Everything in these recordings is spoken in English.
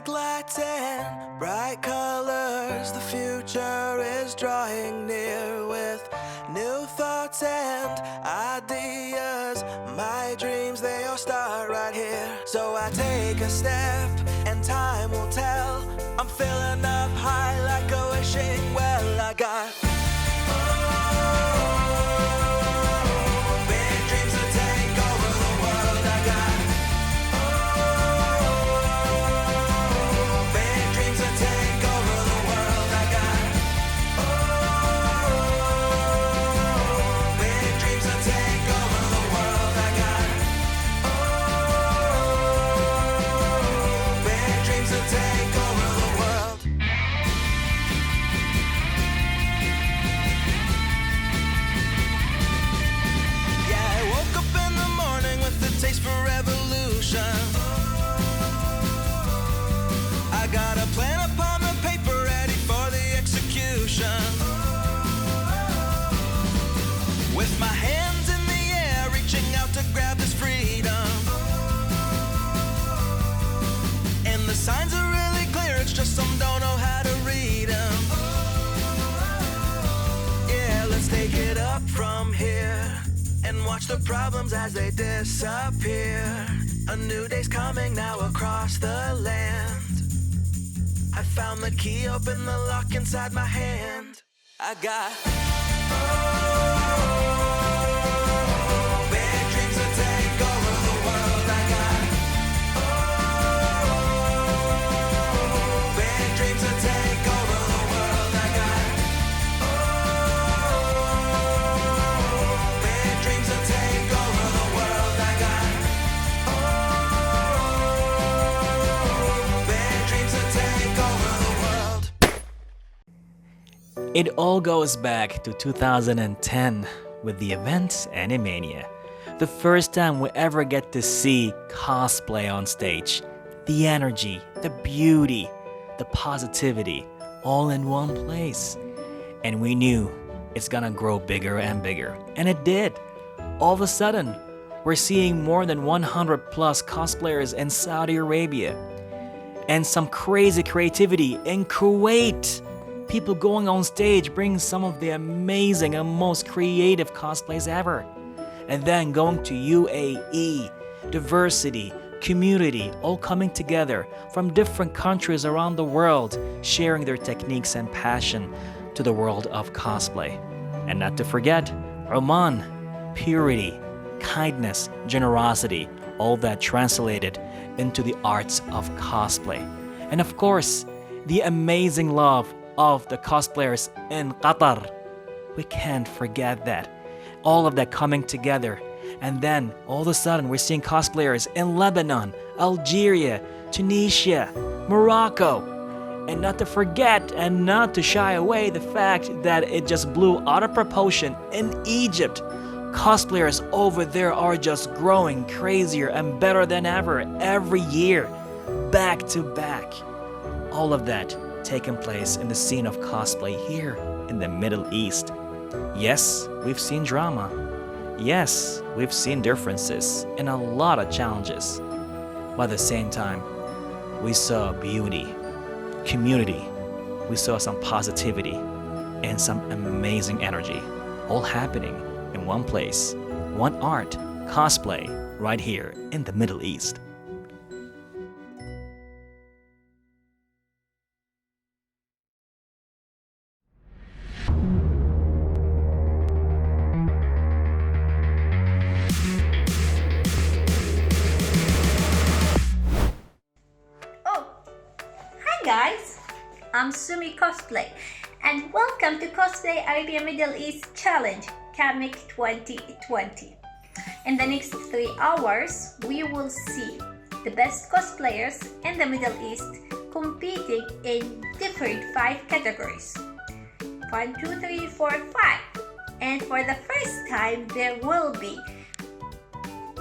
lights and bright colors, the future is drawing near with new thoughts and ideas. My dreams, they all start right here. So I take a step and time will tell. I'm filling up high like a wishing well. I got big dreams to take over the world. I got big dreams to take over the world. I got big dreams to take over the world. I got big dreams to take over the world. Yeah, I woke up in the morning with a taste for revolution. I got a plan upon the paper ready for the execution. With my hands in the air, reaching out to grab this freedom. And the signs are really clear, it's just some don't know how to read them. Yeah, let's take it up from here and watch the problems as they disappear. A new day's coming now across the land. I found the key, open the lock inside my hand. I got big dreams to take over the world. I got big dreams to take over the world. I got big dreams to take over the world. I got big dreams to take over the world. It all goes back to 2010 with the event Animania. The first time we ever get to see cosplay on stage. The energy, the beauty, the positivity, all in one place. And we knew it's gonna grow bigger and bigger. And it did. All of a sudden, we're seeing more than 100 plus cosplayers in Saudi Arabia. And some crazy creativity in Kuwait. People going on stage bringing some of the amazing and most creative cosplays ever. And then going to UAE, diversity, community, all coming together from different countries around the world, sharing their techniques and passion to the world of cosplay. And not to forget, Oman, purity, kindness, generosity, all that translated into the arts of cosplay. And of course, the amazing love of the cosplayers in Qatar. We can't forget that. All of that coming together. And then all of a sudden we're seeing cosplayers in Lebanon, Algeria, Tunisia, Morocco. And not to forget and not to shy away the fact that it just blew out of proportion in Egypt. Cosplayers over there are just growing crazier and better than ever every year, back to back. All of that taking place in the scene of cosplay here in the Middle East. Yes, we've seen drama. Yes, we've seen differences and a lot of challenges. But at the same time, we saw beauty, community, we saw some positivity, and some amazing energy, all happening in one place, one art, cosplay, right here in the Middle East. Guys, I'm Sumi Cosplay and welcome to Cosplay Arabia Middle East Challenge CAMEC 2020. In the next 3 hours, we will see the best cosplayers in the Middle East competing in different 5 categories. 1, 2, 3, 4, 5. And for the first time, there will be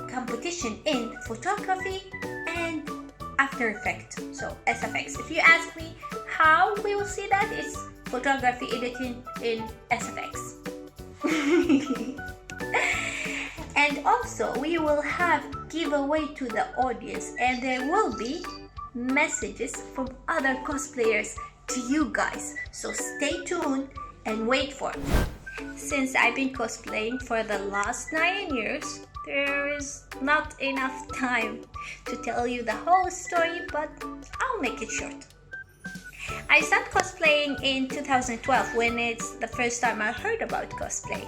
competition in photography and After Effects, so SFX. If you ask me how we will see that, it's photography editing in SFX. And also we will have giveaway to the audience, and there will be messages from other cosplayers to you guys. So stay tuned and wait for it. Since I've been cosplaying for the last 9 years, there is not enough time to tell you the whole story, but I'll make it short. I started cosplaying in 2012 when it's the first time I heard about cosplay.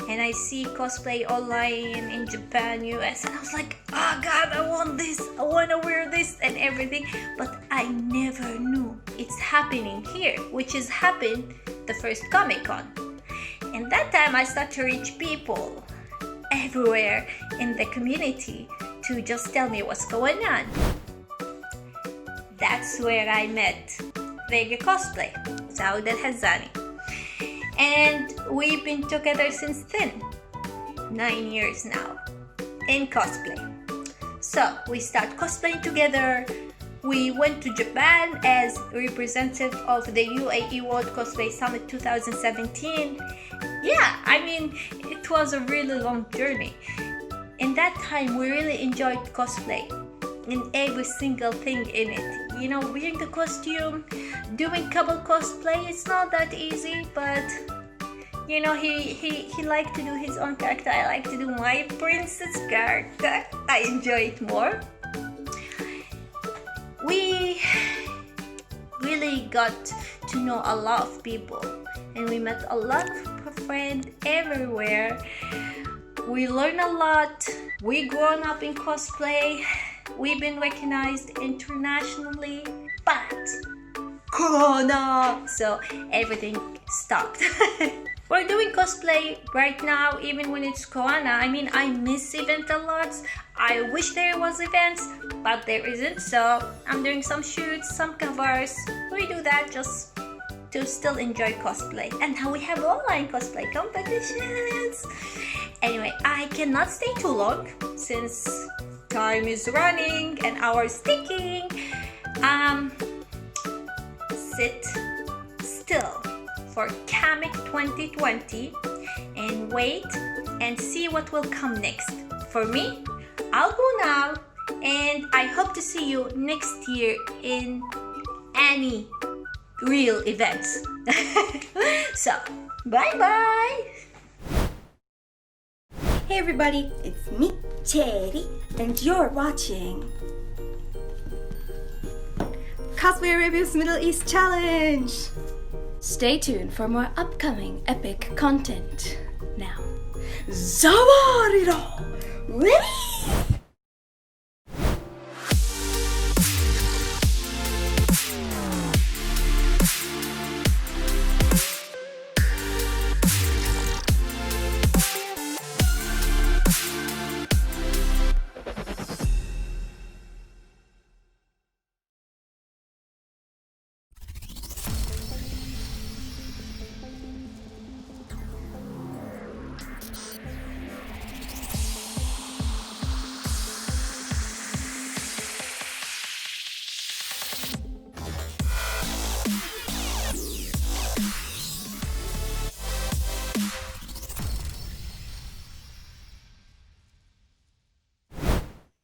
And I see cosplay online in Japan, US, and I was like, oh God, I want this, I want to wear this and everything. But I never knew it's happening here, which is happened the first Comic-Con. And that time I started to reach people everywhere in the community to just tell me what's going on. That's where I met Vega Cosplay, Saud Al-Hazani. And we've been together since then, 9 years now, in cosplay. So we start cosplaying together. We went to Japan as representative of the UAE World Cosplay Summit 2017. Yeah, I mean, it was a really long journey. In that time, we really enjoyed cosplay and every single thing in it. You know, wearing the costume, doing couple cosplay, it's not that easy, but you know, he liked to do his own character. I like to do my princess character. I enjoy it more. We really got to know a lot of people, and we met a lot of friends everywhere. We learned a lot. We grown up in cosplay. We've been recognized internationally, but Corona, so everything stopped. We're doing cosplay right now, even when it's Corona. I mean, I miss event a lot. I wish there was events, but there isn't. So I'm doing some shoots, some covers. We do that just to still enjoy cosplay. And now we have online cosplay competitions. Anyway, I cannot stay too long since time is running and hours ticking. Sit still for CAMEC 2020 and wait and see what will come next. For me, I'll go now, and I hope to see you next year in any real events. So, bye-bye! Hey everybody, it's me, Cherry, and you're watching Cosplay Arabia's Middle East Challenge! Stay tuned for more upcoming epic content. Now, Zawariro! Ready?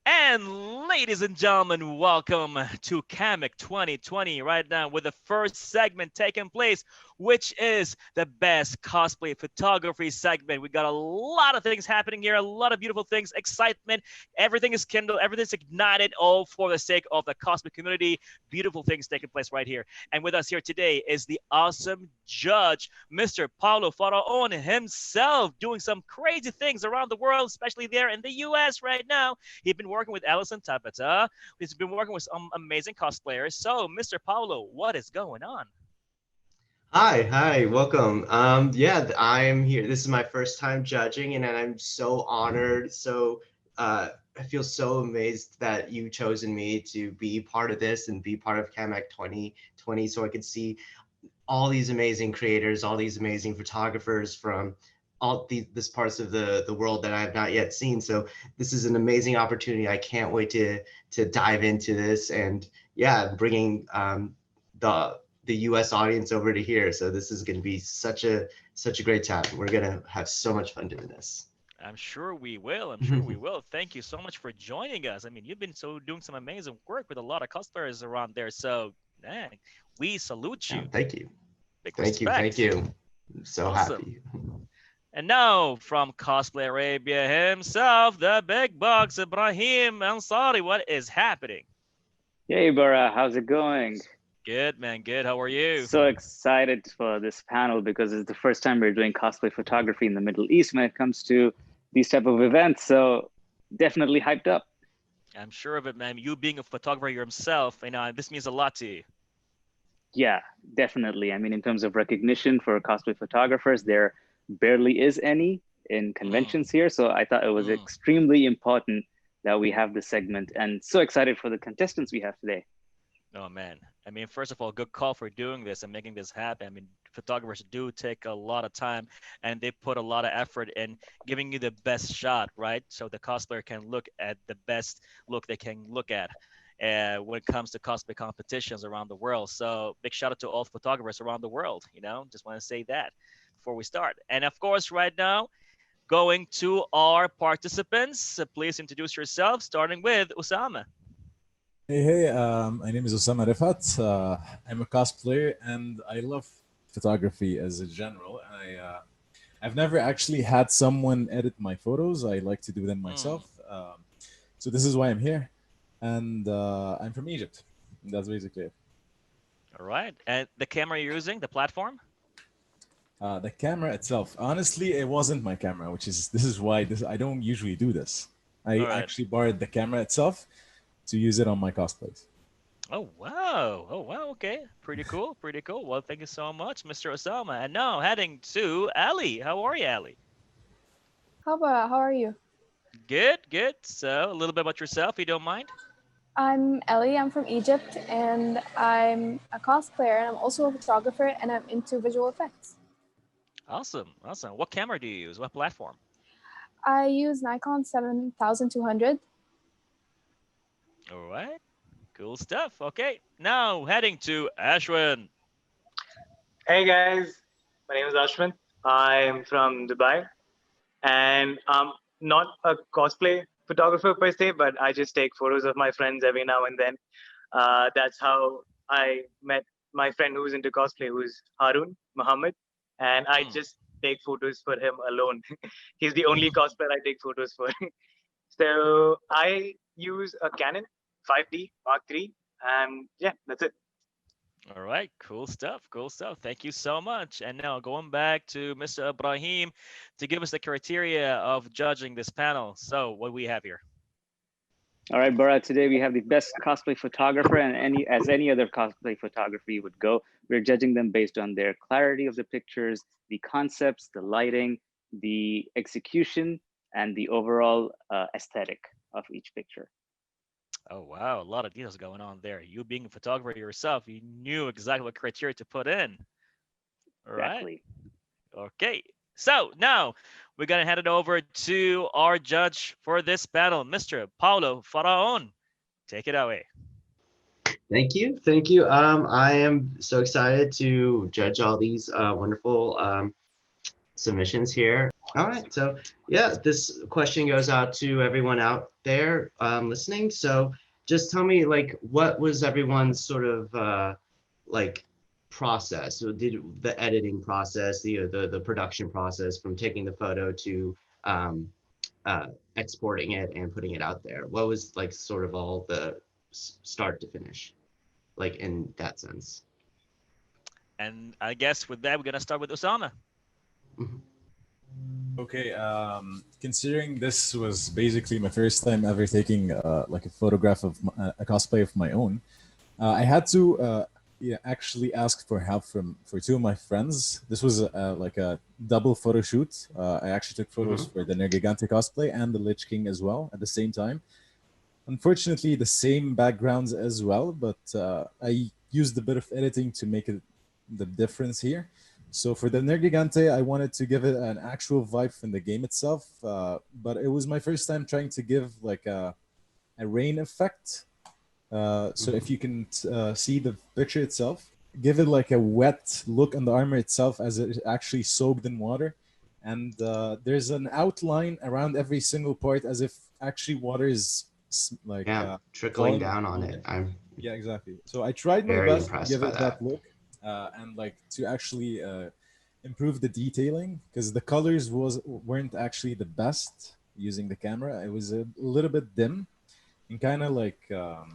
And ladies and gentlemen, welcome to CAMEC 2020 right now with the first segment taking place, which is the best cosplay photography segment. We got a lot of things happening here, a lot of beautiful things, excitement, everything is kindled, everything's ignited, all for the sake of the cosplay community. Beautiful things taking place right here. And with us here today is the awesome judge, Mr. Paulo Faraon himself, doing some crazy things around the world, especially there in the US right now. He's been working with Alison Tabata. He's been working with some amazing cosplayers. So, Mr. Paulo, what is going on? Hi, welcome. Yeah, I am here. This is my first time judging, and I'm so honored. I feel so amazed that you chosen me to be part of this and be part of CAMEC 2020, so I could see all these amazing creators, all these amazing photographers from all this parts of the world that I have not yet seen. So this is an amazing opportunity. I can't wait to dive into this, and yeah, bringing the US audience over to here. So this is going to be such a great time. We're going to have so much fun doing this. I'm sure we will. I'm sure we will. Thank you so much for joining us. I mean, you've been doing some amazing work with a lot of cosplayers around there. So, man, we salute Yeah, you. thank you. Big Thank you. Thank respect. you. I'm so Awesome. happy. And now from Cosplay Arabia himself, the big box, Ibrahim Ansari. What is happening? Hey, Baraa, how's it going? Good, man. Good. How are you? So excited for this panel because it's the first time we're doing cosplay photography in the Middle East when it comes to these type of events. So definitely hyped up. I'm sure of it, man. You being a photographer yourself, this means a lot to you. Yeah, definitely. I mean, in terms of recognition for cosplay photographers, there barely is any in conventions here. So I thought it was extremely important that we have this segment, and so excited for the contestants we have today. Oh, man. I mean, first of all, good call for doing this and making this happen. I mean, photographers do take a lot of time and they put a lot of effort in giving you the best shot, right? So the cosplayer can look at the best look they can look at when it comes to cosplay competitions around the world. So big shout out to all photographers around the world, just want to say that before we start. And of course, right now, going to our participants, please introduce yourself, starting with Usama. Hey, my name is Osama Rifat. I'm a cosplayer and I love photography as a general. I've never actually had someone edit my photos. I like to do them myself. So this is why I'm here. And I'm from Egypt. That's basically it. All right. And the camera you're using, the platform? The camera itself. Honestly, it wasn't my camera, this is why I don't usually do this. I actually borrowed the camera itself to use it on my cosplays. Oh, wow. Oh, wow. Okay. Pretty cool. Pretty cool. Well, thank you so much, Mr. Osama. And now heading to Ali. How are you, Ali? How are you? Good, good. So a little bit about yourself, if you don't mind. I'm Ellie. I'm from Egypt, and I'm a cosplayer, and I'm also a photographer, and I'm into visual effects. Awesome. Awesome. What camera do you use? What platform? I use Nikon 7200. All right. Cool stuff. Okay. Now heading to Ashwin. Hey guys, my name is Ashwin. I'm from Dubai, and I'm not a cosplay photographer per se, but I just take photos of my friends every now and then. That's how I met my friend who's into cosplay, who's Harun Muhammad, and I just take photos for him alone. He's the only cosplayer I take photos for. So I use a Canon 5D Mark III, and yeah, that's it. All right, cool stuff, cool stuff. Thank you so much. And now going back to Mr. Ibrahim to give us the criteria of judging this panel. So what do we have here? All right, Baraa, today we have the best cosplay photographer, and as any other cosplay photography would go, we're judging them based on their clarity of the pictures, the concepts, the lighting, the execution, and the overall aesthetic of each picture. Oh, wow. A lot of details going on there. You being a photographer yourself, you knew exactly what criteria to put in. All Exactly. Right. Okay. So now we're going to hand it over to our judge for this panel, Mr. Paulo Faraon. Take it away. Thank you. Thank you. I am so excited to judge all these wonderful submissions here. All right. So yeah, this question goes out to everyone out there listening. So just tell me, like, what was everyone's sort of process? So did the editing process, the production process from taking the photo to exporting it and putting it out there? What was like sort of all the start to finish, like in that sense? And I guess with that, we're going to start with Osama. Okay, considering this was basically my first time ever taking like a photograph of a cosplay of my own, I had to actually ask for help for two of my friends. This was like a double photo shoot. I actually took photos for the Nergigante cosplay and the Lich King as well at the same time. Unfortunately, the same backgrounds as well, but I used a bit of editing to make it the difference here. So for the Nergigante, I wanted to give it an actual vibe from the game itself, but it was my first time trying to give like a rain effect. So if you can see the picture itself, give it like a wet look on the armor itself as it actually soaked in water. and there's an outline around every single part, as if actually water is like trickling falling down on down it. I'm Yeah, exactly. So I tried my very best to impressed give by it that that. look, and like to actually improve the detailing, because the colors weren't actually the best using the camera. It was a little bit dim, and kind of like how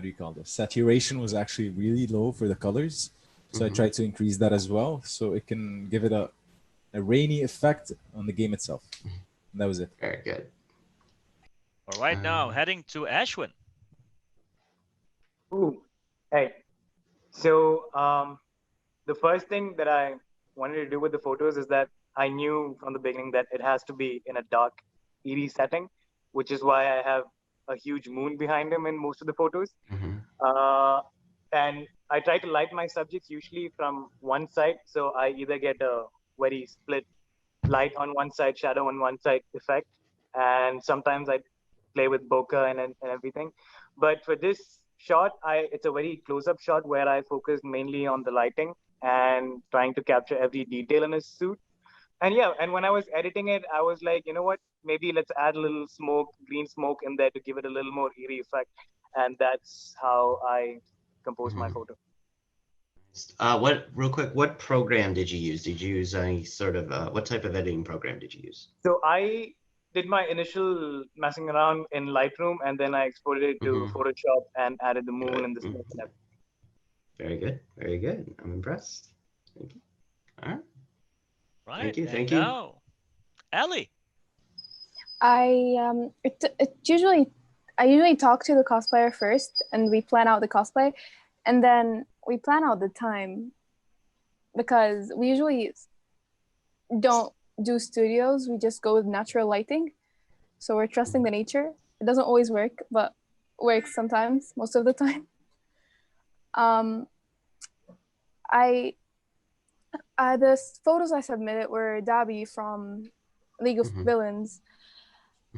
do you call this? Saturation was actually really low for the colors. So I Mhm. tried to increase that as well, so it can give it a rainy effect on the game itself. And that was it. Very good. All right, now heading to Ashwin. Ooh, hey. So the first thing that I wanted to do with the photos is that I knew from the beginning that it has to be in a dark, eerie setting, which is why I have a huge moon behind him in most of the photos. And I try to light my subjects usually from one side. So I either get a very split light on one side, shadow on one side effect. And sometimes I play with bokeh and everything. But for this shot, it's a very close-up shot where I focus mainly on the lighting and trying to capture every detail in his suit. And yeah, and when I was editing it, I was like, you know what? Maybe let's add a little smoke, green smoke in there to give it a little more eerie effect. And that's how I composed my photo. Real quick, what program did you use? Did you use any sort of, what type of editing program did you use? So I did my initial messing around in Lightroom, and then I exported it to Photoshop and added the moon and the smoke and everything. Very good. Very good. I'm impressed. Thank you. All right. Right. Thank you. And Thank you. now, Ellie. I usually talk to the cosplayer first, and we plan out the cosplay, and then we plan out the time, because we usually don't do studios. We just go with natural lighting, so we're trusting the nature. It doesn't always work, but works sometimes, most of the time. The photos I submitted were Dabi from League of Villains.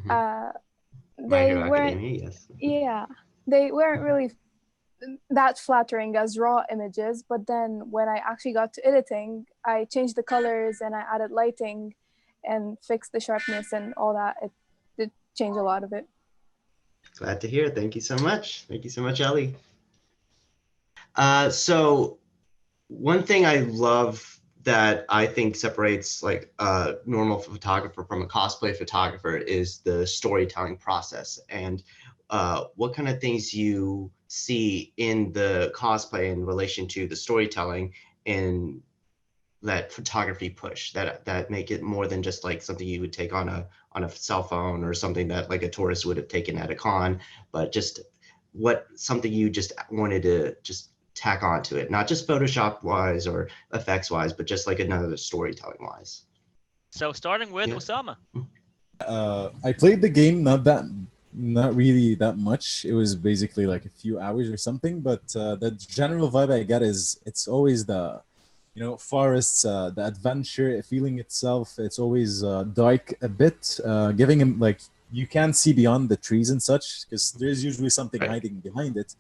They weren't, yes. Yeah, they weren't really that flattering as raw images, but then when I actually got to editing, I changed the colors and I added lighting and fixed the sharpness and all that. It did change a lot of it. Glad to hear. Thank you so much. Thank you so much, Ellie. So one thing I love that I think separates like a normal photographer from a cosplay photographer is the storytelling process, and what kind of things you see in the cosplay in relation to the storytelling and that photography push that make it more than just like something you would take on a cell phone or something that like a tourist would have taken at a con, but just something you just wanted to just tack onto it, not just Photoshop wise or effects wise, but just like another storytelling wise. So starting with Osama. I played the game not really that much. It was basically like a few hours or something, but the general vibe I get is it's always the forests, the adventure feeling itself. It's always dark a bit, giving him like you can't see beyond the trees and such because there's usually something hiding behind it.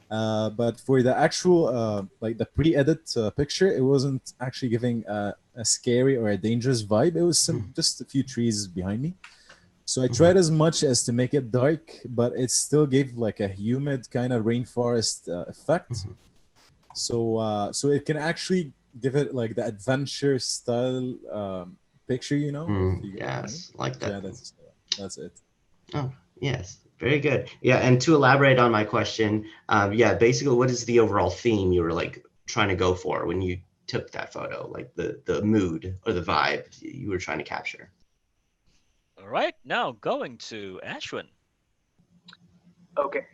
But for the actual like the pre-edit picture, it wasn't actually giving a scary or a dangerous vibe. It was just a few trees behind me. So I tried as much as to make it dark, but it still gave like a humid kind of rainforest effect. So so it can actually give it like the adventure style picture, Yes, like that. Yeah, that's it. Oh, yes. Very good. Yeah, and to elaborate on my question, yeah, basically, what is the overall theme you were like trying to go for when you took that photo, like the mood or the vibe you were trying to capture? All right, now going to Ashwin. Okay,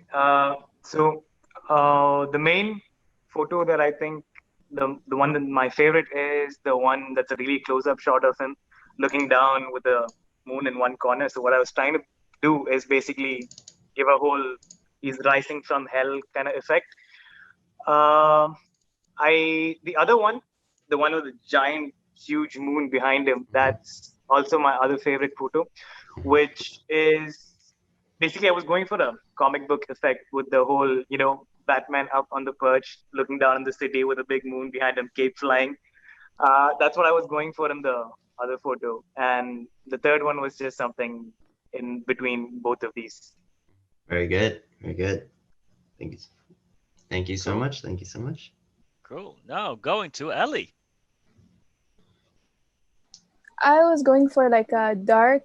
so the main photo that I think the one that my favorite is the one that's a really close-up shot of him looking down with the moon in one corner. So what I was trying to do is basically give a whole he's rising from hell kind of effect. The other one, the one with the giant huge moon behind him, that's also my other favorite photo, which is basically I was going for a comic book effect with the whole Batman up on the perch looking down on the city with a big moon behind him, cape flying. That's what I was going for in the other photo. And the third one was just something in between both of these. Very good. Very good. Thank you. Thank you so Cool. much. Thank you so much. Cool. Now going to Ellie. I was going for like a dark,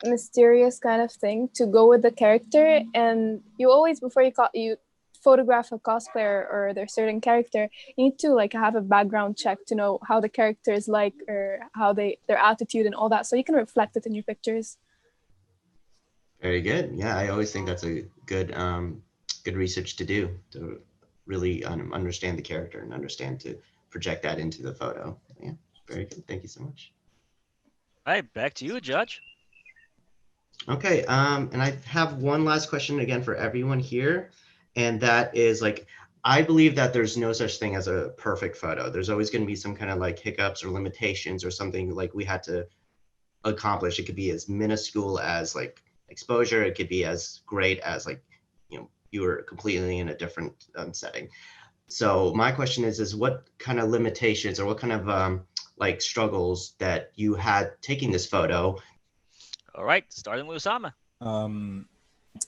mysterious kind of thing to go with the character. And you always, before you photograph a cosplayer or their certain character, you need to like have a background check to know how the character is like or how their attitude and all that, so you can reflect it in your pictures. Very good. Yeah, I always think that's a good good research to do, to really understand the character and understand to project that into the photo. Yeah, very good. Thank you so much. All right, back to you, Judge. Okay, and I have one last question again for everyone here, and that is like, I believe that there's no such thing as a perfect photo. There's always going to be some kind of like hiccups or limitations or something like we had to accomplish. It could be as minuscule as like exposure. It could be as great as like, you know, you were completely in a different setting. So my question is what kind of limitations or what kind of like struggles that you had taking this photo? All right, starting with Usama.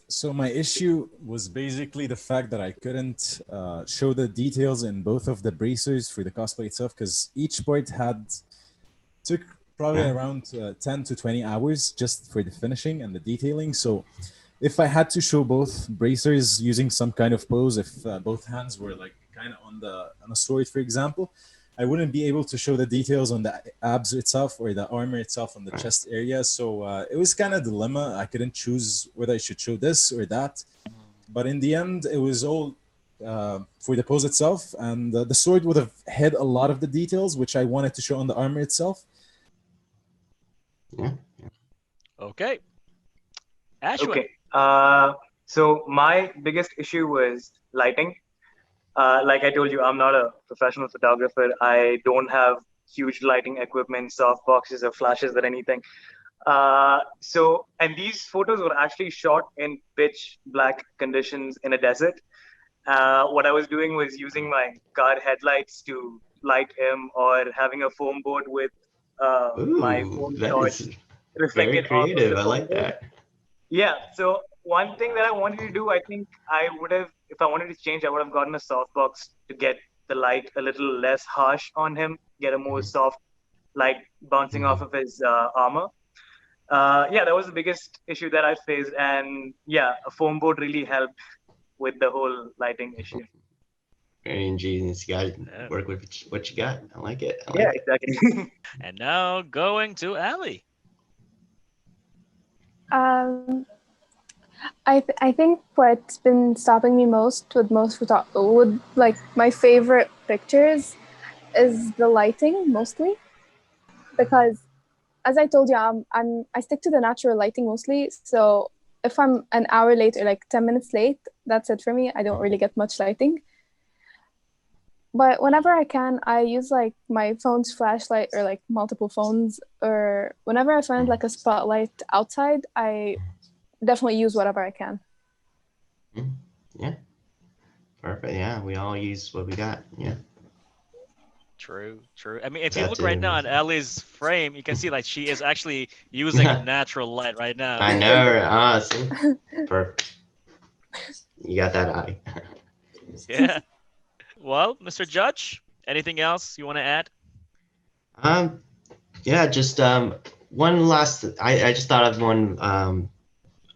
So my issue was basically the fact that I couldn't show the details in both of the bracers for the cosplay itself, because each part took probably around 10 to 20 hours just for the finishing and the detailing. So if I had to show both bracers using some kind of pose, if both hands were like kind of on a sword, for example, I wouldn't be able to show the details on the abs itself or the armor itself on the chest area. So it was kind of a dilemma. I couldn't choose whether I should show this or that. But in the end, it was all for the pose itself. And the sword would have hid a lot of the details, which I wanted to show on the armor itself. Yeah. Okay. Ashwin. Okay. So my biggest issue was lighting. Like I told you, I'm not a professional photographer. I don't have huge lighting equipment, soft boxes or flashes or anything. And these photos were actually shot in pitch black conditions in a desert. What I was doing was using my car headlights to light him, or having a foam board with my phone that torch is reflected very off of creative. the I foam like board. that. Yeah. So one thing that I wanted to do, I think I would have, if I wanted to change, I would have gotten a softbox to get the light a little less harsh on him, get a more soft light bouncing off of his armor. Yeah, that was the biggest issue that I faced. And yeah, a foam board really helped with the whole lighting issue. Very ingenious. You gotta work with what you got. I like it. I Yeah, like it. exactly. And now going to Ali. I think what's been stopping me most with like my favorite pictures is the lighting mostly, because as I told you, I stick to the natural lighting mostly. So if I'm an hour late or like 10 minutes late, that's it for me. I don't really get much lighting. But whenever I can, I use like my phone's flashlight or like multiple phones, or whenever I find like a spotlight outside, I definitely use whatever I can. Yeah. Perfect. Yeah, we all use what we got. Yeah. True. I mean, if you look right now at Ellie's frame, you can see like she is actually using natural light right now. I know. See? Perfect. You got that eye. Yeah. Well, Mr. Judge, anything else you want to add? Yeah, just one last. I just thought of one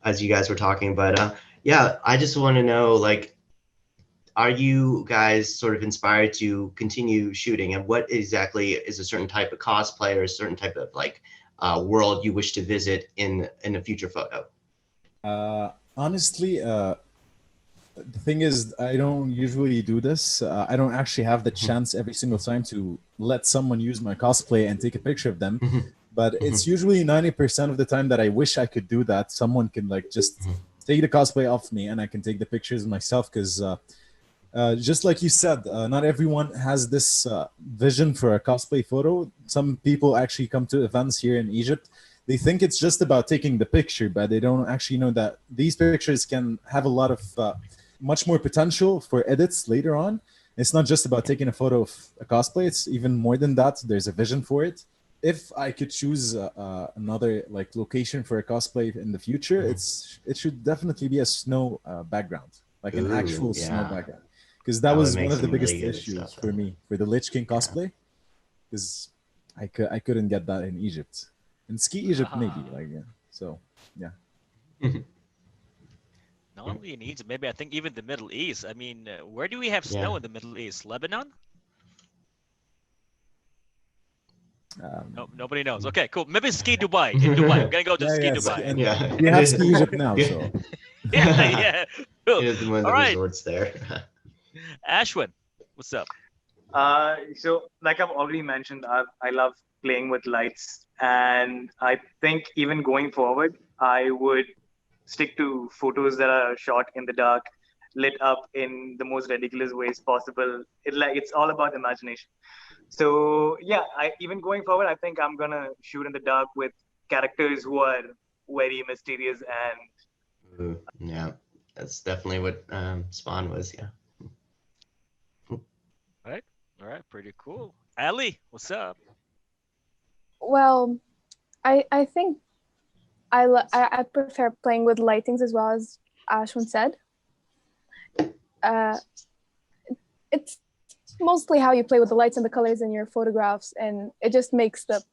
as you guys were talking, but yeah, I just want to know, like, are you guys sort of inspired to continue shooting, and what exactly is a certain type of cosplay or a certain type of like world you wish to visit in a future photo? Honestly, the thing is, I don't usually do this. I don't actually have the chance every single time to let someone use my cosplay and take a picture of them. But it's usually 90% of the time that I wish I could do that. Someone can like just take the cosplay off me and I can take the pictures myself, because just like you said, not everyone has this vision for a cosplay photo. Some people actually come to events here in Egypt. They think it's just about taking the picture, but they don't actually know that these pictures can have a lot of much more potential for edits later on. It's not just about taking a photo of a cosplay. It's even more than that. There's a vision for it. If I could choose another like location for a cosplay in the future, it should definitely be a snow background, like an actual snow background, because that was one of the biggest issues for me for the Lich King cosplay, because I couldn't get that in Egypt, in ski Egypt maybe, like so yeah. Not only in Egypt, maybe I think even the Middle East. I mean, where do we have snow in the Middle East? Lebanon? No, nobody knows. Okay, cool. Maybe ski Dubai. In Dubai, we're gonna go to ski Dubai. And we have ski Egypt now, so yeah. Cool. Here's one of the resorts there. Ashwin, what's up? So like I've already mentioned, I love playing with lights, and I think even going forward, I would stick to photos that are shot in the dark, lit up in the most ridiculous ways possible. It's all about imagination. So yeah, even going forward, I think I'm gonna shoot in the dark with characters who are very mysterious and. Yeah, that's definitely what Spawn was. Yeah. All right, pretty cool. Ali, what's up? Well, I think I prefer playing with lightings as well, as Ashwin said. It's mostly how you play with the lights and the colors in your photographs, and it just makes the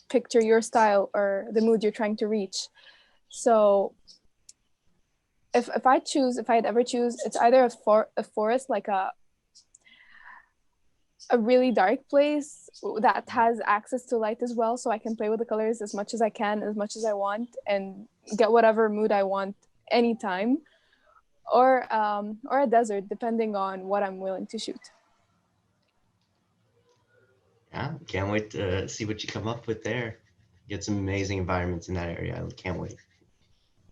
picture your style or the mood you're trying to reach. So if I'd ever choose, it's either a forest, like a really dark place that has access to light as well, so I can play with the colors as much as I can, as much as I want, and get whatever mood I want anytime, or a desert, depending on what I'm willing to shoot. Yeah, can't wait to see what you come up with there. Get some amazing environments in that area. I can't wait.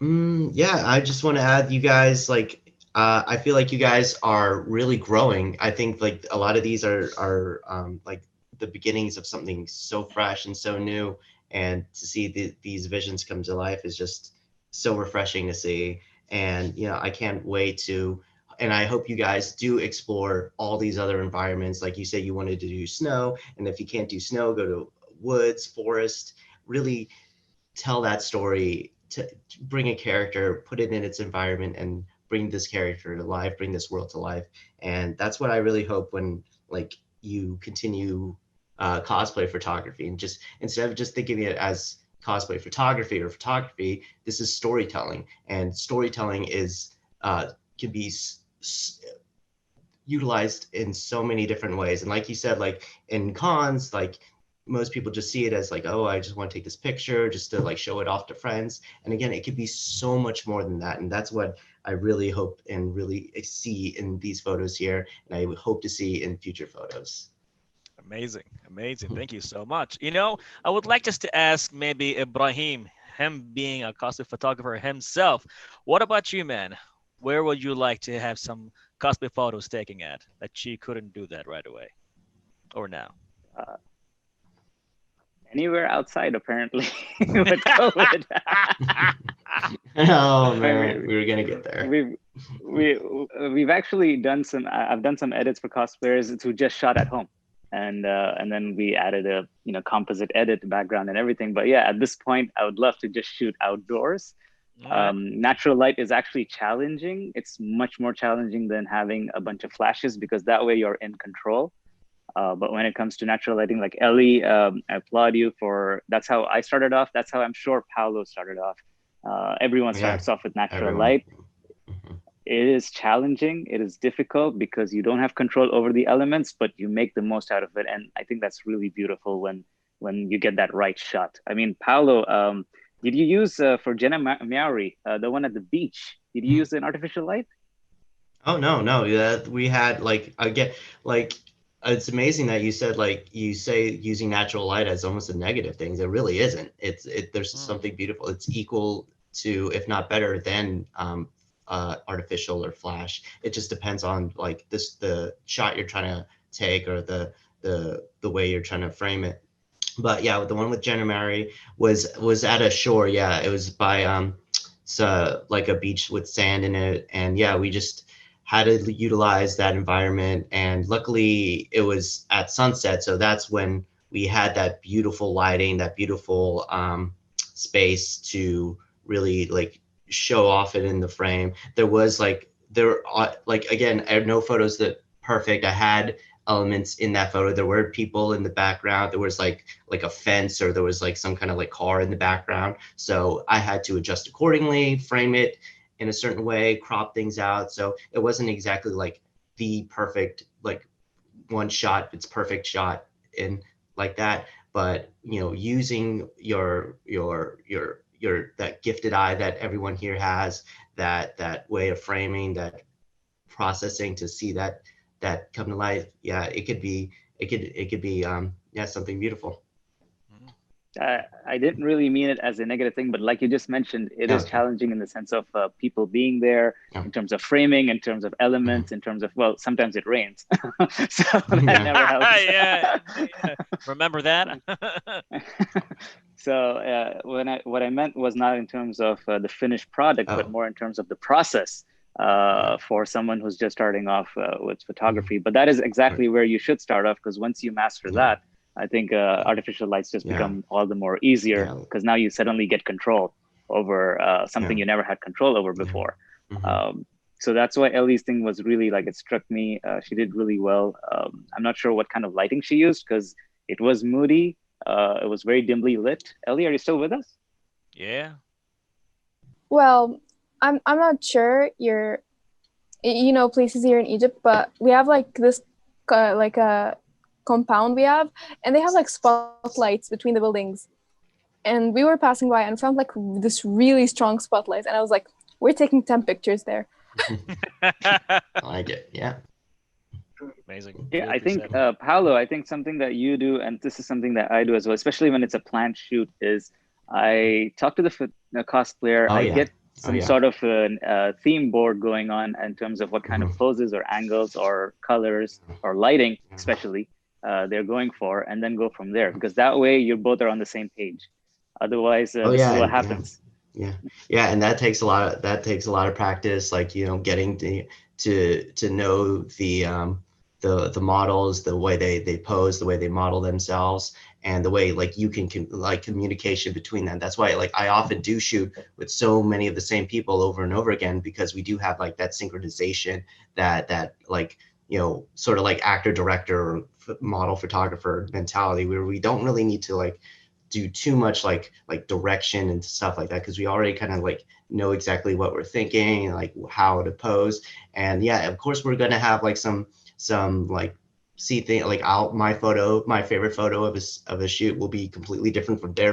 Yeah, I just want to add, you guys, like, I feel like you guys are really growing. I think like a lot of these are like the beginnings of something so fresh and so new, and to see these visions come to life is just so refreshing to see. And I can't wait to, and I hope you guys do explore all these other environments. Like you said, you wanted to do snow, and if you can't do snow, go to woods, forest, really tell that story, to bring a character, put it in its environment, and bring this character to life, bring this world to life. And that's what I really hope when like you continue cosplay photography, and just instead of just thinking it as cosplay photography or photography, this is storytelling, and storytelling is can be utilized in so many different ways. And like you said, like in cons, like most people just see it as like, oh, I just want to take this picture just to like show it off to friends. And again, it could be so much more than that. And that's what I really hope and really see in these photos here. And I hope to see in future photos. Amazing. Thank you so much. I would like just to ask maybe Ibrahim, him being a cosplay photographer himself, what about you, man? Where would you like to have some cosplay photos taken at that she couldn't do that right away or now? Anywhere outside, apparently. With COVID. Oh man, we were gonna get there. We've actually done some. I've done some edits for cosplayers who just shot at home, and then we added a composite edit background and everything. But yeah, at this point, I would love to just shoot outdoors. Natural light is actually challenging. It's much more challenging than having a bunch of flashes, because that way you're in control. But when it comes to natural lighting, like Ellie, I applaud you for, that's how I started off. That's how I'm sure Paolo started off. Everyone starts off with natural light. It is challenging. It is difficult because you don't have control over the elements, but you make the most out of it. And I think that's really beautiful when you get that right shot. I mean, Paolo, did you use for Jenna Maori, the one at the beach, did you use an artificial light? Oh, no. Yeah, we had it's amazing that you said, like, you say using natural light as almost a negative thing. It really isn't. There's something beautiful. It's equal to, if not better than artificial or flash. It just depends on like the shot you're trying to take, or the way you're trying to frame it. But yeah, the one with Jenna Mary was at a shore. Yeah, it was by like a beach with sand in it, and yeah, we just how to utilize that environment. And luckily it was at sunset, so that's when we had that beautiful lighting, that beautiful space to really like show off it in the frame. There was like again, I have no photos that perfect. I had elements in that photo. There were people in the background. There was like a fence, or there was like some kind of like car in the background. So I had to adjust accordingly, frame it in a certain way, crop things out. So it wasn't exactly like the perfect like one shot, it's perfect shot in like that. But you know, using your that gifted eye that everyone here has, that way of framing, that processing to see that come to life. Yeah, it could be yeah, something beautiful. I didn't really mean it as a negative thing, but like you just mentioned, it is challenging in the sense of people being there, in terms of framing, in terms of elements, in terms of, well, sometimes it rains. So that never helps. Yeah. Remember that? So what I meant was not in terms of the finished product, but more in terms of the process for someone who's just starting off with photography. But that is exactly where you should start off, because once you master that, I think artificial lights just become all the more easier, because now you suddenly get control over something you never had control over before. So that's why Ellie's thing was really like, it struck me. She did really well. I'm not sure what kind of lighting she used, because it was moody. It was very dimly lit. Ellie, are you still with us? Yeah. Well, I'm not sure your places here in Egypt, but we have like this like a compound we have, and they have like spotlights between the buildings, and we were passing by and found like this really strong spotlight, and I was like, we're taking 10 pictures there. I like it. Yeah. Amazing. Yeah, I think Paolo, I think something that you do, and this is something that I do as well, especially when it's a planned shoot, is I talk to the cosplayer. I get some sort of a theme board going on in terms of what kind of poses or angles or colors or lighting, especially, they're going for, and then go from there, because that way you both are on the same page. Otherwise, this is what happens. Yeah, and that takes a lot of practice, like, you know, getting to know the models, the way they pose, the way they model themselves, and the way like you can like communication between them. That's why like I often do shoot with so many of the same people over and over again, because we do have like that synchronization, that like, you know, sort of like actor director or model photographer mentality, where we don't really need to like do too much like direction and stuff like that, because we already kind of like know exactly what we're thinking and like how to pose. And yeah, of course we're gonna have like some like thing, like my favorite photo of a shoot will be completely different from their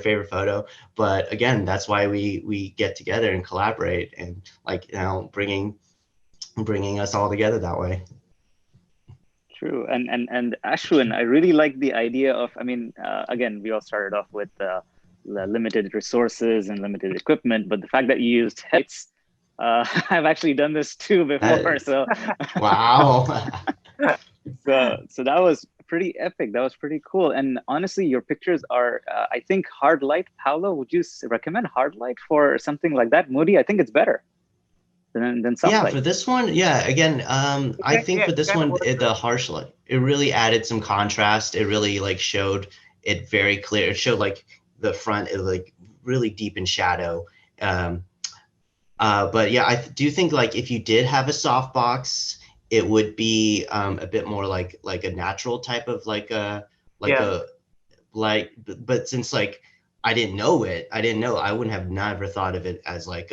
favorite photo. But again, that's why we get together and collaborate, and like, you know, bringing us all together that way. True. And Ashwin, I really like the idea of, I mean, again, we all started off with the limited resources and limited equipment, but the fact that you used headsets, I've actually done this too before. So wow. So that was pretty epic. That was pretty cool. And honestly, your pictures are, I think, hard light. Paolo, would you recommend hard light for something like that? Moody, I think it's better than soft light. For this one, again, I think for this one, the harsh light, it really added some contrast. It really like showed it very clear. It showed like the front, it like really deep in shadow. But yeah, I do think like if you did have a softbox, it would be a bit more like a natural type of but since like I didn't know, I wouldn't have never thought of it as like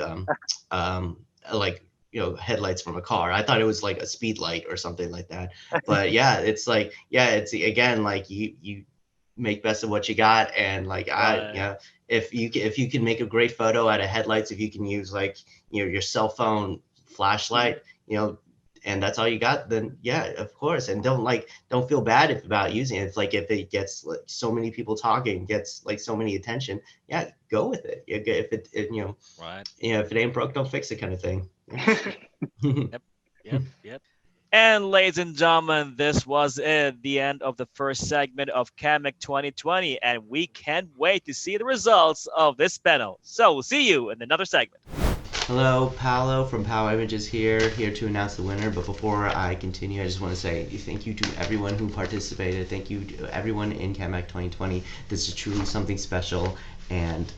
like, you know, headlights from a car. I thought it was like a speed light or something like that. But yeah, it's like, it's again like you make best of what you got, and like if you can make a great photo out of headlights, if you can use like, you know, your cell phone flashlight, you know, and that's all you got, then yeah, of course. And don't feel bad about using it. It's like if it gets like so many people talking, gets like so many attention, go with it. If it you know, right, you know, if it ain't broke, don't fix it, kind of thing. Yep. And ladies and gentlemen, this was it, the end of the first segment of CAMEC 2020, and we can't wait to see the results of this panel. So we'll see you in another segment. Hello, Paolo from Pow Images here to announce the winner. But before I continue, I just want to say thank you to everyone who participated. Thank you to everyone in CAMEC 2020. This is truly something special, and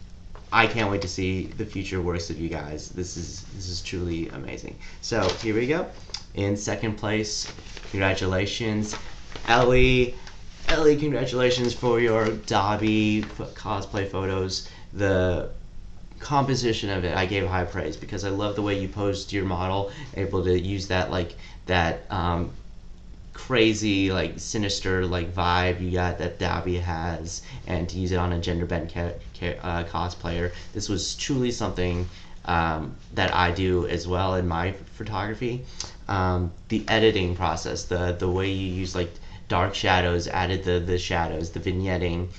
I can't wait to see the future works of you guys. This is truly amazing. So here we go. In second place, congratulations, Ellie. Ellie, congratulations for your Dobby cosplay photos. The composition of it, I gave high praise because I love the way you posed your model, able to use that crazy sinister vibe you got that Dobby has, and to use it on a gender bent cosplayer. This was truly something that I do as well in my photography. The editing process, the way you use dark shadows, added the shadows, the vignetting,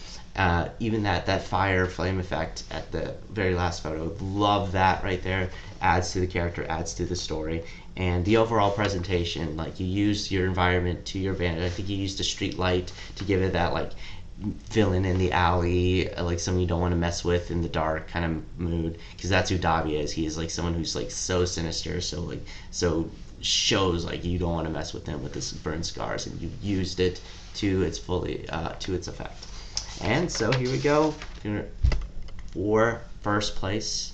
even that fire flame effect at the very last photo. Love that right there. Adds to the character, adds to the story. And the overall presentation, you used your environment to your advantage. I think you used a street light to give it that villain in the alley, someone you don't want to mess with in the dark kind of mood, because that's who Dobby is. He is someone who's so sinister, so shows you don't want to mess with him with his burn scars, and you used it to its effect. And so here we go for first place,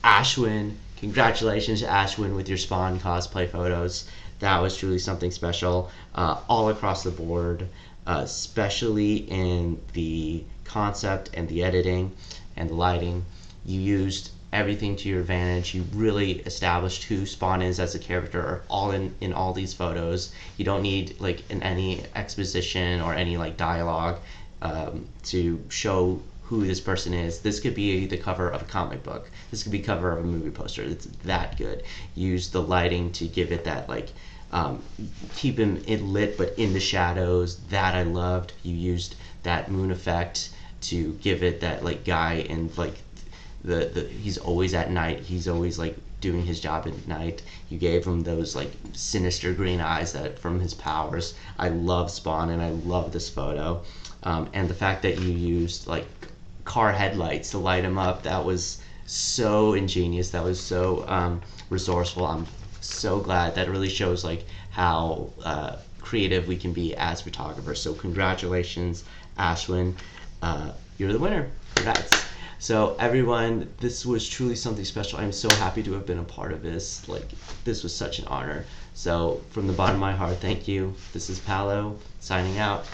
Ashwin. Congratulations, Ashwin, with your Spawn cosplay photos. That was truly something special, all across the board, especially in the concept and the editing and the lighting. You used everything to your advantage. You really established who Spawn is as a character all in all these photos. You don't need in any exposition or any dialogue to show who this person is. This could be the cover of a comic book. This could be cover of a movie poster. It's that good. Use the lighting to give it that keep him lit but in the shadows. That I loved. You used that moon effect to give it that guy in he's always at night. He's always doing his job at night. You gave him those sinister green eyes that from his powers. I love Spawn and I love this photo. And the fact that you used car headlights to light him up, that was so ingenious. That was so resourceful. I'm so glad. That really shows how creative we can be as photographers. So congratulations, Ashwin. You're the winner. Congrats. So everyone, this was truly something special. I'm so happy to have been a part of this. This was such an honor. So from the bottom of my heart, thank you. This is Paolo signing out.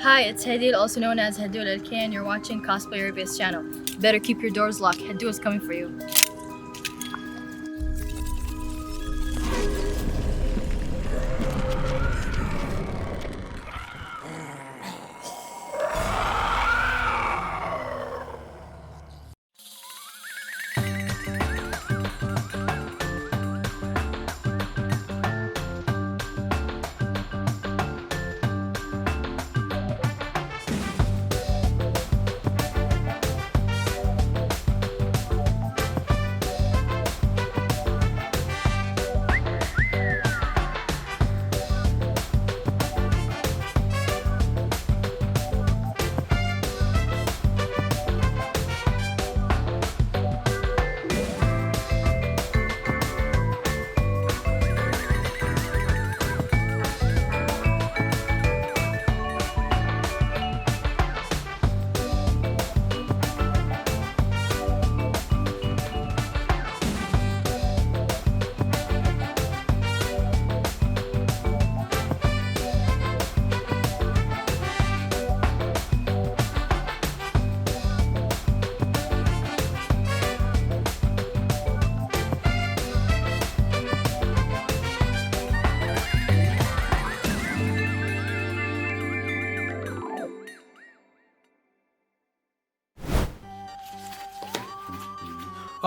Hi, it's Hadil, also known as Hadul LK, and you're watching Cosplay Arabia's channel. Better keep your doors locked. Hadul is coming for you.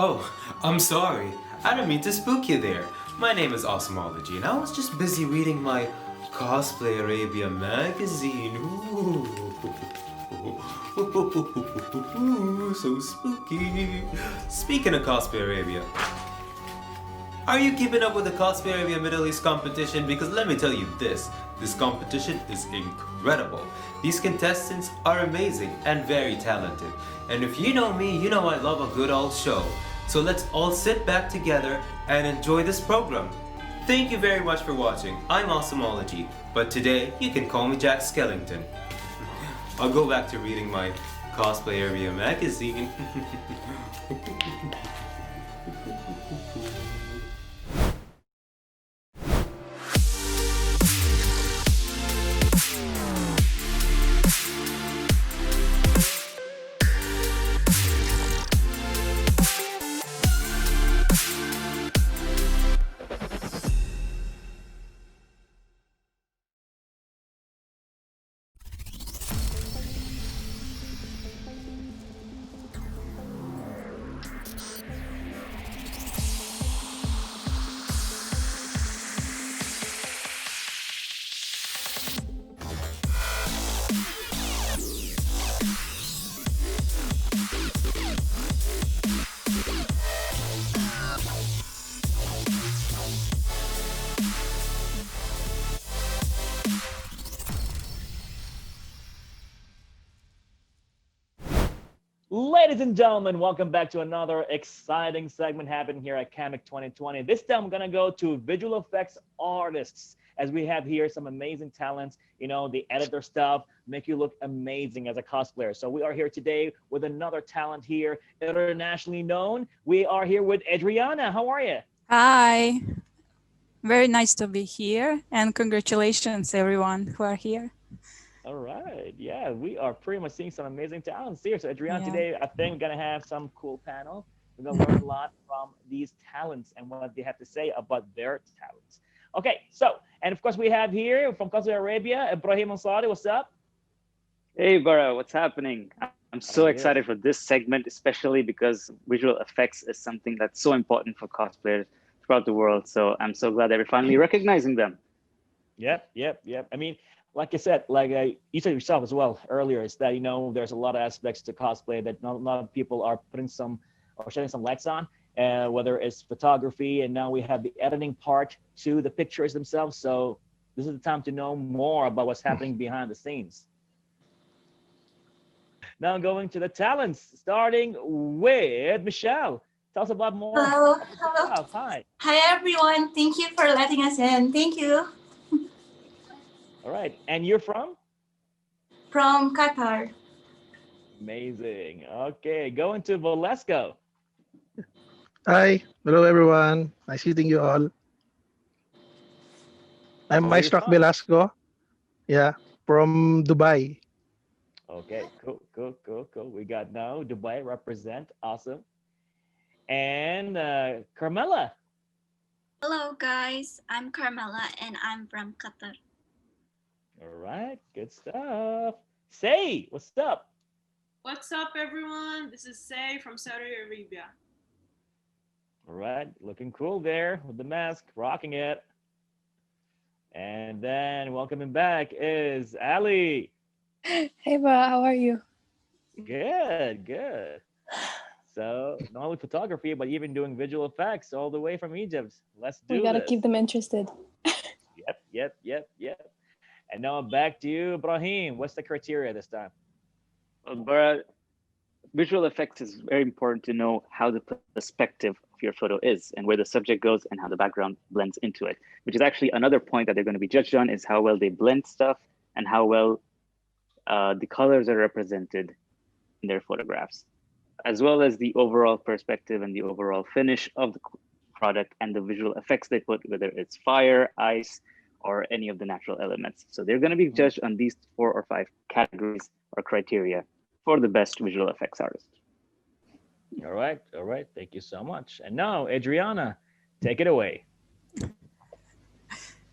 Oh, I'm sorry. I didn't mean to spook you there. My name is Osmology, and I was just busy reading my Cosplay Arabia magazine. Ooh. So spooky. Speaking of Cosplay Arabia, are you keeping up with the Cosplay Arabia Middle East competition? Because let me tell you this competition is incredible. These contestants are amazing and very talented. And if you know me, you know I love a good old show. So let's all sit back together and enjoy this program. Thank you very much for watching. I'm Awesomology, but today you can call me Jack Skellington. I'll go back to reading my Cosplay Arabia magazine. Ladies and gentlemen, welcome back to another exciting segment happening here at CAMEC 2020. This time I'm going to go to visual effects artists, as we have here some amazing talents. You know, the editor stuff, make you look amazing as a cosplayer. So we are here today with another talent here, internationally known. We are here with Adriana. How are you? Hi, very nice to be here, and congratulations everyone who are here. All right. Yeah, we are pretty much seeing some amazing talents here. So Adriana, Yeah. today I think we're going to have some cool panel. We're going to learn a lot from these talents and what they have to say about their talents. Okay, so, and of course we have here from Cosplay Arabia, Ibrahim Ansari. What's up? Hey, Baraa, what's happening? I'm so excited for this segment, especially because visual effects is something that's so important for cosplayers throughout the world. So I'm so glad that we're finally recognizing them. Yep. I mean, like I said, like you said yourself as well earlier, is that, you know, there's a lot of aspects to cosplay that not a lot of people are putting some or shedding some lights on, whether it's photography, and now we have the editing part to the pictures themselves. So this is the time to know more about what's happening behind the scenes. Now going to the talents, starting with Michelle. Tell us about more. Hello. Stuff. Hi. Hi, everyone. Thank you for letting us in. Thank you. All right. And you're from? From Qatar. Amazing. Okay. Going to Valesco. Hi, hello everyone. Nice meeting you all. I'm Where you Maestro from? Velasco. Yeah, from Dubai. Okay, cool. We got now Dubai represent. Awesome. And Carmela. Hello guys, I'm Carmela and I'm from Qatar. All right, good stuff. Say, what's up? What's up everyone? This is Say from Saudi Arabia. All right, looking cool there with the mask, rocking it. And then welcoming back is Ali. Hey, Baraa, how are you? Good. So not only photography, but even doing visual effects all the way from Egypt. Let's do We gotta this. keep them interested. Yep. And now back to you, Ibrahim. What's the criteria this time? Well, Baraa, visual effects is very important to know how the perspective of your photo is and where the subject goes and how the background blends into it, which is actually another point that they're going to be judged on, is how well they blend stuff and how well the colors are represented in their photographs, as well as the overall perspective and the overall finish of the product and the visual effects they put, whether it's fire, ice, or any of the natural elements. So they're going to be judged on these 4 or 5 categories or criteria for the best visual effects artist. All right. Thank you so much. And now, Adriana, take it away.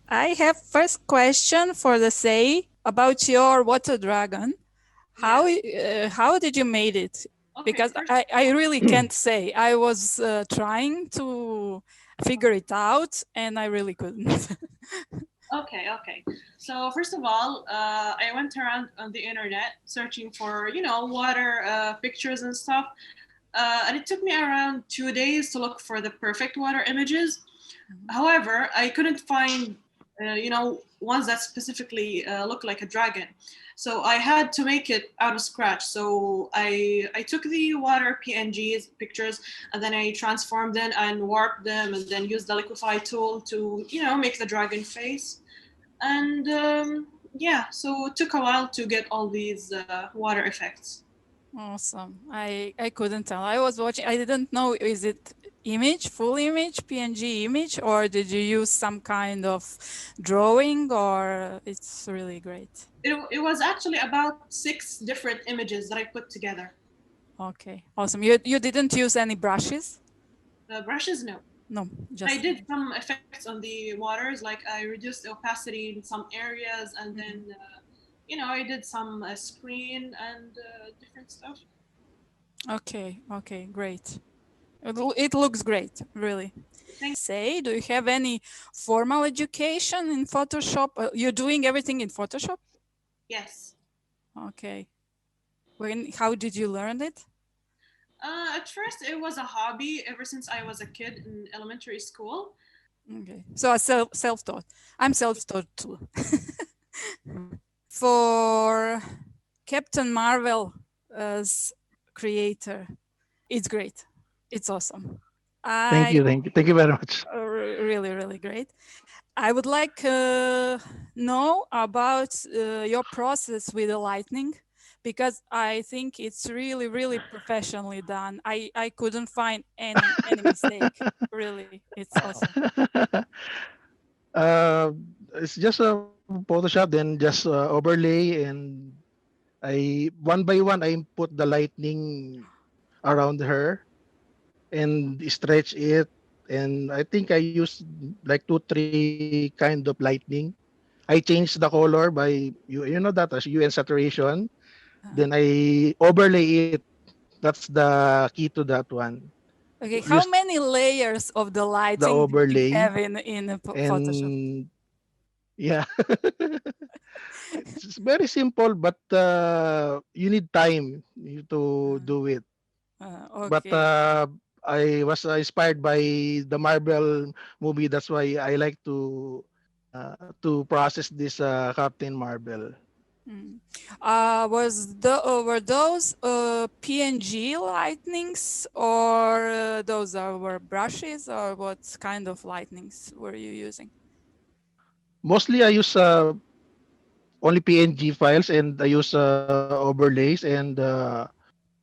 I have first question for the Say about your water dragon. How did you made it? Okay, Because I really can't say. I was trying to figure it out and I really couldn't. Okay. So first of all, I went around on the internet searching for, water pictures and stuff. And it took me around 2 days to look for the perfect water images. However, I couldn't find, ones that specifically look like a dragon. So I had to make it out of scratch. So I took the water PNGs pictures and then I transformed them and warped them and then used the liquify tool to, make the dragon face. And yeah, so it took a while to get all these water effects. Awesome. I couldn't tell. I was watching. I didn't know, is it image, full image, PNG image, or did you use some kind of drawing, or it's really great? It was actually about 6 different images that I put together. Okay, awesome. You didn't use any brushes? Brushes, no. No, just I did some effects on the waters, like I reduced the opacity in some areas, and then I did some screen and different stuff. Okay, great. It looks great, really. Say, do you have any formal education in Photoshop? You're doing everything in Photoshop? Yes. Okay. How did you learn it? At first, it was a hobby ever since I was a kid in elementary school. Okay, so I self-taught. I'm self-taught too. For Captain Marvel as creator, it's great. It's awesome. Thank you very much. Really, really great. I would like to know about your process with the lightning, because I think it's really, really professionally done. I couldn't find any mistake. Really, it's awesome. It's just a Photoshop, then just overlay, and I one by one I put the lightning around her and stretch it, and I think I used like 2-3 kind of lightning. I changed the color by you know that as UN saturation. Then I overlay it. That's the key to that one. Okay, how many layers of the lighting did you have in Photoshop? And yeah, it's very simple, but you need time to do it. But Okay. I was inspired by the Marvel movie. That's why I like to process this Captain Marvel. Were those PNG lightnings, or those were brushes, or what kind of lightnings were you using? Mostly I use only PNG files, and I use overlays and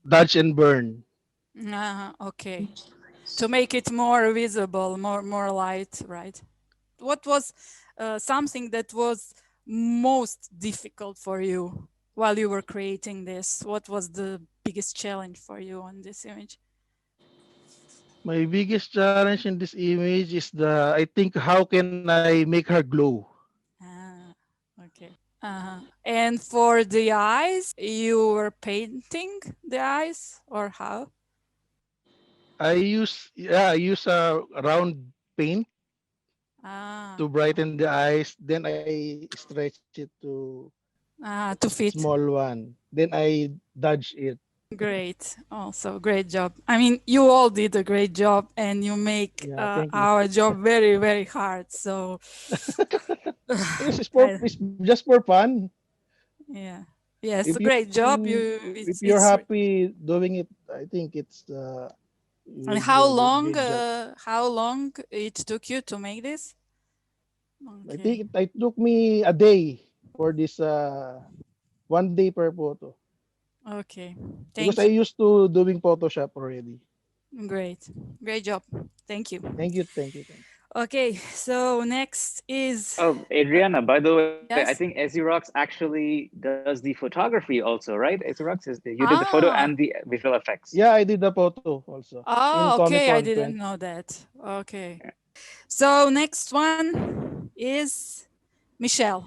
dodge and burn. Okay. To make it more visible, more light, right? What was something that was most difficult for you while you were creating this? What was the biggest challenge for you on this image? My biggest challenge in this image is I think, how can I make her glow? Okay. And for the eyes, you were painting the eyes, or how? I use round paint to brighten the eyes. Then I stretch it to fit small one. Then I dodge it. Great. Also, great job. I mean, you all did a great job, and you make thank you. our job very, very hard. So, it's just for fun. Yeah. Yes, a great job. If you're happy doing it, I think it's. And how long it took you to make this? I think it took me a day for this 1 day per photo. Okay. Because I used to doing Photoshop already. Great job. Thank you. Thank you. Okay, so next is Adriana, by the way, yes? I think Ezirox actually does the photography also, right? Ezirox you did the photo and the visual effects. Yeah, I did the photo also. Okay, I didn't know that. Okay. Yeah. So next one is Michelle.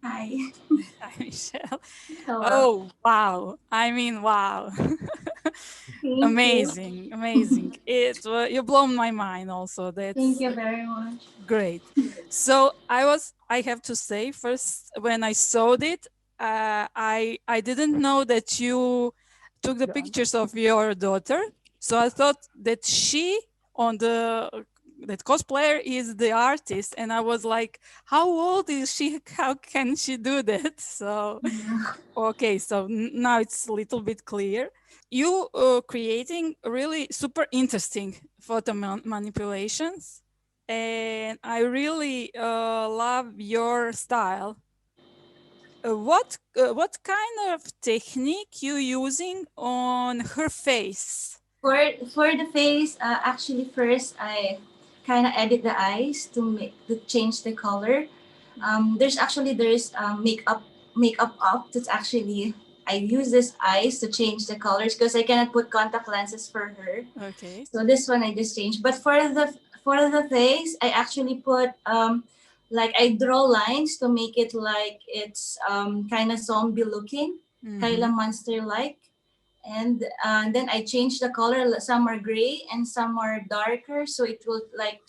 Hi. Hi, Michelle. Hello. Oh, wow. I mean, wow. Amazing, amazing. You blown my mind also. That's Thank you very much. great. So I have to say first, when I saw it, I didn't know that you took the pictures of your daughter. So I thought that that cosplayer is the artist, and I was like, how old is she? How can she do that? So, okay, so now it's a little bit clear. You creating really super interesting photo manipulations, and I really love your style. What kind of technique you using on her face? For the face, actually first I kind of edit the eyes to change the color. There's makeup up that's actually I use this eyes to change the colors because I cannot put contact lenses for her. Okay. So this one I just changed. But for the face, I actually put like I draw lines to make it like it's kind of zombie looking, kind of monster like. And then I change the color. Some are gray and some are darker, so it will like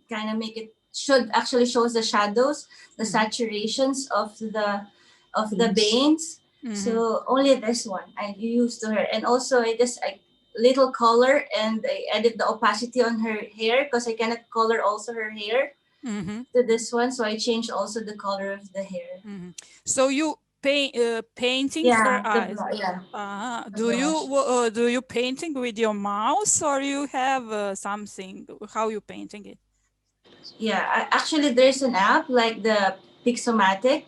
kind of make it should actually shows the shadows, the saturations of the veins. So only this one I use to her, and also I little color and I edit the opacity on her hair because I cannot color also her hair to this one, so I change also the color of the hair. So you painting her eyes. Do you painting with your mouse or you have something? How you painting it? Yeah, actually there's an app like the Pixomatic.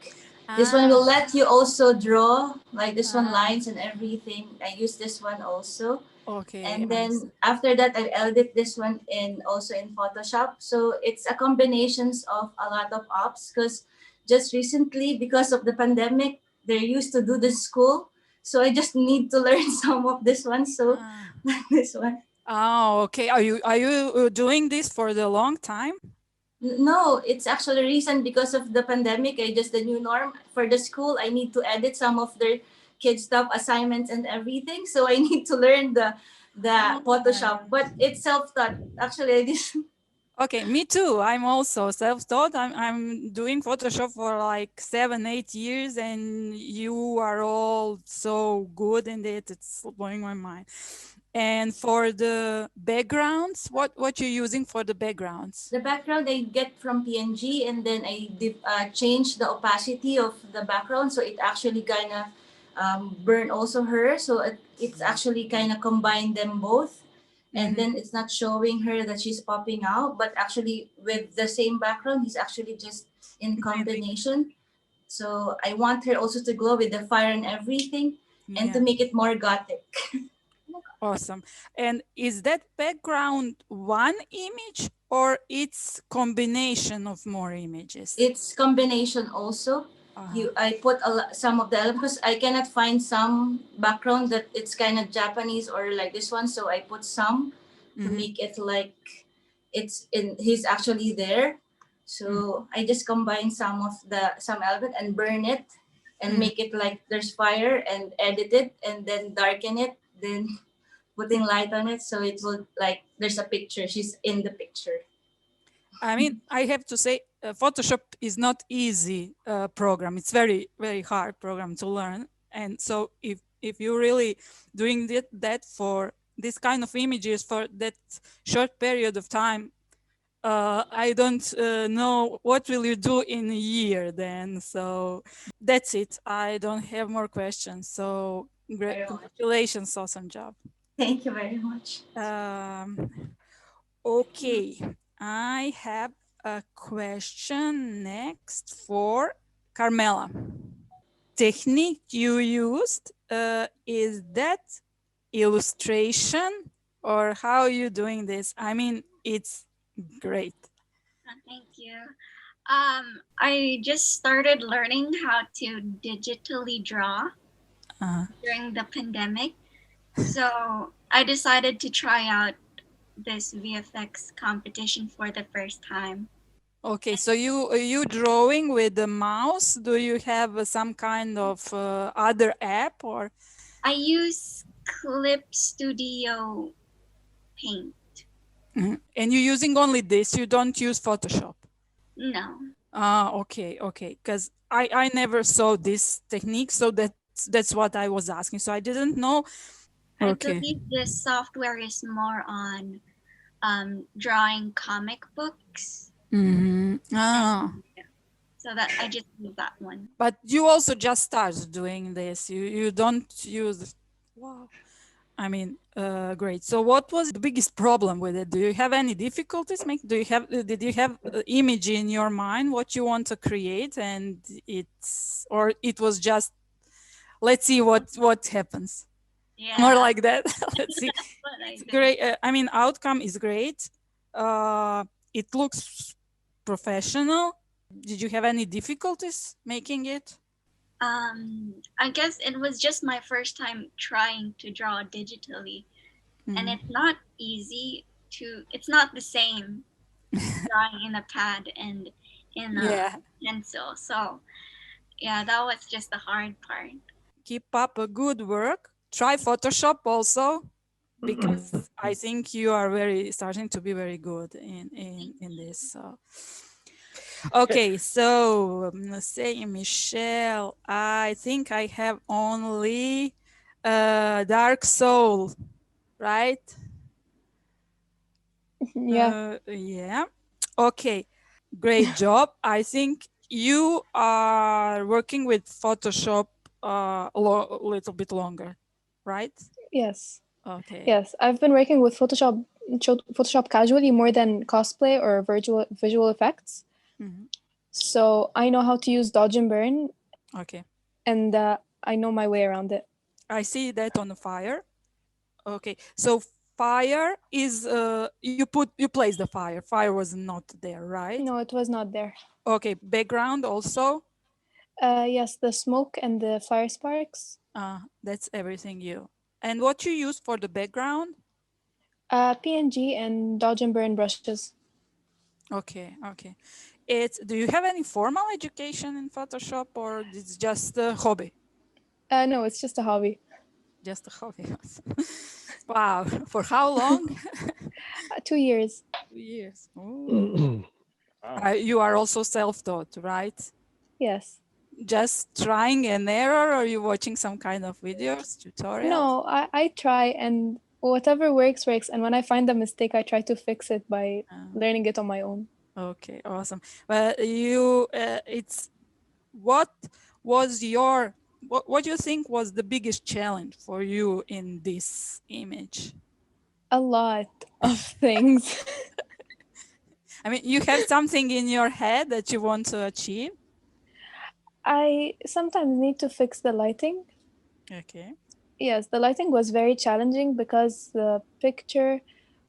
This one will let you also draw like this one lines and everything. I use this one also. Okay. And then after that, I edit this one also in Photoshop. So it's a combinations of a lot of apps because just recently, because of the pandemic, they're used to do this school. So I just need to learn some of this one. So this one. Oh, okay. Are you doing this for the long time? No, it's actually recent because of the pandemic. I just the new norm for the school. I need to edit some of their kids stuff, assignments, and everything. So I need to learn the Photoshop. But it's self-taught. Actually, I just Okay, me too. I'm also self-taught. I'm doing Photoshop for like 7-8 years, and you are all so good in it. It's blowing my mind. And for the backgrounds, what you're using for the backgrounds? the background I get from PNG, and then I change the opacity of the background, so it actually kind of burn also her. So it's actually kind of combine them both. And then it's not showing her that she's popping out, but actually with the same background, he's actually just in combination. So I want her also to glow with the fire and everything, and to make it more gothic. Awesome. And is that background one image or it's combination of more images? It's combination also. I put some of the elements because I cannot find some background that it's kind of Japanese or like this one, so I put some to make it like he's actually there. So I just combine some element and burn it and make it like there's fire and edit it and then darken it, then putting light on it so it will like there's a picture. She's in the picture. I mean, I have to say, Photoshop is not easy program. It's very, very hard program to learn. And so if you're really doing that for this kind of images for that short period of time, I don't know what will you do in a year then. So that's it. I don't have more questions. So great, congratulations, awesome job. Thank you very much. Okay, I have a question next for Carmela. Technique you used, is that illustration or how are you doing this? I mean, it's great. Thank you. I just started learning how to digitally draw during the pandemic. So I decided to try out this VFX competition for the first time. Okay, so you drawing with the mouse? Do you have some kind of other app or? I use Clip Studio Paint. And you're using only this, you don't use Photoshop? No. Okay, because I never saw this technique, so that's what I was asking, so I didn't know. I believe this software is more on drawing comic books. So that I just use that one. But you also just started doing this. You don't use. Wow. I mean, great. So what was the biggest problem with it? Do you have any difficulties? Did you have image in your mind what you want to create, and it was just, let's see what happens? Yeah. More like that. Let's see. It's great. I mean, outcome is great. It looks professional. Did you have any difficulties making it? I guess it was just my first time trying to draw digitally, and it's not easy it's not the same drawing in a pad and in a pencil. So yeah, that was just the hard part. Keep up a good work. Try Photoshop also, because I think you are starting to be very good in this. So. Okay, so let's say Michelle, I think I have only Dark Soul, right? Yeah. Yeah. Okay, great job. I think you are working with Photoshop a little bit longer, right? Yes. Okay. Yes, I've been working with Photoshop casually more than cosplay or visual effects. So I know how to use dodge and burn. Okay. And I know my way around it. I see that on the fire. Okay, so fire is you place the fire. Fire was not there, right? No, it was not there. Okay, background also. Yes, the smoke and the fire sparks. That's everything you. And what you use for the background? PNG and dodge and burn brushes. Okay. Do you have any formal education in Photoshop, or it's just a hobby? No, it's just a hobby. Just a hobby. Wow. For how long? 2 years. 2 years. Oh. You are also self-taught, right? Yes. Just trying and error, or are you watching some kind of videos, tutorials? No, I try, and whatever works. And when I find a mistake, I try to fix it by learning it on my own. Okay, awesome. But what do you think was the biggest challenge for you in this image? A lot of things. I mean, you have something in your head that you want to achieve? I sometimes need to fix the lighting. Okay. Yes, the lighting was very challenging because the picture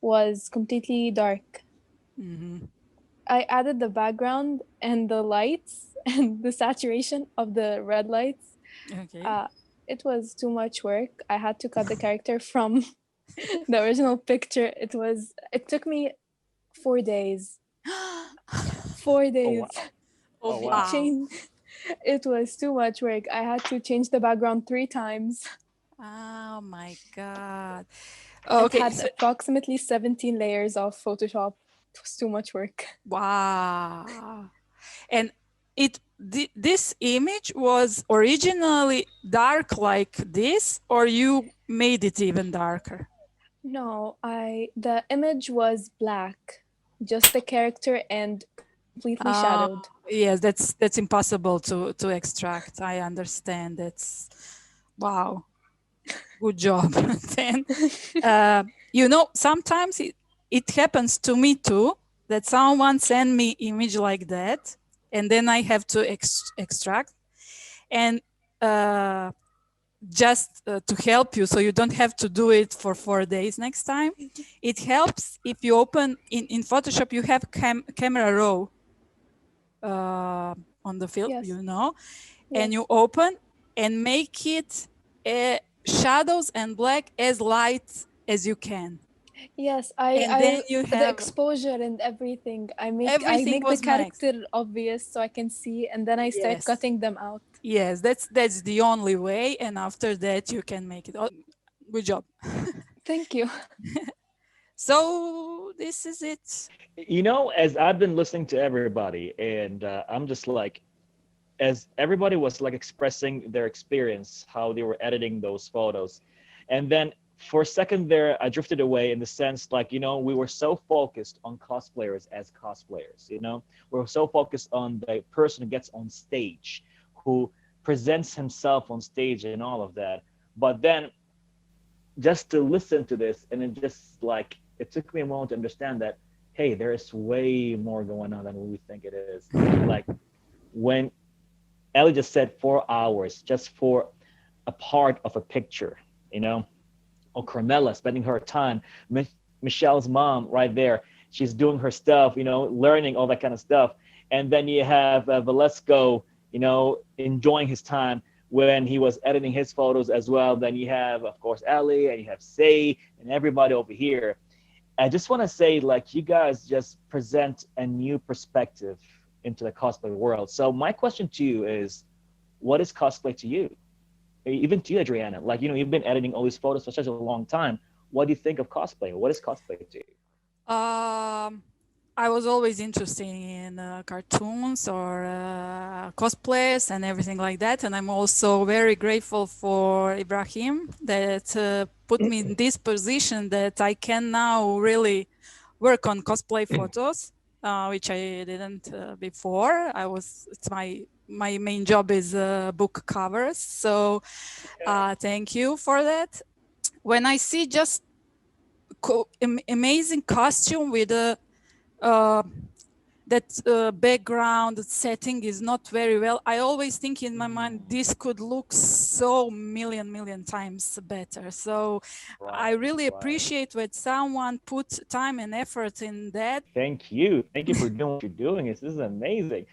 was completely dark. I added the background and the lights and the saturation of the red lights. Okay. It was too much work. I had to cut the character from the original picture. It took me 4 days. 4 days. Oh, wow. It was too much work. I had to change the background 3 times. Oh my God. Okay. It had approximately 17 layers of Photoshop. It was too much work. Wow. And this image was originally dark like this, or you made it even darker? No, the image was black, just the character and completely shadowed. Yes, that's impossible to extract. I understand. That's wow. Good job. Then, sometimes it happens to me too, that someone send me image like that, and then I have to extract. And just to help you, so you don't have to do it for 4 days next time, it helps if you open in Photoshop, you have camera raw on the field, and you open and make it shadows and black as light as you can. Yes, the exposure and everything. I make the character obvious so I can see, and then I start cutting them out. Yes, that's the only way, and after that you can make it. Good job. Thank you. So this is it. You know, as I've been listening to everybody, and I'm just like, as everybody was like expressing their experience, how they were editing those photos, and then for a second there, I drifted away in the sense like, you know, we were so focused on cosplayers as cosplayers, you know, we're so focused on the person who gets on stage, who presents himself on stage and all of that. But then just to listen to this, and it just like, it took me a moment to understand that, hey, there is way more going on than we think it is. Like when Ellie just said 4 hours just for a part of a picture, you know, or Carmela spending her time, Michelle's mom right there, she's doing her stuff, you know, learning all that kind of stuff. And then you have Valesco, you know, enjoying his time when he was editing his photos as well. Then you have, of course, Ellie, and you have Say, and everybody over here. I just want to say, like, you guys just present a new perspective into the cosplay world. So my question to you is, what is cosplay to you? Even to you, Adriana, like, you know, you've been editing all these photos for such a long time. What do you think of cosplay? What is cosplay to you? I was always interested in cartoons or cosplays and everything like that. And I'm also very grateful for Ibrahim that put me in this position that I can now really work on cosplay photos, which I didn't before. It's my main job is book covers. So thank you for that. When I see just amazing costume with a that background setting is not very well, I always think in my mind this could look so million times better. So I really appreciate when someone puts time and effort in that. Thank you for doing what you're doing. This is amazing.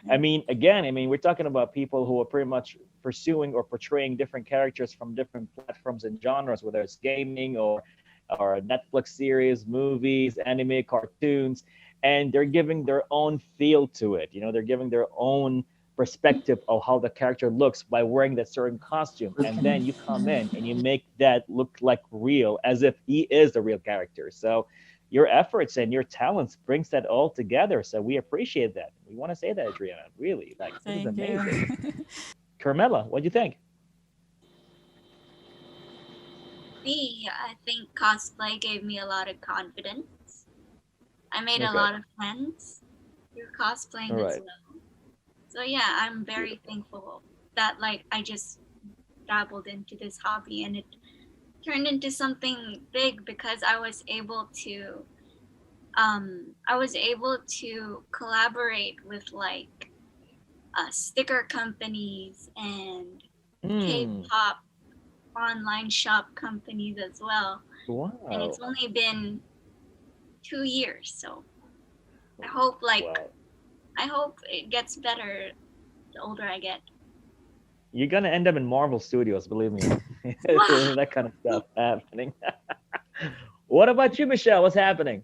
I mean, again, we're talking about people who are pretty much pursuing or portraying different characters from different platforms and genres, whether it's gaming or Netflix series, movies, anime, cartoons, and they're giving their own feel to it. You know, they're giving their own perspective of how the character looks by wearing that certain costume. And then you come in and you make that look like real, as if he is the real character. So your efforts and your talents brings that all together. So we appreciate that. We want to say that, Adriana, really, like, this is amazing. Carmela, what do you think? Me, I think cosplay gave me a lot of confidence. I made a lot of friends through cosplaying as well. So yeah, I'm very thankful that like I just dabbled into this hobby and it turned into something big because I was able to collaborate with like sticker companies and K-pop online shop companies as well. Wow. And it's only been 2 years, so I hope I hope it gets better the older I get. You're gonna end up in Marvel Studios, believe me. That kind of stuff happening. What about you, Michelle? What's happening?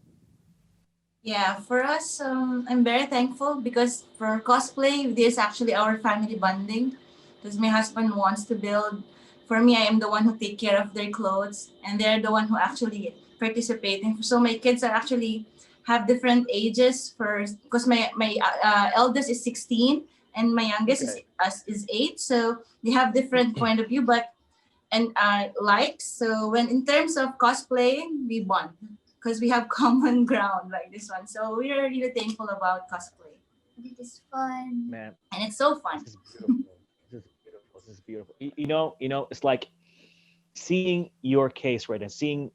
Yeah, for us, I'm very thankful because for cosplay, this is actually our family bonding. Because my husband wants to build. For me, I am the one who take care of their clothes, and they're the one who actually participating. So my kids are actually have different ages because my eldest is 16 and my youngest is 8. So they have different point of view, but likes. So when in terms of cosplay, we bond because we have common ground like this one. So we are really thankful about cosplay. It is fun, Man, and it's so fun. This is beautiful. This is beautiful. You know, it's like seeing your case, right? And seeing,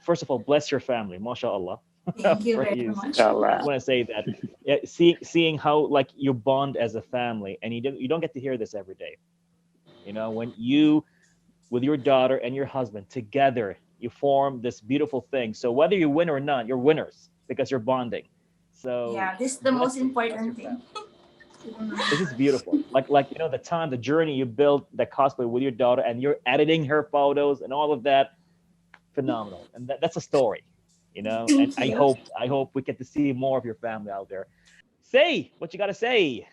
first of all, bless your family, mashallah. Thank you very much. I want to say that, yeah, seeing how like you bond as a family, and you don't get to hear this every day. You know, when you, with your daughter and your husband together, you form this beautiful thing. So whether you win or not, you're winners because you're bonding. So yeah, this is the most important thing. This is beautiful. Like you know, the journey you built the cosplay with your daughter, and you're editing her photos and all of that, phenomenal. And that's a story, you know. And I hope we get to see more of your family out there. Say what you gotta say.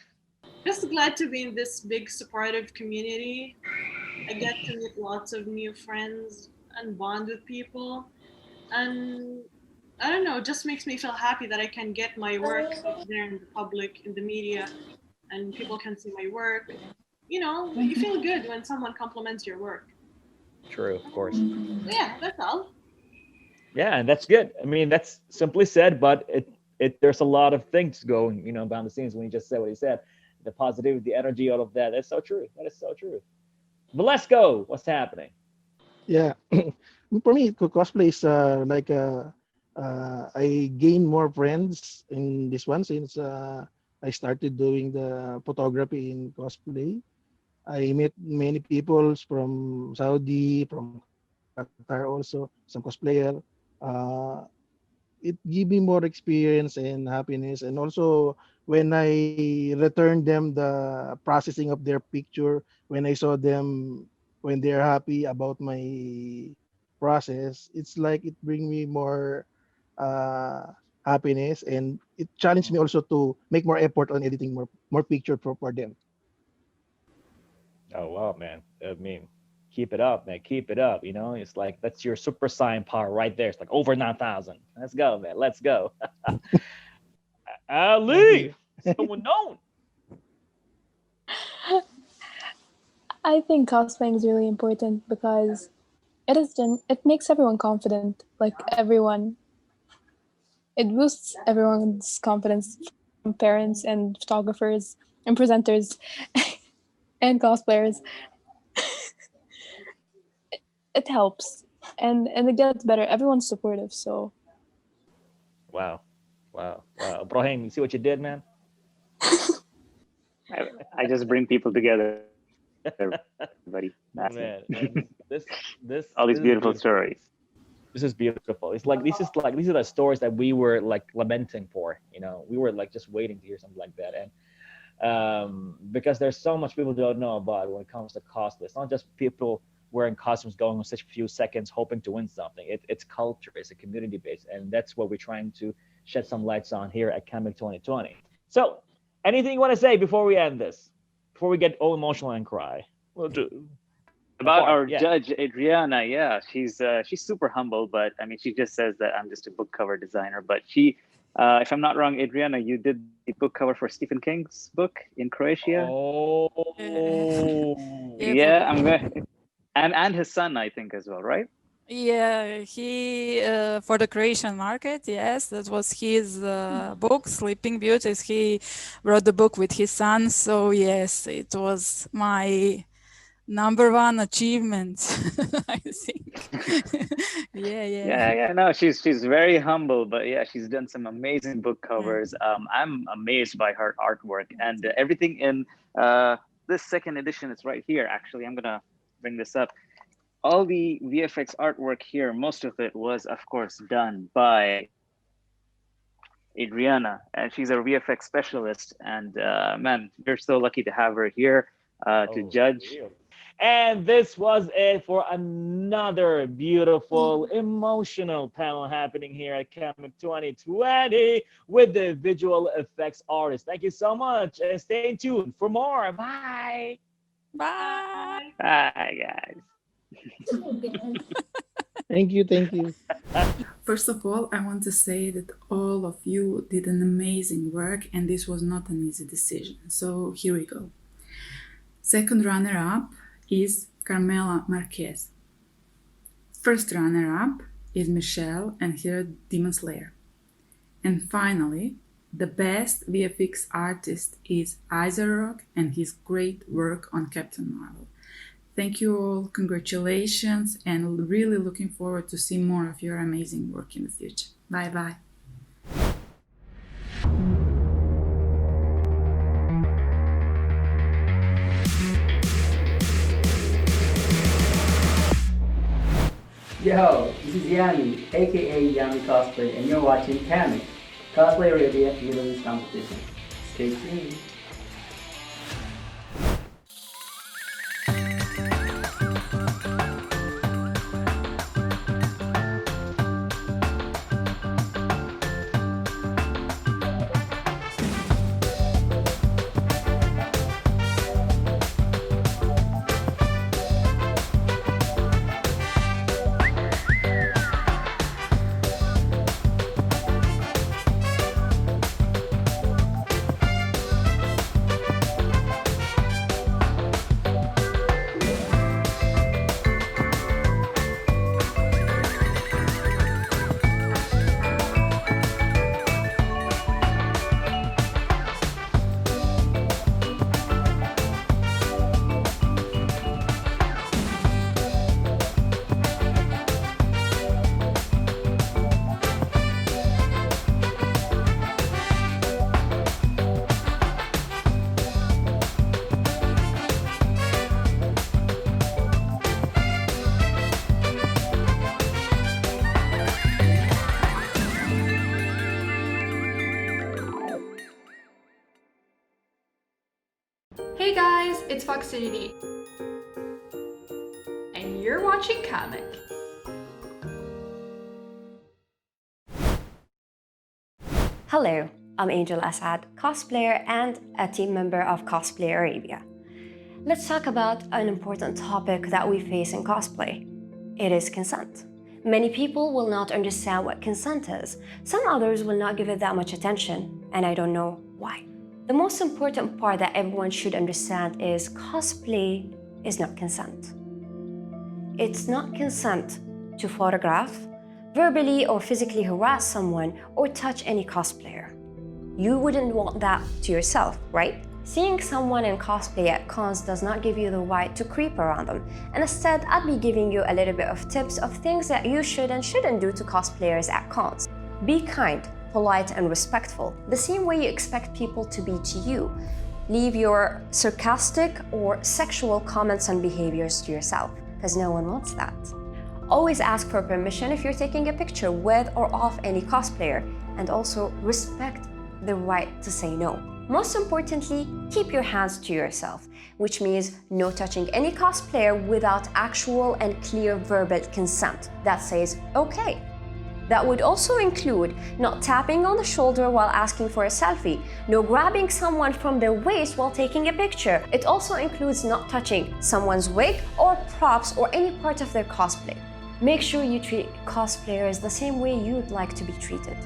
Just glad to be in this big supportive community. I get to meet lots of new friends and bond with people. And I don't know, it just makes me feel happy that I can get my work out there in the public, in the media, and people can see my work. You know, you feel good when someone compliments your work. True, of course. Yeah, that's all. Yeah, and that's good. I mean, that's simply said, but there's a lot of things going, behind the scenes when you just said what he said. The positivity, the energy, all of that. That's so true. That is so true. But let's go. What's happening? Yeah, for me, cosplay is I gain more friends in this one since I started doing the photography in cosplay. I met many people from Saudi, from Qatar also, some cosplayer. Uh, it give me more experience and happiness. And also when I returned them the processing of their picture, when I saw them when they're happy about my process, it's like it bring me more uh, happiness, and it challenged me also to make more effort on editing more picture for them. Oh wow, man. I mean, keep it up, man. Keep it up. It's like that's your super saiyan power right there. It's like over 9,000. Let's go, man. Let's go. Ali, someone known. I think cosplaying is really important because it makes everyone confident. Like it boosts everyone's confidence, from parents and photographers and presenters and cosplayers. It helps, and it gets better. Everyone's supportive, so. Wow. Ibrahim, you see what you did, man? I just bring people together, everybody. Man, this all these beautiful stories. This is beautiful. It's like these are the stories that we were like lamenting for. We were like just waiting to hear something like that, and because there's so much people don't know about when it comes to cosplay. It's not just people wearing costumes going on such a few seconds hoping to win something. It's culture. It's a community base, and that's what we're trying to shed some lights on here at CAMEC 2020. So, anything you want to say before we end this? Before we get all emotional and cry? We'll do. About our judge, Adriana, yeah, she's super humble, but I mean, she just says that I'm just a book cover designer. But she, if I'm not wrong, Adriana, you did the book cover for Stephen King's book in Croatia. Oh, yeah, I'm going, and his son, I think, as well, right? Yeah, he for the Croatian market, yes, that was his book, Sleeping Beauties. He wrote the book with his son, so yes, it was my number one achievement, I think. Yeah. No, she's very humble, but yeah, she's done some amazing book covers. I'm amazed by her artwork, and everything in this second edition is right here. Actually, I'm gonna bring this up. All the VFX artwork here, most of it was, of course, done by Adriana, and she's a VFX specialist. And man, we're so lucky to have her here to judge. And this was it for another beautiful, emotional panel happening here at CAMEC 2020 with the visual effects artist. Thank you so much, and stay tuned for more. Bye. Bye. Bye, guys. Thank you. First of all, I want to say that all of you did an amazing work, and this was not an easy decision. So here we go. Second runner-up is Carmela Marquez. First runner-up is Michelle and her Demon Slayer. And finally, the best VFX artist is Isaac and his great work on Captain Marvel. Thank you all, congratulations, and really looking forward to see more of your amazing work in the future. Bye-bye. Yo, this is Yami, aka Yami Cosplay, and you're watching CAMEC, Cosplay Arabia Middle East competition. Stay tuned. Hey guys, it's Foxinity, and you're watching CAMEC. Hello, I'm Angel Assad, cosplayer and a team member of Cosplay Arabia. Let's talk about an important topic that we face in cosplay. It is consent. Many people will not understand what consent is. Some others will not give it that much attention, and I don't know why. The most important part that everyone should understand is cosplay is not consent. It's not consent to photograph, verbally or physically harass someone, or touch any cosplayer. You wouldn't want that to yourself, right? Seeing someone in cosplay at cons does not give you the right to creep around them, and instead I'd be giving you a little bit of tips of things that you should and shouldn't do to cosplayers at cons. Be kind, polite, and respectful, the same way you expect people to be to you. Leave your sarcastic or sexual comments and behaviors to yourself, because no one wants that. Always ask for permission if you're taking a picture with or of any cosplayer, and also respect the right to say no. Most importantly, keep your hands to yourself, which means no touching any cosplayer without actual and clear verbal consent that says okay. That would also include not tapping on the shoulder while asking for a selfie, no grabbing someone from their waist while taking a picture. It also includes not touching someone's wig or props or any part of their cosplay. Make sure you treat cosplayers the same way you'd like to be treated.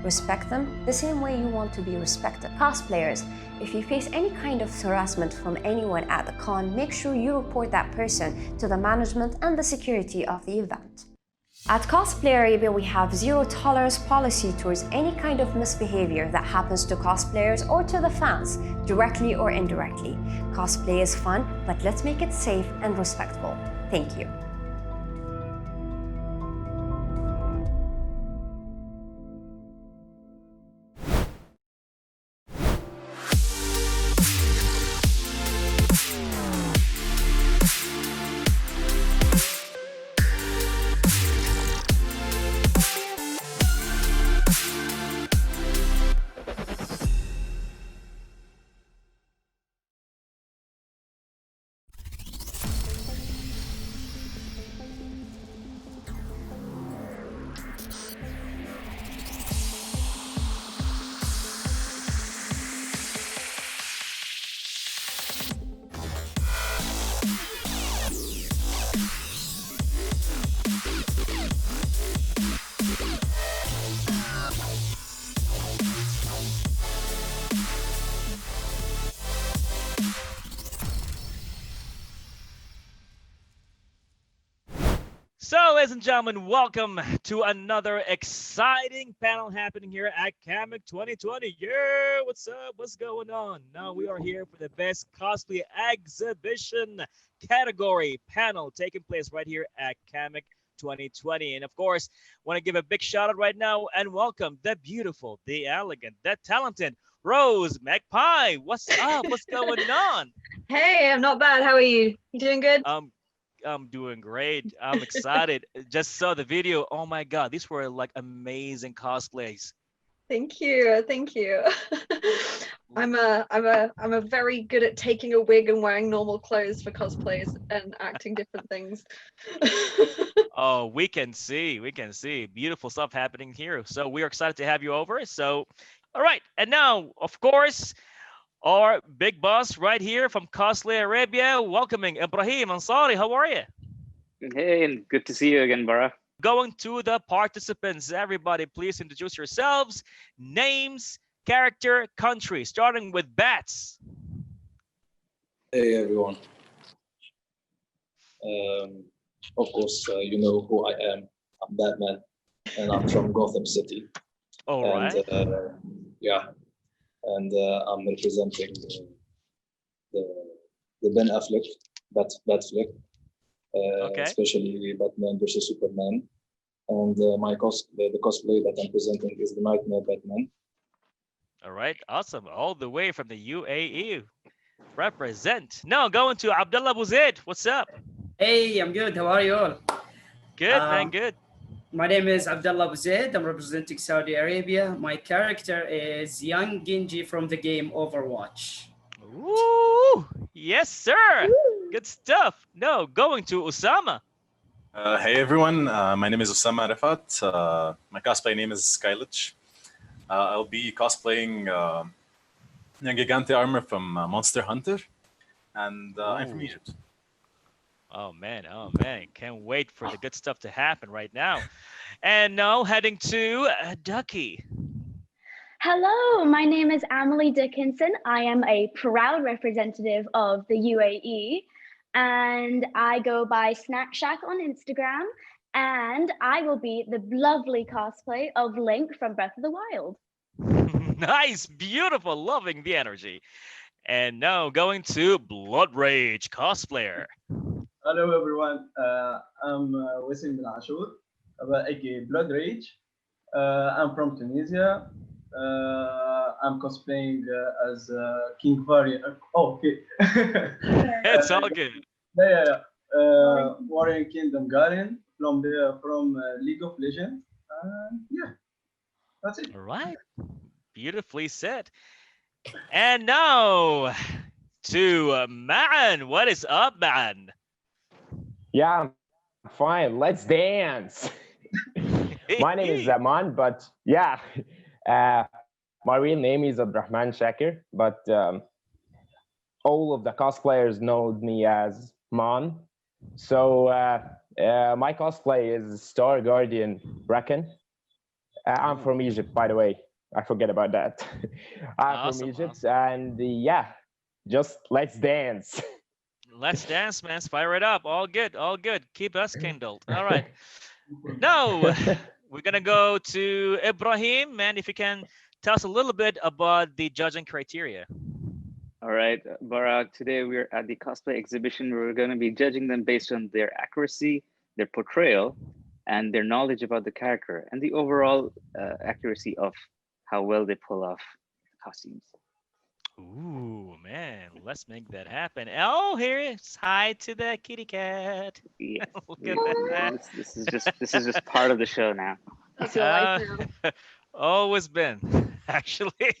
Respect them the same way you want to be respected. Cosplayers, if you face any kind of harassment from anyone at the con, make sure you report that person to the management and the security of the event. At Cosplay Arabia, we have zero tolerance policy towards any kind of misbehavior that happens to cosplayers or to the fans, directly or indirectly. Cosplay is fun, but let's make it safe and respectful. Thank you. So, ladies and gentlemen, welcome to another exciting panel happening here at CAMEC 2020. Yeah, what's up? What's going on? Now we are here for the best cosplay exhibition category panel taking place right here at CAMEC 2020. And of course, want to give a big shout out right now and welcome the beautiful, the elegant, the talented Rose Magpie. What's up? What's going on? Hey, I'm not bad. How are you? You doing good? I'm doing great. I'm excited. Just saw the video. Oh my God, these were like amazing cosplays. Thank you. Thank you. I'm a very good at taking a wig and wearing normal clothes for cosplays and acting different things. Oh, we can see. Beautiful stuff happening here. So we are excited to have you over. So, all right. And now, of course, our big boss right here from Cosplay Arabia, welcoming Ibrahim Ansari. How are you? Hey, and good to see you again, Baraa. Going to the participants, everybody, please introduce yourselves, names, character, country, starting with Bats. Hey everyone. Of course, you know who I am. I'm Batman, and I'm from Gotham City. All right. Yeah. And I'm representing the Ben Affleck, Batfleck, Okay. especially Batman versus Superman. And the cosplay that I'm presenting is the Nightmare Batman. All right, awesome. All the way from the UAE. Represent. Now going to Abdullah Buzid. What's up? Hey, I'm good. How are you all? Good, man, good. My name is Abdullah Buzid. I'm representing Saudi Arabia. My character is young Genji from the game Overwatch. Ooh, Woo! Yes, sir. Good stuff. No, going to Osama. Hey everyone, my name is Osama Arafat. My cosplay name is Skylich. I'll be cosplaying Gigante armor from Monster Hunter, and I'm from Egypt. Oh man, can't wait for the good stuff to happen right now. And now heading to Ducky. Hello, my name is Amelie Dickinson. I am a proud representative of the UAE, and I go by Snack Shack on Instagram, and I will be the lovely cosplay of Link from Breath of the Wild. Nice, beautiful, loving the energy. And now going to Blood Rage cosplayer. Hello everyone, I'm Wasim bin Ashur, aka Blood Rage. I'm from Tunisia. I'm cosplaying as King Varian. Oh, okay. It's all good. Yeah. Warrior Kingdom Garen from League of Legends. Yeah, that's it. All right, beautifully said. And now to Man. What is up, Man? Yeah, I'm fine. Let's dance. My name is Zaman, but yeah, my real name is Ibrahim Ansari, but all of the cosplayers know me as Man. So my cosplay is Star Guardian Bracken. I'm from Egypt, by the way. I forget about that. I'm from Egypt, and yeah, just let's dance. Let's dance, man. Fire it up. All good, all good. Keep us kindled. All right. Now, we're going to go to Ibrahim. Man, if you can tell us a little bit about the judging criteria. All right, Baraa, today we're at the cosplay exhibition. We're going to be judging them based on their accuracy, their portrayal, and their knowledge about the character, and the overall accuracy of how well they pull off costumes. Ooh, man, let's make that happen. Oh, here's hi to the kitty cat. Yes. Look at that. This is just part of the show now. That's your life now. Always been, actually.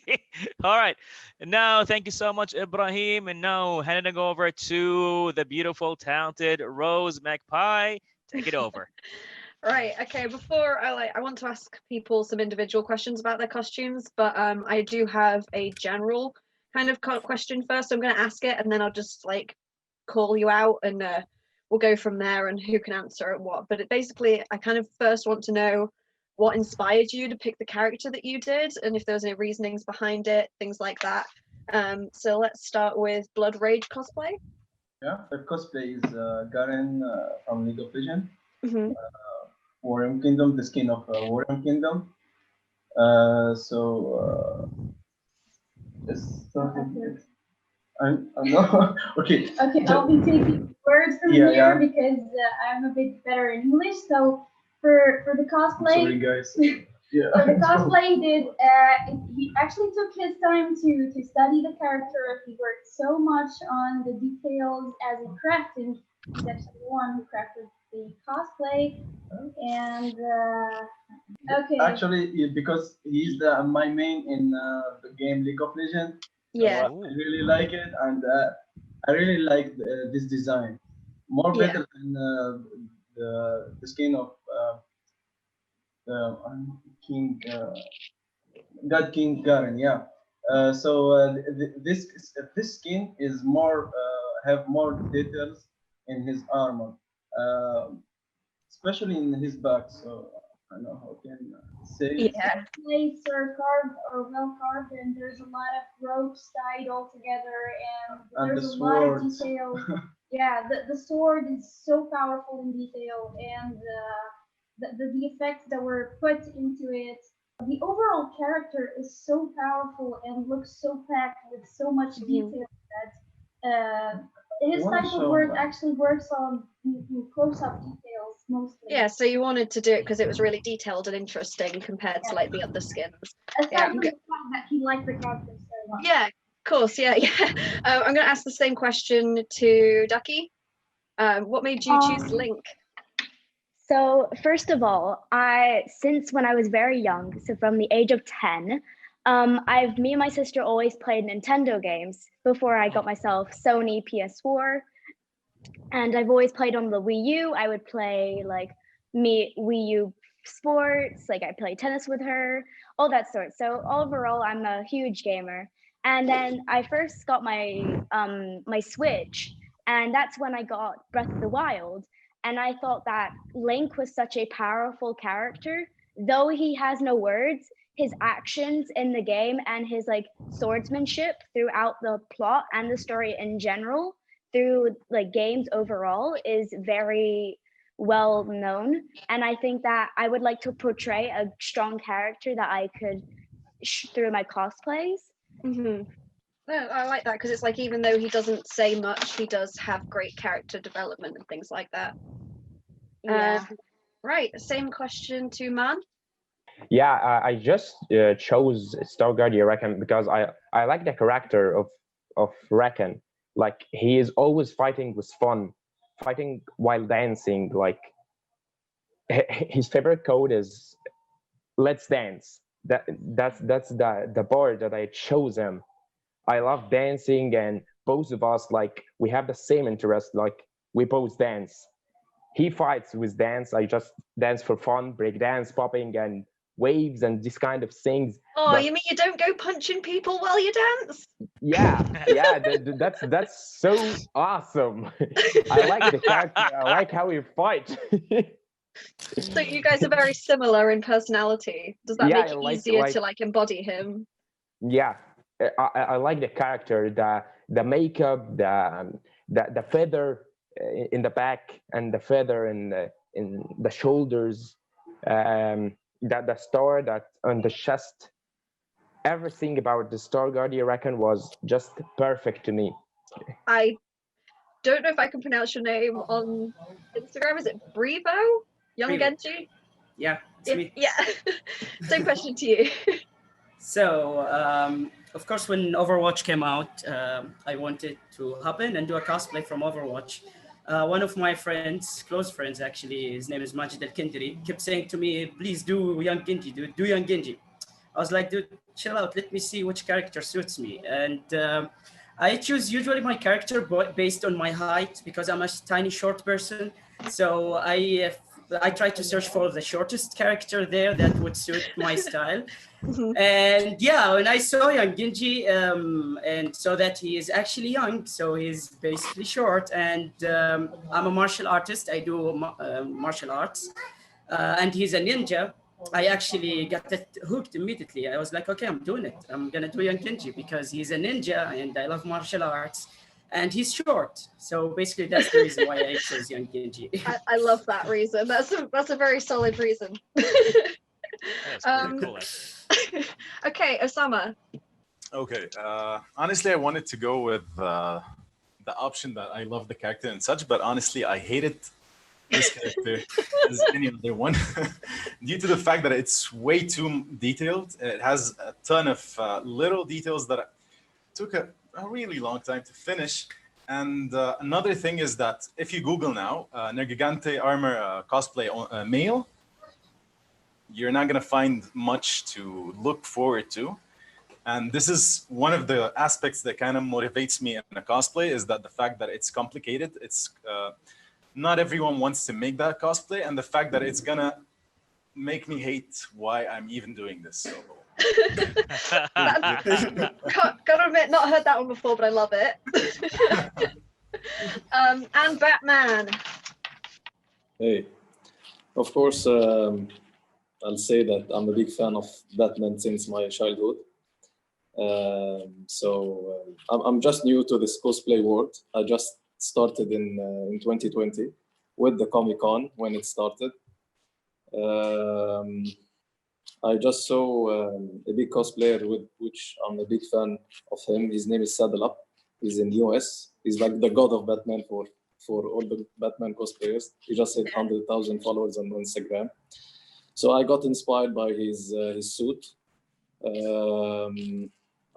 All right. And now, thank you so much, Ibrahim. And now, handing over to the beautiful, talented Rose Magpie. Take it over. Right, okay, before I want to ask people some individual questions about their costumes, but I do have a general kind of question first. I'm going to ask it and then I'll just like call you out and we'll go from there and who can answer it what. But basically, I kind of first want to know what inspired you to pick the character that you did and if there was any reasonings behind it, things like that. So let's start with Blood Rage cosplay. Yeah, the cosplay is Garen from League of Legends. Mm-hmm. Warrior Kingdom, the skin of Warrior Kingdom. I'm not okay. Okay, I'll be taking words from here because I'm a bit better in English. So for the cosplay, sorry guys. Yeah. For the cosplay he did, he actually took his time to study the character. He worked so much on the details as in crafting. He's actually the one who crafted the cosplay. And okay. Actually, because he's my main in the game League of Legends. Yeah. So I really like it, and I really like this design better than the skin of King God King Garen. Yeah. So this skin is more have more details in his armor, especially in his back. So I don't know how can say. Yeah. Plates are carved or well carved, and there's a lot of ropes tied all together, and there's a lot of detail. Yeah, the sword is so powerful in detail, and the effects that were put into it. The overall character is so powerful and looks so packed with so much detail that his type of work actually works on close-up details mostly. Yeah, so you wanted to do it because it was really detailed and interesting compared to like the other skins. Aside from the fact that he liked the character so much. Yeah, of course, yeah. I'm going to ask the same question to Ducky. What made you choose Link? So first of all, since when I was very young, so from the age of 10, Me and my sister always played Nintendo games before I got myself Sony PS4, and I've always played on the Wii U. I would play like Wii U sports, like I play tennis with her, all that sort. So overall, I'm a huge gamer. And then I first got my my Switch, and that's when I got Breath of the Wild. And I thought that Link was such a powerful character, though he has no words. His actions in the game and his like swordsmanship throughout the plot and the story in general, through like games overall, is very well known. And I think that I would like to portray a strong character that I could through my cosplays. No, I like that because it's like even though he doesn't say much, he does have great character development and things like that. Yeah. Right, same question to Man. Yeah, I just chose Stargardia Reckon because I like the character of Reckon. Like, he is always fighting with fun, fighting while dancing. Like, his favorite code is "Let's dance." That's the board that I chose him. I love dancing, and both of us, like, we have the same interest. Like, we both dance. He fights with dance. I just dance for fun, break dance, popping and waves and this kind of things. Oh, you mean you don't go punching people while you dance? Yeah, that's so awesome. I like the character. I like how he fight. So you guys are very similar in personality. Does that make it easier to like embody him? Yeah, I like the character, the makeup, the feather in the back and the feather in the shoulders, the star that on the chest. Everything about the Stargardia Reckon was just perfect to me. I don't know if I can pronounce your name on Instagram. Is it Brevo? Young Genji? Yeah, it's me. Yeah. Same question to you. So, of course, when Overwatch came out, I wanted to hop in and do a cosplay from Overwatch. One of my friends, close friends actually, his name is Majid Al-Kindiri, kept saying to me, please do Young Genji, do Young Genji. I was like, dude, chill out, let me see which character suits me. And I choose usually my character based on my height because I'm a tiny short person. So I try to search for the shortest character there that would suit my style. And yeah, when I saw Young Genji and saw that he is actually young, so he's basically short, and I'm a martial artist, I do martial arts, and he's a ninja, I actually got hooked immediately. I was like, okay, I'm doing it. I'm gonna do Young Genji because he's a ninja and I love martial arts. And he's short, so basically that's the reason why I chose Young Genji. I love that reason. That's a very solid reason. That's pretty cool, actually. Okay, Osama. Okay, honestly, I wanted to go with the option that I love the character and such, but honestly, I hated this character as any other one due to the fact that it's way too detailed. It has a ton of little details that took a really long time to finish. And another thing is that if you Google now, Nergigante armor cosplay male, you're not going to find much to look forward to. And this is one of the aspects that kind of motivates me in a cosplay, is that the fact that it's complicated. It's not everyone wants to make that cosplay, and the fact that it's gonna make me hate why I'm even doing this. So. Gotta admit, not heard that one before, but I love it. And Batman. Hey, of course, I'll say that I'm a big fan of Batman since my childhood. I'm just new to this cosplay world. I just started in 2020 with the Comic-Con when it started. I just saw a big cosplayer with which I'm a big fan of him. His name is Saddle Up. He's in US. He's like the god of Batman for all the Batman cosplayers. He just hit 100,000 followers on Instagram. So I got inspired by his suit.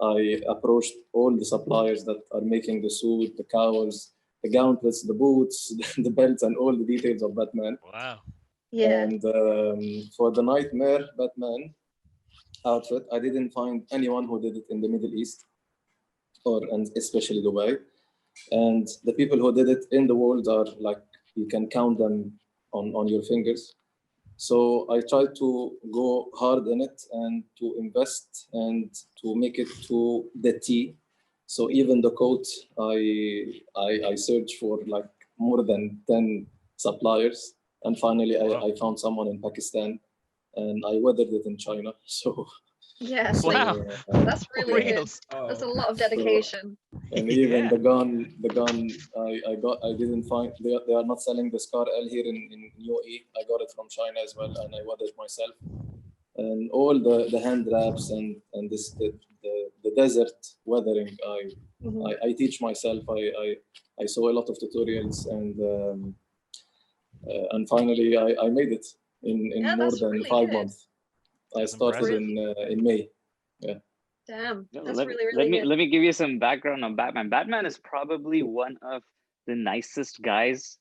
I approached all the suppliers that are making the suit, the cowls, the gauntlets, the boots, the belts, and all the details of Batman. Wow. Yeah. And for the Nightmare Batman, outfit. I didn't find anyone who did it in the Middle East, and especially Dubai. And the people who did it in the world are like, you can count them on your fingers. So I tried to go hard in it and to invest and to make it to the T. So even the coat, I searched for like more than 10 suppliers. And finally, I found someone in Pakistan, and I weathered it in China. So Yes, wow, that's really good. That's a lot of dedication. And even the gun I didn't find, they are not selling the Scar L here in UAE. I got it from China as well, and I weathered it myself. And all the hand wraps and this the desert weathering, I teach myself. I saw a lot of tutorials, and finally I made it in more than really 5 months. I started in May. Yeah. Damn, that's let, really let me good. let me give you some background on Batman. Batman is probably one of the nicest guys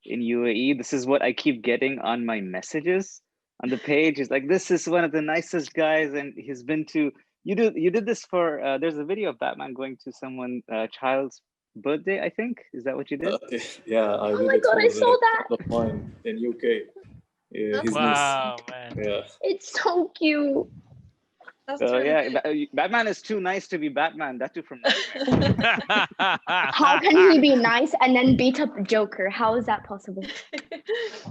in UAE. This is what I keep getting on my messages on the page. It's like, this is one of the nicest guys, and he's been to you did this for there's a video of Batman going to someone child's birthday, I think. Is that what you did? Yeah, I did my it God, for I saw that. of mine in UK. Yeah, his Wow, niece. man. Yeah. It's so cute. That's really yeah, Batman is too nice to be Batman. That too from Nightmare. How can he be nice and then beat up the Joker? How is that possible?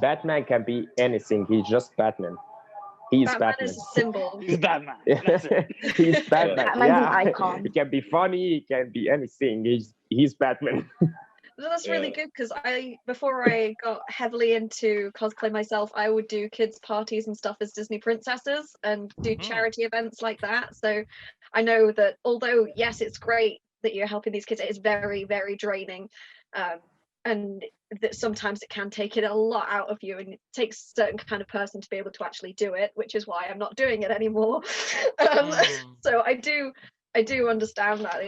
Batman can be anything. He's just Batman. He's Batman is a symbol. He's Batman. That's it. He's Batman. Batman's an icon. He can be funny. He can be anything. He's Batman. That's really good, because before I got heavily into cosplay myself, I would do kids' parties and stuff as Disney princesses and do charity events like that. So I know that although, yes, it's great that you're helping these kids, it is very, very draining. And that sometimes it can take it a lot out of you, and it takes a certain kind of person to be able to actually do it, which is why I'm not doing it anymore. So I do understand that.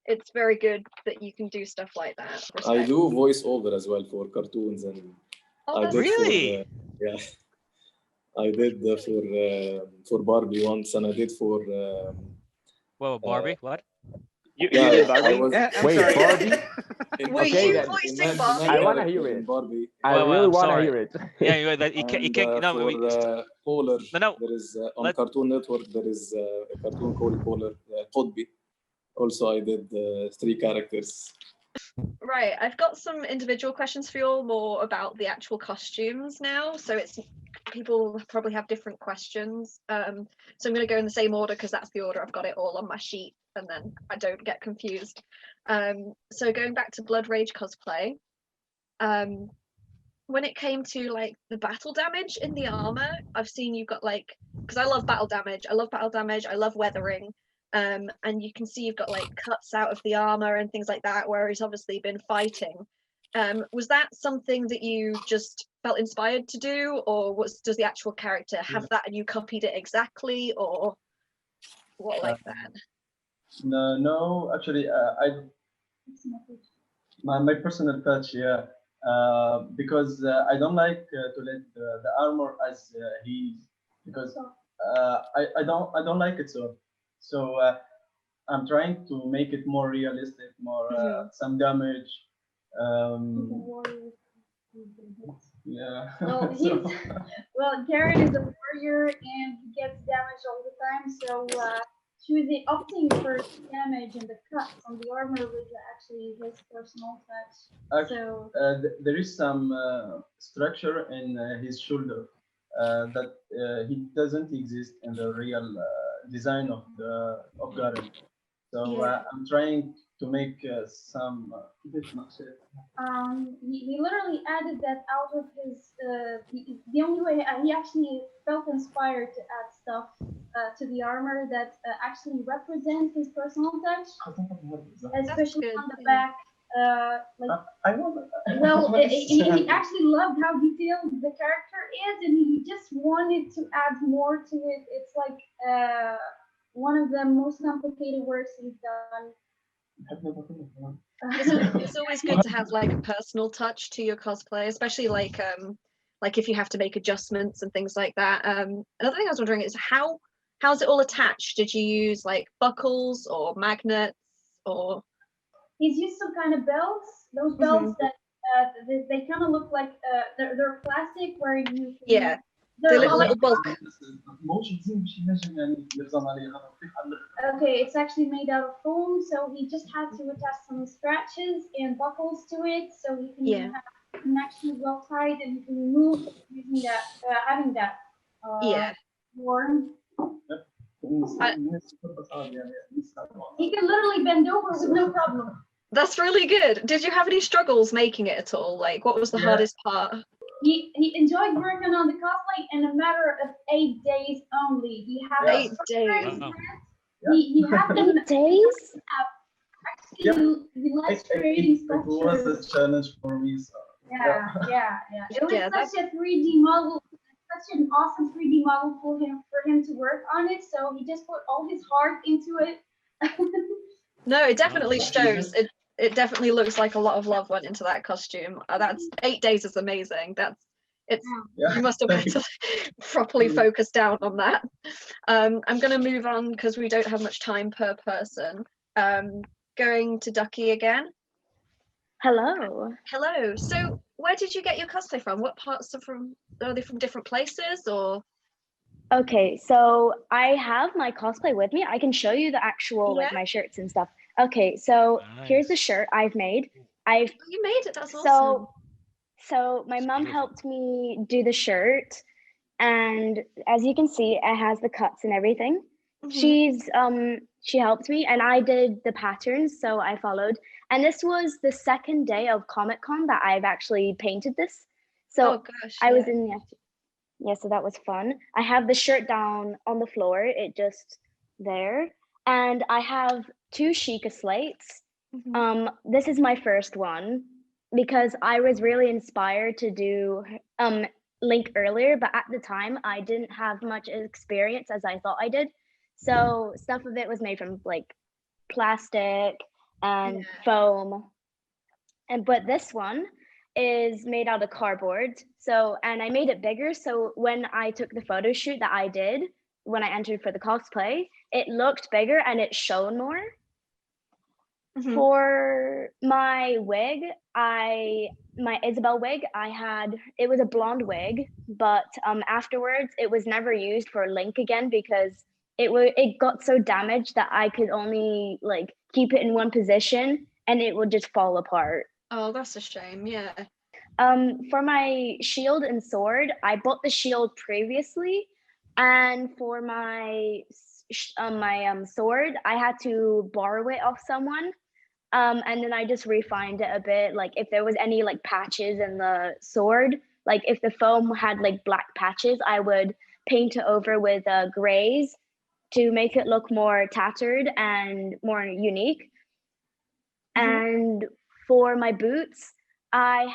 It's very good that you can do stuff like that. I do voiceover as well for cartoons, and I did really? I did for Barbie once, and I did for Whoa, Barbie? What? You did Barbie? Wait, Barbie? Were you voicing Barbie? I want to hear it. Barbie. I really want to hear it. Yeah, you can't. No, for Polar, no. there is on Cartoon Network. There is a cartoon called Polar, Qutbi. Also, I did 3 characters. Right, I've got some individual questions for you all, more about the actual costumes now. So people probably have different questions. So I'm going to go in the same order because that's the order I've got it all on my sheet, and then I don't get confused. So going back to Blood Rage cosplay, when it came to like the battle damage in the armor, I've seen you've got like, because I love battle damage, I love weathering. And you can see you've got like cuts out of the armor and things like that where he's obviously been fighting. Was that something that you just felt inspired to do, or does the actual character have that and you copied it exactly, or what like that? No, actually, my personal touch, yeah, because I don't like to let the armor as he, because I don't like it so I'm trying to make it more realistic, more some damage. Yeah. Well, well, Garen is a warrior and he gets damaged all the time. So choosing opting for damage and the cuts on the armor was actually his personal touch. So there is some structure in his shoulder that he doesn't exist in the real design of Garen. So I'm trying to make some he literally added that out of his the only way he actually felt inspired to add stuff to the armor that actually represents his personal touch, especially on the back. He actually loved how detailed the character is, and he just wanted to add more to it. It's like one of the most complicated works he's done. It's always good to have like a personal touch to your cosplay, especially like if you have to make adjustments and things like that. Another thing I was wondering is how how's it all attached? Did you use like buckles or magnets or? He's used some kind of belts. Those belts that they kind of look like they're plastic where you can, they look like bulk. Okay, it's actually made out of foam, so he just had to attach some scratches and buckles to it, so he can have connection well tied and he can remove using that having that worn. He can literally bend over with no problem. That's really good. Did you have any struggles making it at all? Like, what was the hardest part? He enjoyed working on the cosplay in a matter of 8 days only. He had 8 days. He had 8 days. Actually, he likes creating It was a challenge for me. So. Yeah. It was such a 3D model, such an awesome 3D model for him to work on it. So he just put all his heart into it. No, it definitely shows. It definitely looks like a lot of love went into that costume. That's 8 days is amazing. You must have had to properly focus down on that. I'm going to move on because we don't have much time per person. Going to Ducky again. Hello. Hello. So where did you get your cosplay from? What parts are they from different places or? Okay, so I have my cosplay with me. I can show you the actual like my shirts and stuff. Okay, so here's the shirt I've made. You made it. That's awesome. So my mom helped me do the shirt, and as you can see, it has the cuts and everything. She helped me, and I did the patterns, so I followed. And this was the second day of Comic-Con that I've actually painted this. So I was in the so that was fun. I have the shirt down on the floor, it just there. And I have 2 Sheikah slates. This is my first one because I was really inspired to do Link earlier, but at the time I didn't have much experience as I thought I did. So stuff of it was made from like plastic and foam. But this one is made out of cardboard. So, and I made it bigger. So when I took the photo shoot that I did, when I entered for the cosplay, it looked bigger and it shone more. For my wig, my Isabel wig, it was a blonde wig, but afterwards it was never used for Link again because it got so damaged that I could only like keep it in one position and it would just fall apart. Oh, that's a shame. Yeah. For my shield and sword, I bought the shield previously, and for my sword, I had to borrow it off someone. And then I just refined it a bit. Like if there was any like patches in the sword, like if the foam had like black patches, I would paint it over with grays to make it look more tattered and more unique. And for my boots, I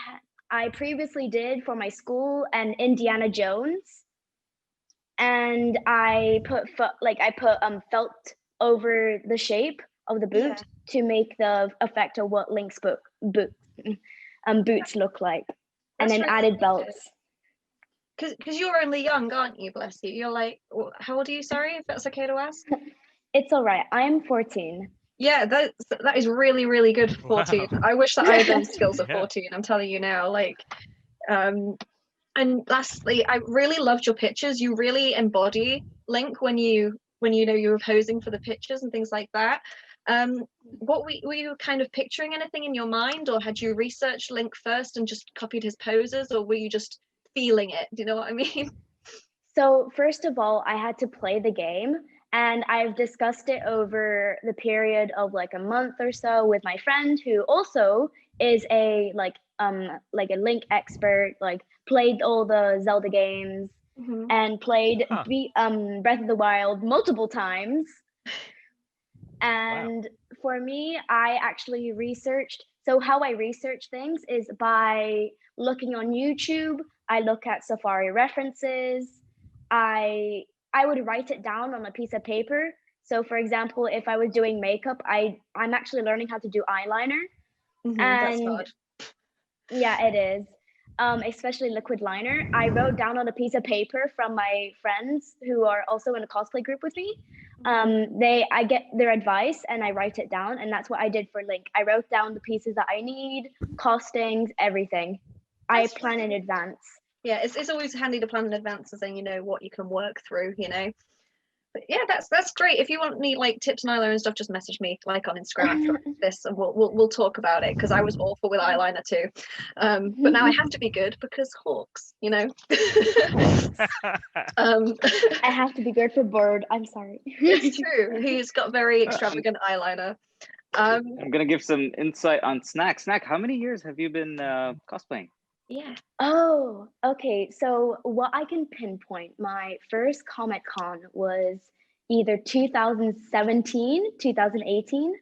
previously did for my school and Indiana Jones, and I put felt over the shape of the boot to make the effect of what Link's boots look like, and then added belts. Because you're only young, aren't you? Bless you. You're like, how old are you? Sorry, if that's okay to ask. It's all right. I'm 14. Yeah, that is really, really good for 14. Wow. I wish that I had done skills at 14. I'm telling you now, like, and lastly, I really loved your pictures. You really embody Link when you know you were posing for the pictures and things like that. What were you kind of picturing anything in your mind, or had you researched Link first and just copied his poses, or were you just feeling it? Do you know what I mean? So first of all, I had to play the game. And I've discussed it over the period of like a month or so with my friend who also is a Link expert, like played all the Zelda games and played Breath of the Wild multiple times. And for me, I actually researched. So how I research things is by looking on YouTube. I look at Safari references. I would write it down on a piece of paper. So for example, if I was doing makeup, I'm actually learning how to do eyeliner. That's hard. Yeah, it is. especially liquid liner, I wrote down on a piece of paper from my friends who are also in a cosplay group with me. I get their advice and I write it down, and that's what I did for Link. I wrote down the pieces that I need, costings, everything. I plan in advance. Yeah, it's always handy to plan in advance, so then you know what you can work through, you know. But yeah, that's great. If you want any like tips on eyeliner and stuff, just message me like on Instagram after this, and we'll talk about it, because I was awful with eyeliner too. But now I have to be good because Hawks, you know. I have to be good for Bird. I'm sorry. It's true. He's got very extravagant eyeliner. I'm gonna give some insight on Snack. Snack, how many years have you been cosplaying? Yeah. Oh, okay. So what I can pinpoint, my first Comic-Con was either 2017, 2018,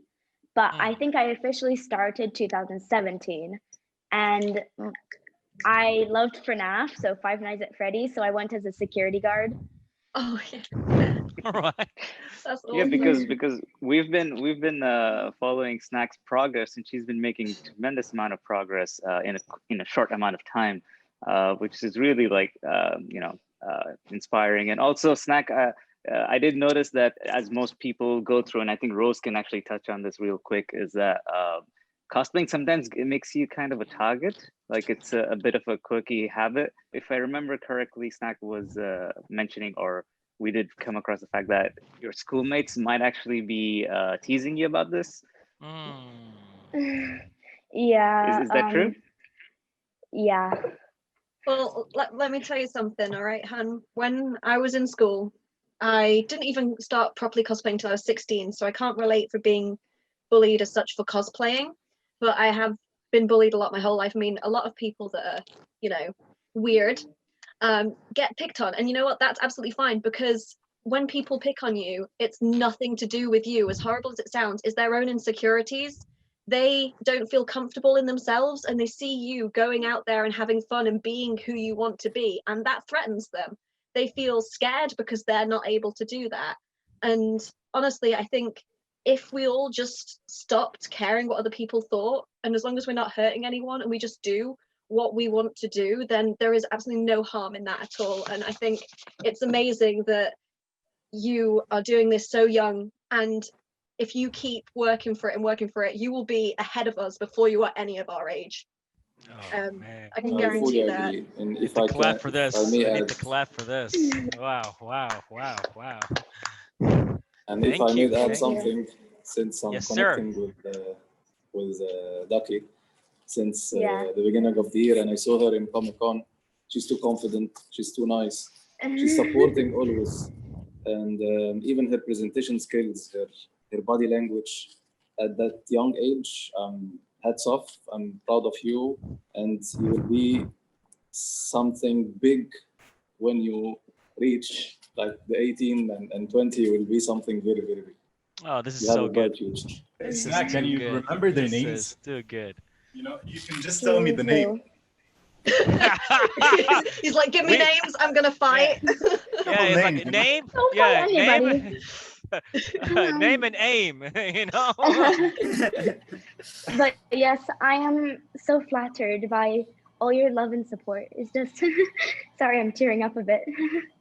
but I think I officially started 2017. And I loved FNAF, so Five Nights at Freddy's, so I went as a security guard. Oh yeah. All right. That's awesome. Yeah, because we've been following Snack's progress, and she's been making tremendous amount of progress in a short amount of time, which is really like inspiring. And also, Snack, I did notice that as most people go through, and I think Rose can actually touch on this real quick, is that cosplaying sometimes it makes you kind of a target. Like it's a bit of a quirky habit. If I remember correctly, Snack was mentioning, or we did come across the fact that your schoolmates might actually be teasing you about this. Yeah. Is that true? Yeah. Well, let me tell you something, all right, Han. When I was in school, I didn't even start properly cosplaying until I was 16, so I can't relate for being bullied as such for cosplaying, but I have been bullied a lot my whole life. I mean, a lot of people that are, you know, weird get picked on, and you know what, that's absolutely fine, because when people pick on you, it's nothing to do with you. As horrible as it sounds, it's their own insecurities. They don't feel comfortable in themselves, and they see you going out there and having fun and being who you want to be, and that threatens them. They feel scared because they're not able to do that. And honestly, I think if we all just stopped caring what other people thought, and as long as we're not hurting anyone and we just do what we want to do, then there is absolutely no harm in that at all. And I think it's amazing that you are doing this so young, and if you keep working for it, you will be ahead of us before you are any of our age. I can guarantee that. And if I I clap can, for this. I may I need add, to clap for this. Wow, wow, wow, wow. and if I may add something, since I'm Yes, connecting with Ducky since the beginning of the year, and I saw her in Comic-Con. She's too confident. She's too nice. She's supporting always, and even her presentation skills, her body language at that young age. Hats off. I'm proud of you, and you will be something big when you reach like the 18 and 20. You will be something very, very big. Oh, this is You have so a bright good. future. Snack, can you remember their This names? is too good. You know, you can just tell me the name. He's like, give me names, I'm gonna fight. Yeah, it's like name. Don't Yeah, fight name. anybody. Name and aim. You know. But yes, I am so flattered by all your love and support. It's just, sorry, I'm tearing up a bit.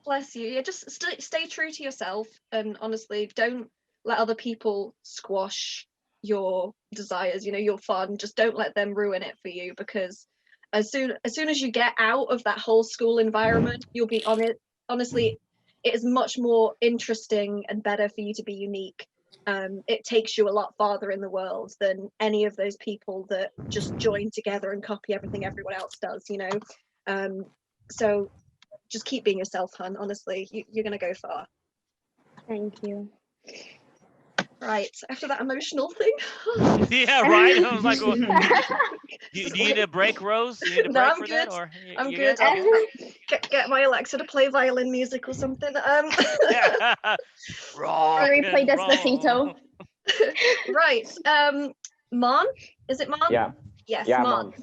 Bless you. Yeah, just stay true to yourself, and honestly, don't let other people squash your desires, you know, your fun. Just don't let them ruin it for you, because as soon as you get out of that whole school environment, you'll be on it. Honestly, it is much more interesting and better for you to be unique. It takes you a lot farther in the world than any of those people that just join together and copy everything everyone else does, you know. So just keep being yourself, hun. Honestly, you're gonna go far. Thank you. Right, after that emotional thing. Yeah, right. I was like, well, do you need a break, Rose? You need a No, break I'm for good. that, or I'm good. I'll get my Alexa to play violin music or something. Rock replay and Despacito. Right. Mon? Is it Mon? Yeah. Yes, Yeah, Mon.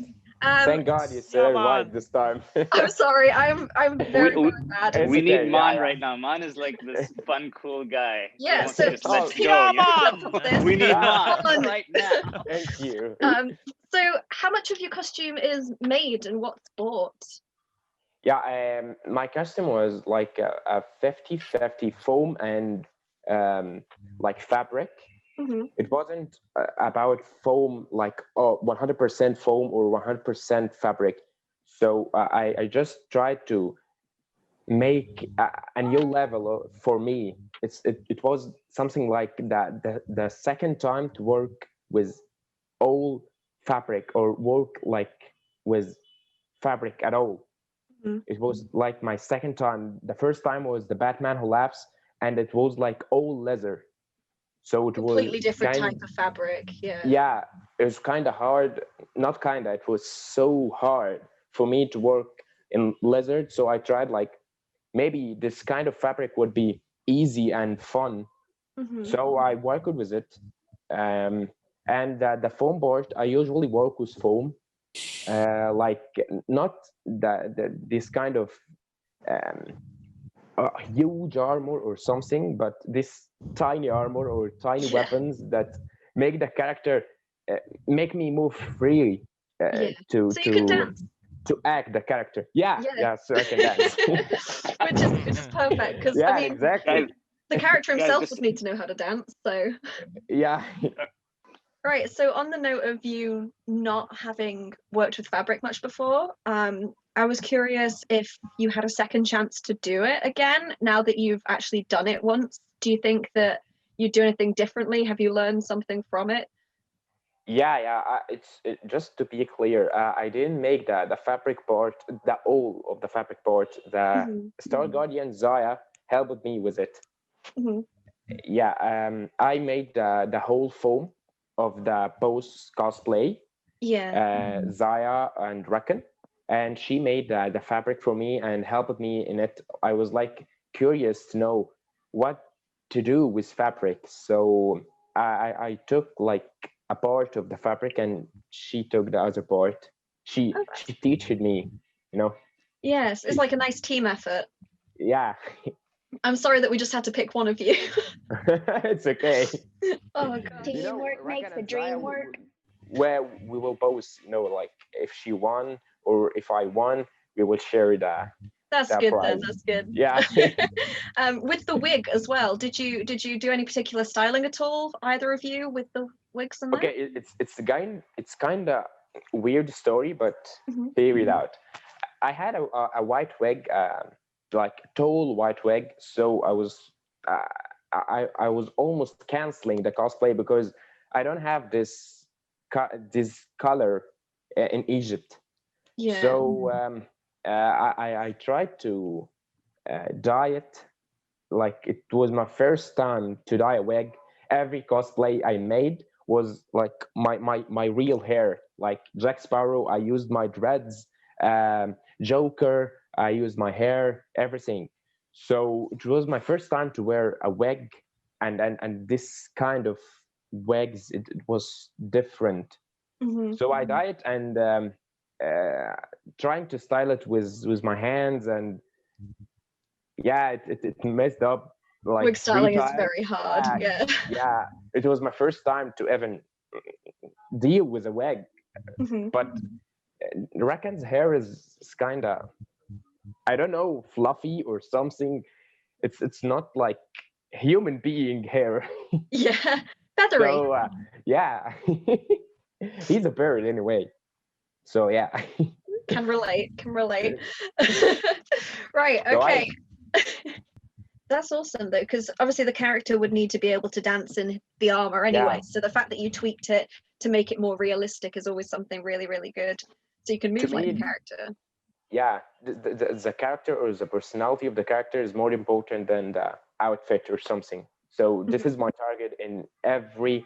Thank God you said it right this time. I'm sorry. I'm very, very bad. It's We need okay, Man yeah. right now. Man is like this fun, cool guy. He Yeah, wants so to just let's Oh, go. Man! We need Man Man. right now. Thank you. So how much of your costume is made and what's bought? Yeah, my costume was like a 50-50 foam and like fabric. It wasn't about foam, like 100% foam or 100% fabric. So I just tried to make a new level for me. It was something like the second time to work with all fabric or work like with fabric at all. It was like my second time. The first time was the Batman Who Laughs, and it was like all leather. So it Completely was different type of fabric. yeah, it was kind of hard. Not kind of. It was so hard for me to work in leather. So I tried like maybe this kind of fabric would be easy and fun. So I worked with it. And the foam board, I usually work with foam, like not this kind of huge armor or something, but this tiny armor or tiny weapons that make the character make me move freely So you can dance. to act the character. Yeah, so I can dance. which is perfect because Yeah, I mean, exactly. the character Guys, himself just- would need to know how to dance. So Yeah. right. So on the note of you not having worked with fabric much before, I was curious if you had a second chance to do it again now that you've actually done it once. Do you think that you'd do anything differently? Have you learned something from it? Yeah. Just to be clear, I didn't make the fabric part, the all of the fabric part. The Star Guardian Zaya helped me with it. Yeah, I made the whole foam of the post cosplay. Yeah. Zaya and Reckon, and she made the fabric for me and helped me in it. I was like curious to know what to do with fabric, so I took like a part of the fabric and she took the other part. She teached me, you know. Yes, it's like a nice team effort. Yeah. I'm sorry that we just had to pick one of you. It's okay. Oh god. Teamwork makes the dream work. Where we will both, like if she won or if I won, we will share the That's that good prize. then. That's good. Yeah. With the wig as well. Did you do any particular styling at all, either of you, with the wigs and that? Okay, it's kind of weird story, but hear it out. I had a white wig, like tall white wig, so I was almost canceling the cosplay because I don't have this color in Egypt. Yeah. So I tried to dye it. Like it was my first time to dye a wig. Every cosplay I made was like my real hair. Like Jack Sparrow, I used my dreads. Joker, I used my hair, everything. So it was my first time to wear a wig, and this kind of wigs, it was different. So I dyed and trying to style it with my hands, and yeah, it messed up like Wig styling 3 is times. very hard. Yeah. Yeah, it was my first time to even deal with a wig. But Reckon's hair is kind of, I don't know, fluffy or something. It's not like human being hair. Yeah, feathery. So yeah, he's a bird anyway. So yeah. Can relate. Right. So Okay. That's awesome though, because obviously the character would need to be able to dance in the armor anyway. Yeah. So the fact that you tweaked it to make it more realistic is always something really, really good. So you can move like a me, character. Yeah, the character or the personality of the character is more important than the outfit or something. So this is my target in every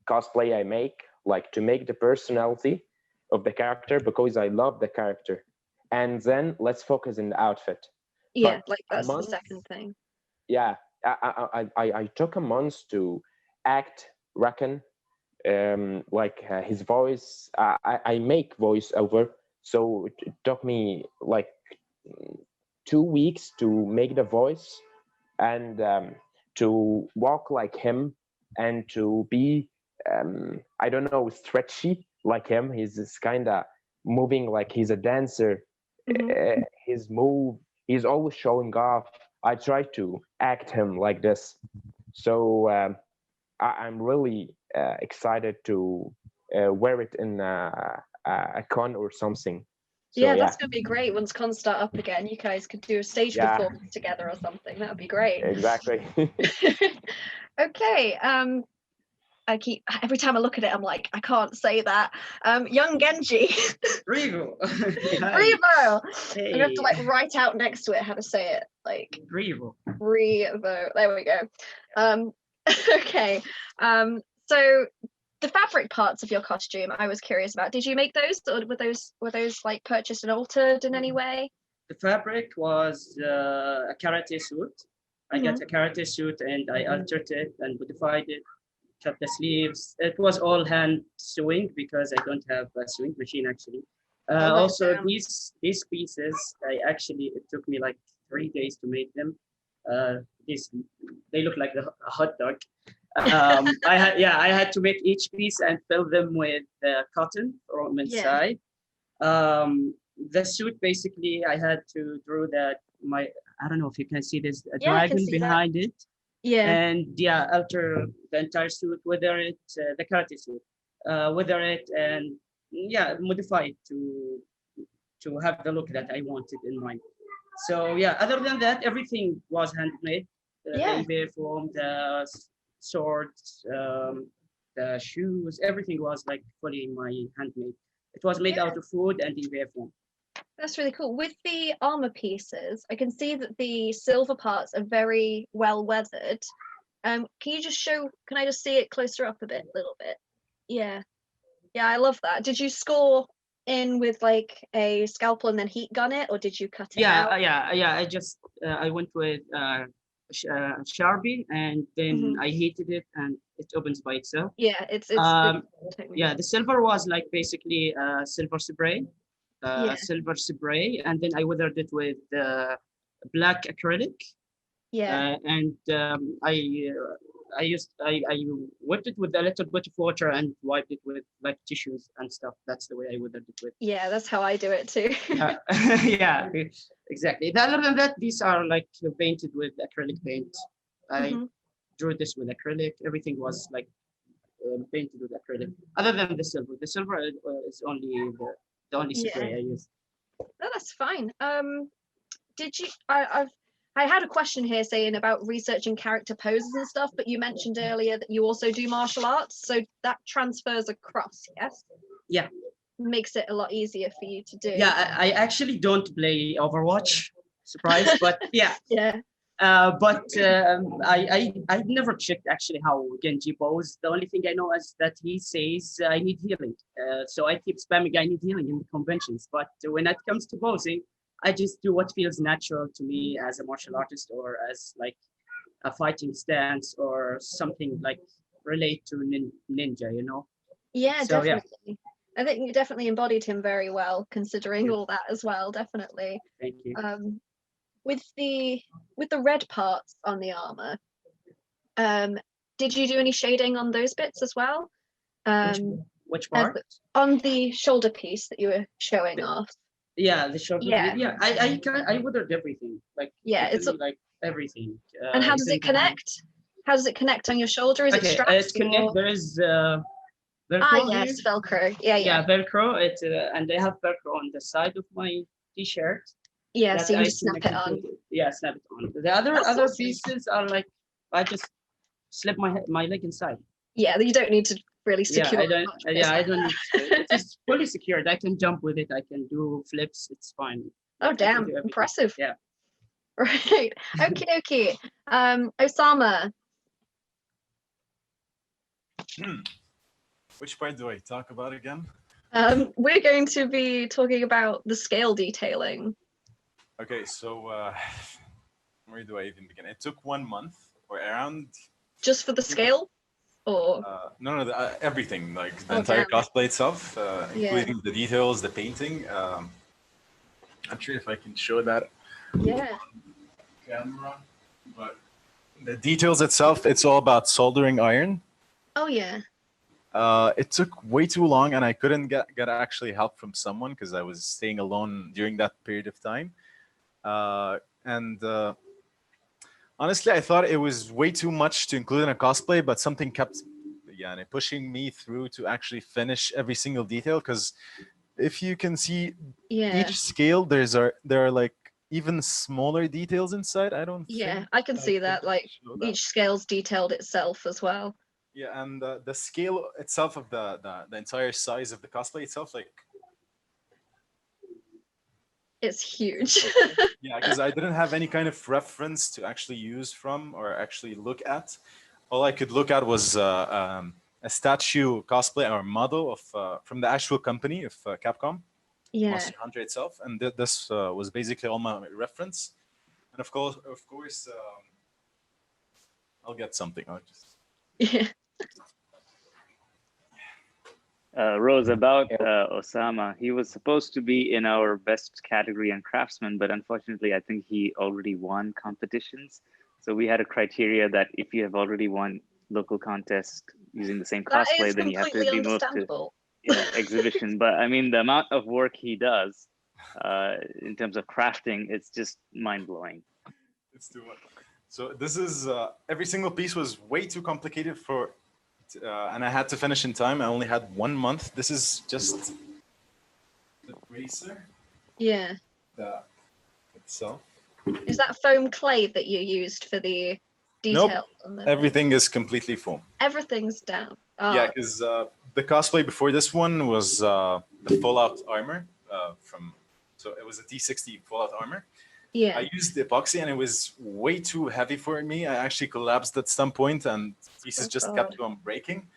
cosplay I make, like to make the personality of the character because I love the character. And then let's focus in the outfit. Yeah, But like a that's the month- second thing. Yeah, I took a month to act Reckon, like his voice. I make voice over So it took me like 2 weeks to make the voice and to walk like him and to be I don't know, stretchy like him. He's this kind of moving like he's a dancer. His move, he's always showing off. I try to act him like this. So I'm really excited to wear it in a con or something. So, yeah, that's gonna be great. Once cons start up again, you guys could do a stage performance together or something. That would be great. Exactly. Okay. I keep every time I look at it, I'm like, I can't say that. Young Genji. Revo. Revo. I'm gonna have to like write out next to it how to say it. Like Revo. Revo. There we go. Okay. So the fabric parts of your costume, I was curious about. Did you make those, or were those like purchased and altered in any way? The fabric was a karate suit. I got a karate suit and I altered it and modified it, cut the sleeves. It was all hand sewing because I don't have a sewing machine actually. Also, these pieces, it took me like 3 days to make them. They look like a hot dog. I had to make each piece and fill them with cotton from inside. The suit, basically, I had to draw I don't know if you can see this, a dragon behind it. Yeah. And alter the entire suit, whether it, the karate suit, whether it, and modify it to have the look that I wanted in mind. So other than that, everything was handmade. The EVA foam, the swords, the shoes, everything was like fully my handmade. It was made out of wood and EVA foam. That's really cool. With the armor pieces, I can see that the silver parts are very well weathered. Can you just show? Can I just see it closer up a little bit? Yeah, I love that. Did you score in with like a scalpel and then heat gun it, or did you cut it out? I just I went with Sharpie and then I heated it and it opens by itself. Yeah, it's the silver was like basically silver spray. Silver spray, and then I weathered it with black acrylic. And I whipped it with a little bit of water and wiped it with like tissues and stuff. That's the way I weathered it with. Yeah, that's how I do it too. Yeah, exactly. Other than that, these are like painted with acrylic paint. I drew this with acrylic. Everything was like painted with acrylic. Other than the silver. The silver is only the only spray I use. No, that's fine. Did you? I had a question here saying about researching character poses and stuff, but you mentioned earlier that you also do martial arts, so that transfers across, yes? Yeah. Makes it a lot easier for you to do. Yeah, I actually don't play Overwatch. Surprise, but yeah. Yeah. I've never checked actually how Genji poses. The only thing I know is that he says I need healing. So I keep spamming I need healing in the conventions. But when it comes to posing, I just do what feels natural to me as a martial artist or as like a fighting stance or something like relate to ninja, you know? Yeah, so, definitely. Yeah. I think you definitely embodied him very well, considering all that as well, definitely. Thank you. With the red parts on the armor, did you do any shading on those bits as well? Which part? On the shoulder piece that you were showing off. Yeah, the shoulder. Yeah, I weathered everything. Like it's like everything. And how does it connect? How does it connect on your shoulder? Is it strapped? It's connect. There is Velcro. Yes, Velcro. Yeah, Velcro. And I have Velcro on the side of my t-shirt. Yeah, so you just snap it on. Snap it on. The other pieces are like I just slip my leg inside. Yeah, you don't need to really secure. I don't need to. It's fully secured. I can jump with it. I can do flips. It's fine. Oh damn! Impressive. Yeah. Right. Okie dokie. Osama. Which part do I talk about again? We're going to be talking about the scale detailing. Okay, so where do I even begin? It took 1 month or around. Just for the scale? Or No, everything, like the Oh, entire damn. cosplay itself, Yeah. including the details, the painting. I'm sure if I can show that Yeah. camera, but the details itself, it's all about soldering iron. Oh yeah. It took way too long, and I couldn't get actually help from someone because I was staying alone during that period of time. And honestly, I thought it was way too much to include in a cosplay, but something kept pushing me through to actually finish every single detail. Because if you can see Yeah. each scale, there are like even smaller details inside. I don't Yeah, think I can see that. Like show that. each scale's detailed itself as well. Yeah, and the scale itself of the entire size of the cosplay itself, like It's huge. yeah, because I didn't have any kind of reference to actually use from or actually look at. All I could look at was a statue cosplay or model of from the actual company of Capcom, Yeah. Monster Hunter itself, and this was basically all my reference. And of course, I'll get something. I'll just. Yeah. Rose, about Osama, he was supposed to be in our best category and craftsman, but unfortunately, I think he already won competitions. So we had a criteria that if you have already won local contest using the same That cosplay, is then you have to completely be moved to understandable. exhibition. But I mean, the amount of work he does in terms of crafting, it's just mind-blowing. It's too much. So this is every single piece was way too complicated for. And I had to finish in time. I only had 1 month. This is just the bracer. Yeah. The itself. Is that foam clay that you used for the Nope. detail? On the Everything is completely foam. Everything's down. Yeah, because the cosplay before this one was the Fallout armor from. So it was a T60 Fallout armor. Yeah. I used the epoxy and it was way too heavy for me. I actually collapsed at some point and pieces just kept on breaking.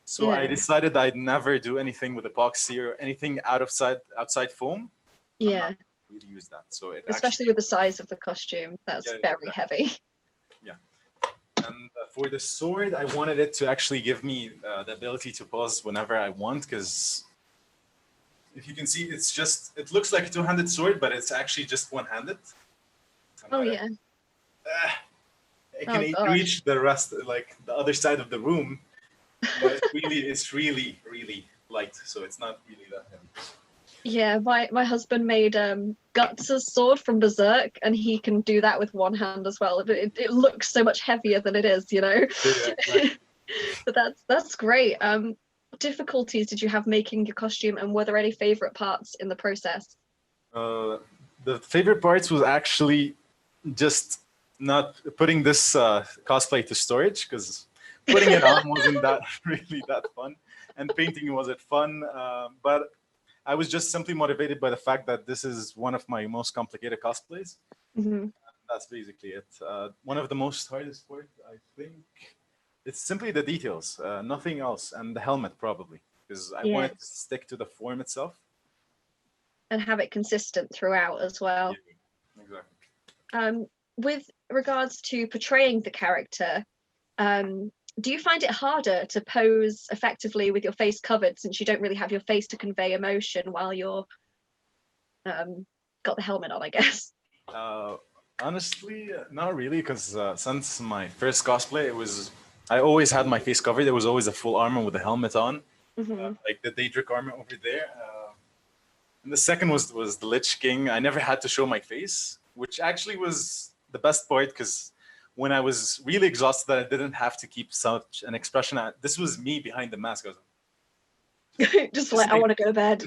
So I decided I'd never do anything with epoxy or anything outside foam. Yeah. Really use that. So it Especially with the size of the costume, that's very heavy. Yeah. And for the sword, I wanted it to actually give me the ability to pause whenever I want, because if you can see, it looks like a two-handed sword, but it's actually just one-handed. Oh yeah. I can reach the rest, like the other side of the room, but it's really light, so it's not really that heavy. Yeah, my husband made Guts' sword from Berserk, and he can do that with one hand as well. But it looks so much heavier than it is, you know. Yeah, exactly. But that's great. What difficulties did you have making your costume, and were there any favorite parts in the process? The favorite parts was actually just not putting this cosplay to storage, because putting it on wasn't that really that fun, and painting wasn't fun. But I was just simply motivated by the fact that this is one of my most complicated cosplays. Mm-hmm. That's basically it. One of the most hardest part, I think, it's simply the details, nothing else, and the helmet probably, because I wanted to stick to the form itself. And have it consistent throughout as well. Yeah, exactly. With regards to portraying the character, do you find it harder to pose effectively with your face covered, since you don't really have your face to convey emotion while you're got the helmet on, I guess? Honestly, not really, because since my first cosplay, I always had my face covered. There was always a full armor with a helmet on, like the Daedric armor over there. And the second was the Lich King. I never had to show my face, which actually was the best part, because when I was really exhausted, I didn't have to keep such an expression. This was me behind the mask. I was just like, I want to go to bed.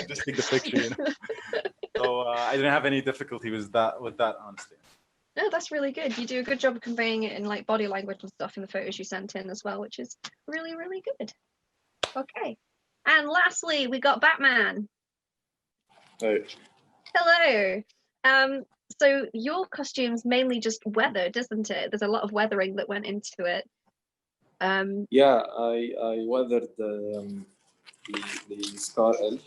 Just take the picture, you know. So I didn't have any difficulty with that, honestly. No, that's really good. You do a good job of conveying it in like body language and stuff in the photos you sent in as well, which is really, really good. Okay. And lastly, we got Batman. Hey. Hello. So your costume's mainly just weathered, isn't it? There's a lot of weathering that went into it. Yeah, I weathered the Scar Elf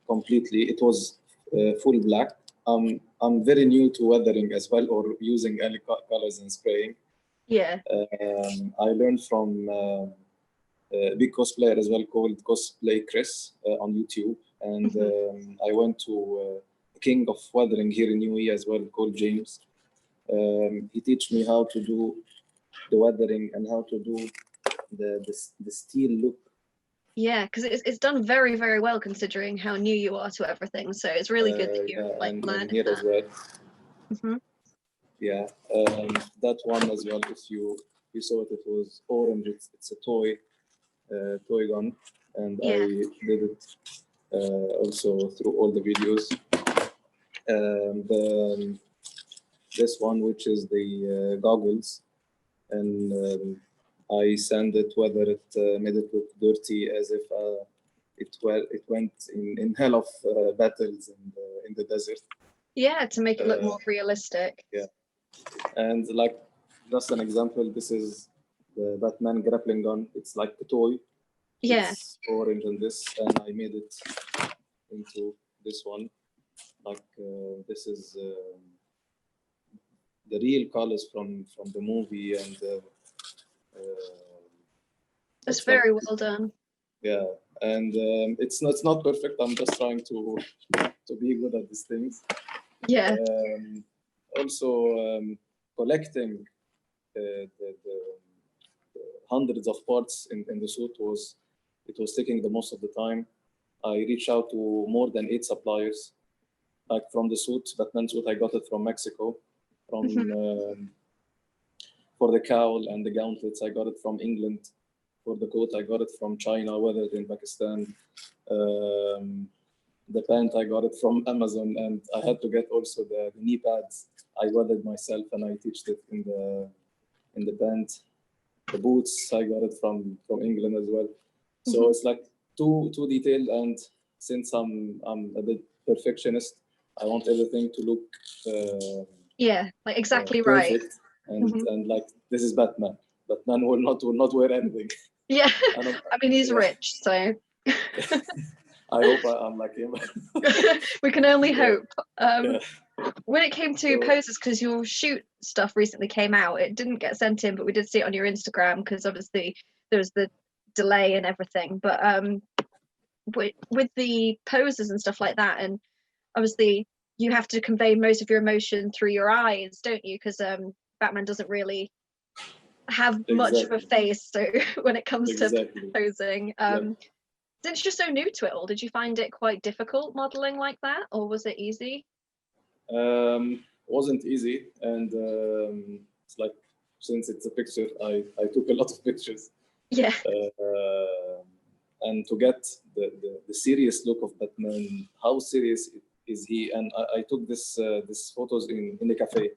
completely. It was full black. I'm very new to weathering as well, or using any colors and spraying. Yeah. I learned from a big cosplayer as well called Cosplay Chris on YouTube, and I went to King of Weathering here in UAE as well called James. He teach me how to do the weathering and how to do the steel look. Yeah, because it's done very, very well considering how new you are to everything. So it's really good that you and here as well. Yeah, that one as well. If you saw it, it was orange. It's a toy gun, and I did it also through all the videos. This one, which is the goggles, and I sand it whether it made it look dirty, as if it went in hell of battles in the desert. Yeah, to make it look more realistic. Yeah, and like just an example, this is the Batman grappling gun. It's like a toy. Yeah. It's orange and this, and I made it into this one. Like this is the real colors from the movie, and it's very well done. Yeah, and it's not perfect. I'm just trying to be good at these things. Yeah. Also, collecting the hundreds of parts in the suit was taking the most of the time. I reached out to more than 8 suppliers. Like from the suit, Batman suit, I got it from Mexico. From for the cowl and the gauntlets, I got it from England. For the coat, I got it from China, weathered in Pakistan. The pant, I got it from Amazon, and I had to get also the knee pads. I weathered myself, and I stitched it in the pant. The boots, I got it from England as well. So it's like too detailed, and since I'm a bit perfectionist, I want everything to look yeah, like exactly perfect. right. And like this is Batman. Batman will not wear anything. Yeah, I mean he's rich, so I hope I'm like him. we can only hope. When it came to poses, because your shoot stuff recently came out, it didn't get sent in, but we did see it on your Instagram because obviously there was the delay and everything. But with the poses and stuff like that, and obviously you have to convey most of your emotion through your eyes, don't you? Because Batman doesn't really have much of a face, so when it comes to posing, since you're so new to it all, did you find it quite difficult modeling like that, or was it easy? Wasn't easy, and it's like, since it's a picture, I took a lot of pictures. Yeah. And to get the serious look of Batman, how serious is he? And I took this photos in a cafe.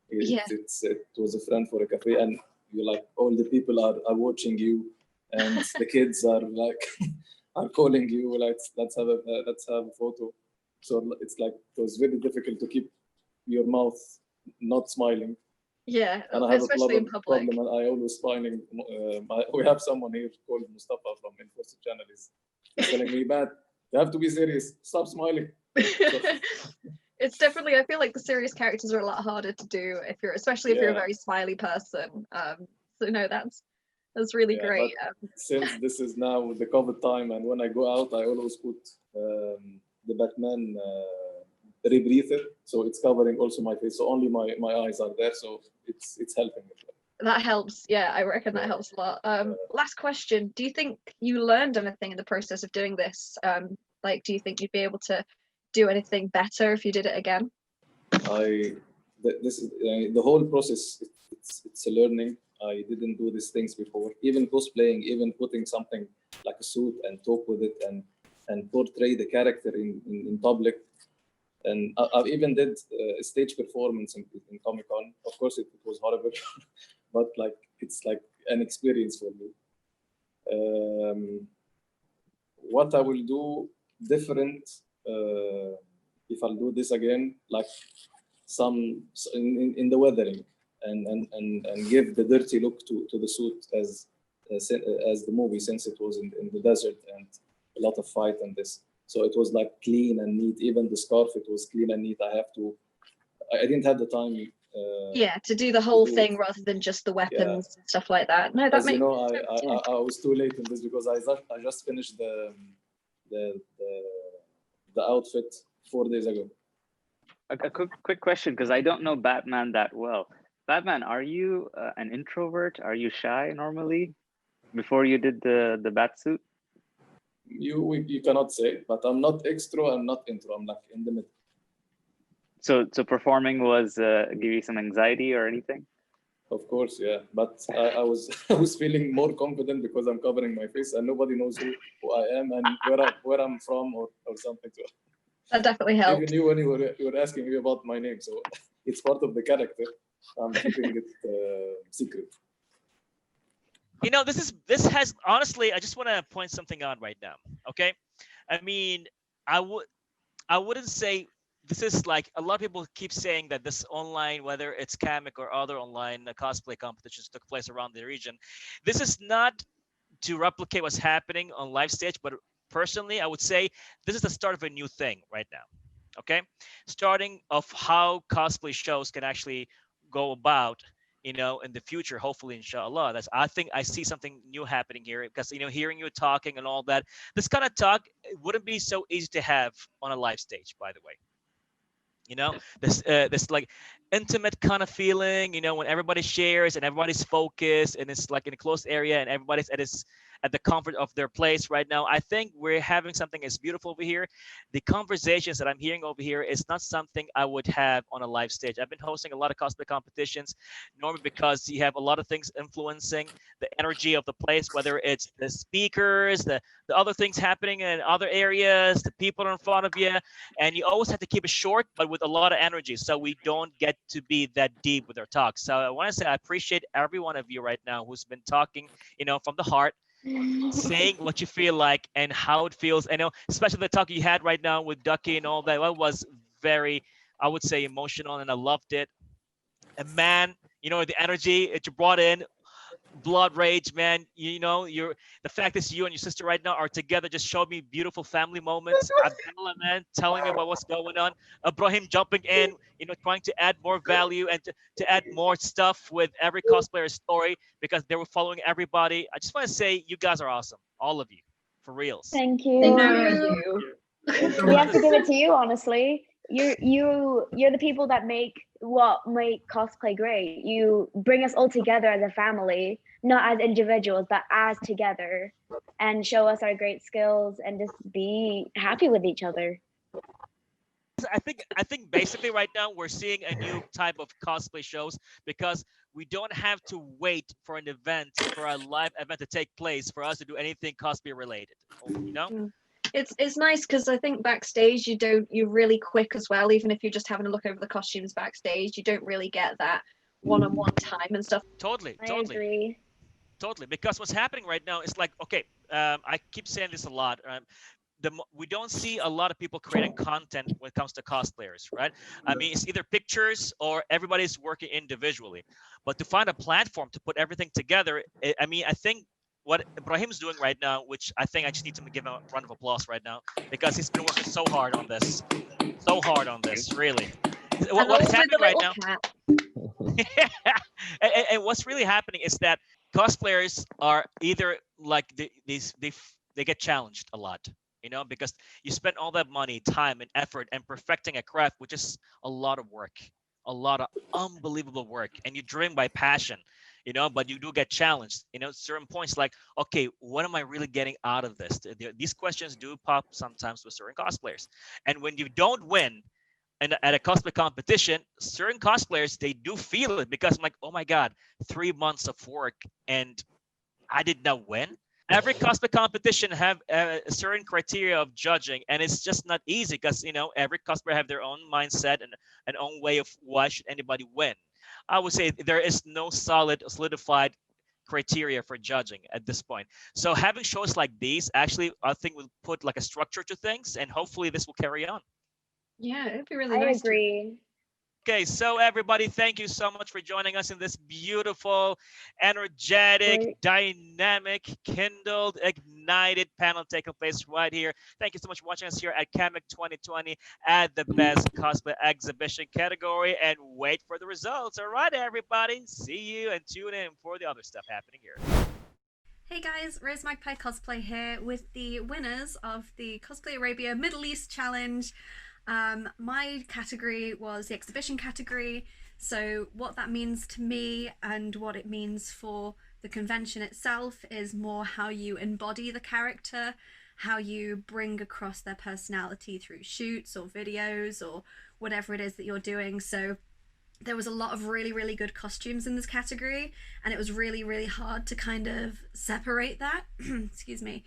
It was a friend for a cafe, and you like all the people are watching you, and the kids are like are calling you like let's have a photo. So it's like it was very difficult to keep your mouth not smiling. Yeah, and I have especially a in public. problem, and I always smiling. We have someone here called Mustafa from Infosys Channel. He's telling me, "Matt, you have to be serious. Stop smiling." It's definitely, I feel like the serious characters are a lot harder to do especially if you're a very smiley person. So no, that's really great. Since this is now the COVID time, and when I go out, I always put the Batman rebreather, so it's covering also my face, so only my eyes are there, so it's helping. That helps. Yeah, I reckon that helps a lot. Last question: do you think you learned anything in the process of doing this? Like, do you think you'd be able to do anything better if you did it again? This is the whole process. It's a learning. I didn't do these things before. Even cosplaying, even putting something like a suit and talk with it and portray the character in public. And I even did a stage performance in Comic-Con. Of course, it was horrible, but like it's like an experience for me. What I will do different if I'll do this again, like some in the weathering, and give the dirty look to the suit as the movie, since it was in the desert and a lot of fight and this. So it was like clean and neat. Even the scarf, it was clean and neat. I didn't have the time Yeah, to do the whole do thing it. rather than just the Yeah. weapons and stuff like that. No, that As you makes know, sense. Yeah. I was too late in this because I just finished the the outfit 4 days ago. A quick question, because I don't know Batman that well. Batman, are you an introvert? Are you shy normally before you did the bat suit? You cannot say, but I'm not extro, I'm not intro, I'm like in the middle. So performing was give you some anxiety or anything? Of course, yeah. But I was I was feeling more confident because I'm covering my face and nobody knows who I am and where I'm from or something. So That definitely helped. even you when you were asking me about my name, so it's part of the character. I'm keeping it secret. You know, this has honestly, I just want to point something out right now. Okay, I mean, I wouldn't say this is like a lot of people keep saying that this online, whether it's CAMEC or other online cosplay competitions took place around the region. This is not to replicate what's happening on live stage, but personally, I would say this is the start of a new thing right now. Okay, starting of how cosplay shows can actually go about, you know, in the future, hopefully, inshallah. That's, I think I see something new happening here because, you know, hearing you talking and all that, this kind of talk wouldn't be so easy to have on a live stage, by the way. You know, this like intimate kind of feeling, you know, when everybody shares and everybody's focused and it's like in a closed area and everybody's at the comfort of their place right now. I think we're having something that's beautiful over here. The conversations that I'm hearing over here is not something I would have on a live stage. I've been hosting a lot of cosplay competitions, normally because you have a lot of things influencing the energy of the place, whether it's the speakers, the other things happening in other areas, the people in front of you, and you always have to keep it short, but with a lot of energy, so we don't get to be that deep with our talk. So I want to say I appreciate every one of you right now who's been talking, you know, from the heart, saying what you feel like and how it feels. I know, especially the talk you had right now with Ducky and all that. That was very, I would say, emotional, and I loved it. And man, you know, the energy that you brought in, blood rage, man. You know, the fact that you and your sister right now are together just showed me beautiful family moments. Abdullah, man, telling me about what's going on. Ibrahim jumping in, you know, trying to add more value and to add more stuff with every cosplayer's story because they were following everybody. I just want to say you guys are awesome, all of you, for reals. Thank you. Thank you. We have to give it to you, honestly. You're the people that make cosplay great. You bring us all together as a family, not as individuals, but as together, and show us our great skills and just be happy with each other. I think basically right now we're seeing a new type of cosplay shows because we don't have to wait for an event, for a live event to take place for us to do anything cosplay related. You know? It's nice because I think backstage you're really quick as well. Even if you're just having a look over the costumes backstage, you don't really get that one-on-one time and stuff. Totally. I agree. Totally, because what's happening right now is like, okay, I keep saying this a lot. We don't see a lot of people creating content when it comes to cosplayers, right? I mean, it's either pictures or everybody's working individually. But to find a platform to put everything together, I mean, I think what Ibrahim's doing right now, which I think I just need to give him a round of applause right now, because he's been working so hard on this, really. What's happening right now? And what's really happening is that cosplayers are either like they get challenged a lot, you know, because you spend all that money, time, and effort and perfecting a craft, which is a lot of work, a lot of unbelievable work, and you're driven by passion, you know, but you do get challenged, you know, certain points like, okay, what am I really getting out of this? These questions do pop sometimes with certain cosplayers. And when you don't win at a cosplay competition, certain cosplayers, they do feel it because I'm like, oh my God, 3 months of work and I did not win. Every cosplay competition have a certain criteria of judging, and it's just not easy because, you know, every cosplayer have their own mindset and an own way of why should anybody win. I would say there is no solidified criteria for judging at this point. So having shows like these actually, I think, will put like a structure to things, and hopefully this will carry on. Yeah, it'd be really I nice. agree. Okay, so everybody, thank you so much for joining us in this beautiful, energetic, dynamic, kindled, ignited panel taking place right here. Thank you so much for watching us here at CAMEC 2020 at the Best Cosplay Exhibition category, and wait for the results. All right, everybody, see you and tune in for the other stuff happening here. Hey guys, Rose Magpie Cosplay here with the winners of the Cosplay Arabia Middle East Challenge. My category was the exhibition category, so what that means to me and what it means for the convention itself is more how you embody the character, how you bring across their personality through shoots or videos or whatever it is that you're doing. So there was a lot of really good costumes in this category, and it was really hard to kind of separate that excuse me,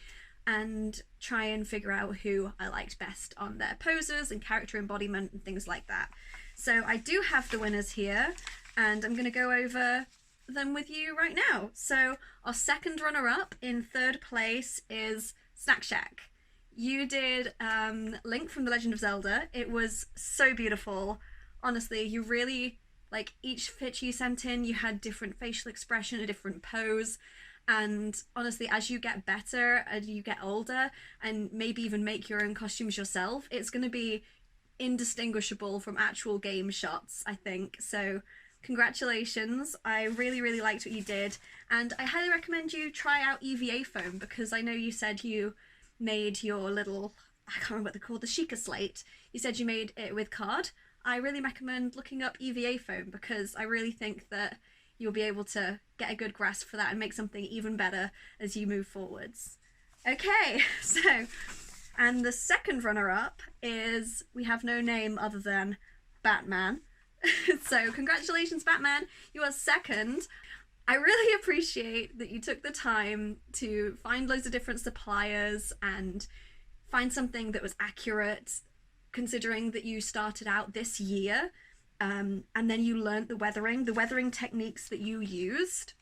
and try and figure out who I liked best on their poses and character embodiment and things like that. So I do have the winners here, and I'm going to go over them with you right now. So our second runner-up in third place is Snack Shack. You did Link from The Legend of Zelda. It was so beautiful. Honestly, you really, like, each picture you sent in, you had different facial expression, a different pose. And honestly, as you get better and you get older and maybe even make your own costumes yourself, it's going to be indistinguishable from actual game shots, I think. So congratulations. I really liked what you did. And I highly recommend you try out EVA foam, because I know you said you made your little, I can't remember what they're called, the Sheikah slate. You said you made it with card. I really recommend looking up EVA foam, because I really think that you'll be able to get a good grasp for that and make something even better as you move forwards. Okay, so, and the second runner-up is, we have no name other than Batman. So congratulations, Batman, you are second. I really appreciate that you took the time to find loads of different suppliers and find something that was accurate, considering that you started out this year. And then you learned the weathering techniques that you used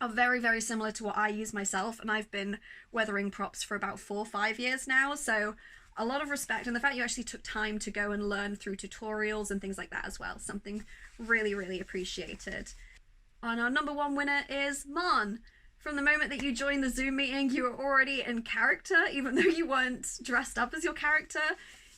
are very similar to what I use myself, and I've been weathering props for about 4 or 5 years now, so a lot of respect. And the fact you actually took time to go and learn through tutorials and things like that as well, something really appreciated. And our number one winner is Mon. From the moment that you joined the Zoom meeting, you were already in character, even though you weren't dressed up as your character.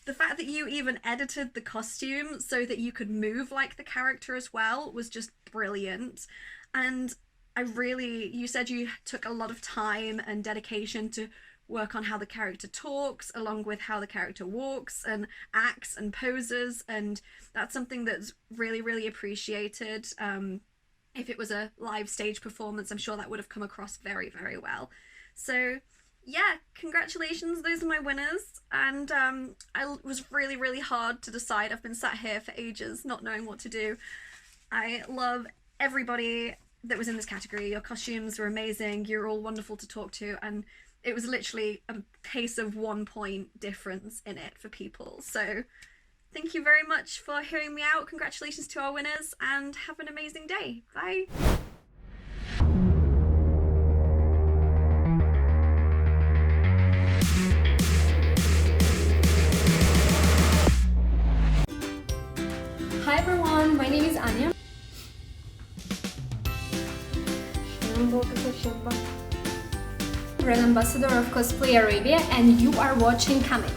The fact that you even edited the costume so that you could move like the character as well was just brilliant. And you said you took a lot of time and dedication to work on how the character talks, along with how the character walks and acts and poses, and that's something that's really appreciated. If it was a live stage performance, I'm sure that would have come across very well. So yeah, congratulations, those are my winners. And it was really hard to decide. I've been sat here for ages not knowing what to do. I love everybody that was in this category. Your costumes were amazing, you're all wonderful to talk to, and it was literally a case of 1 point difference in it for people. So thank you very much for hearing me out. Congratulations to our winners, and have an amazing day. Bye. Hi everyone, my name is Anya. We're an ambassador of Cosplay Arabia, and you are watching CAMEC.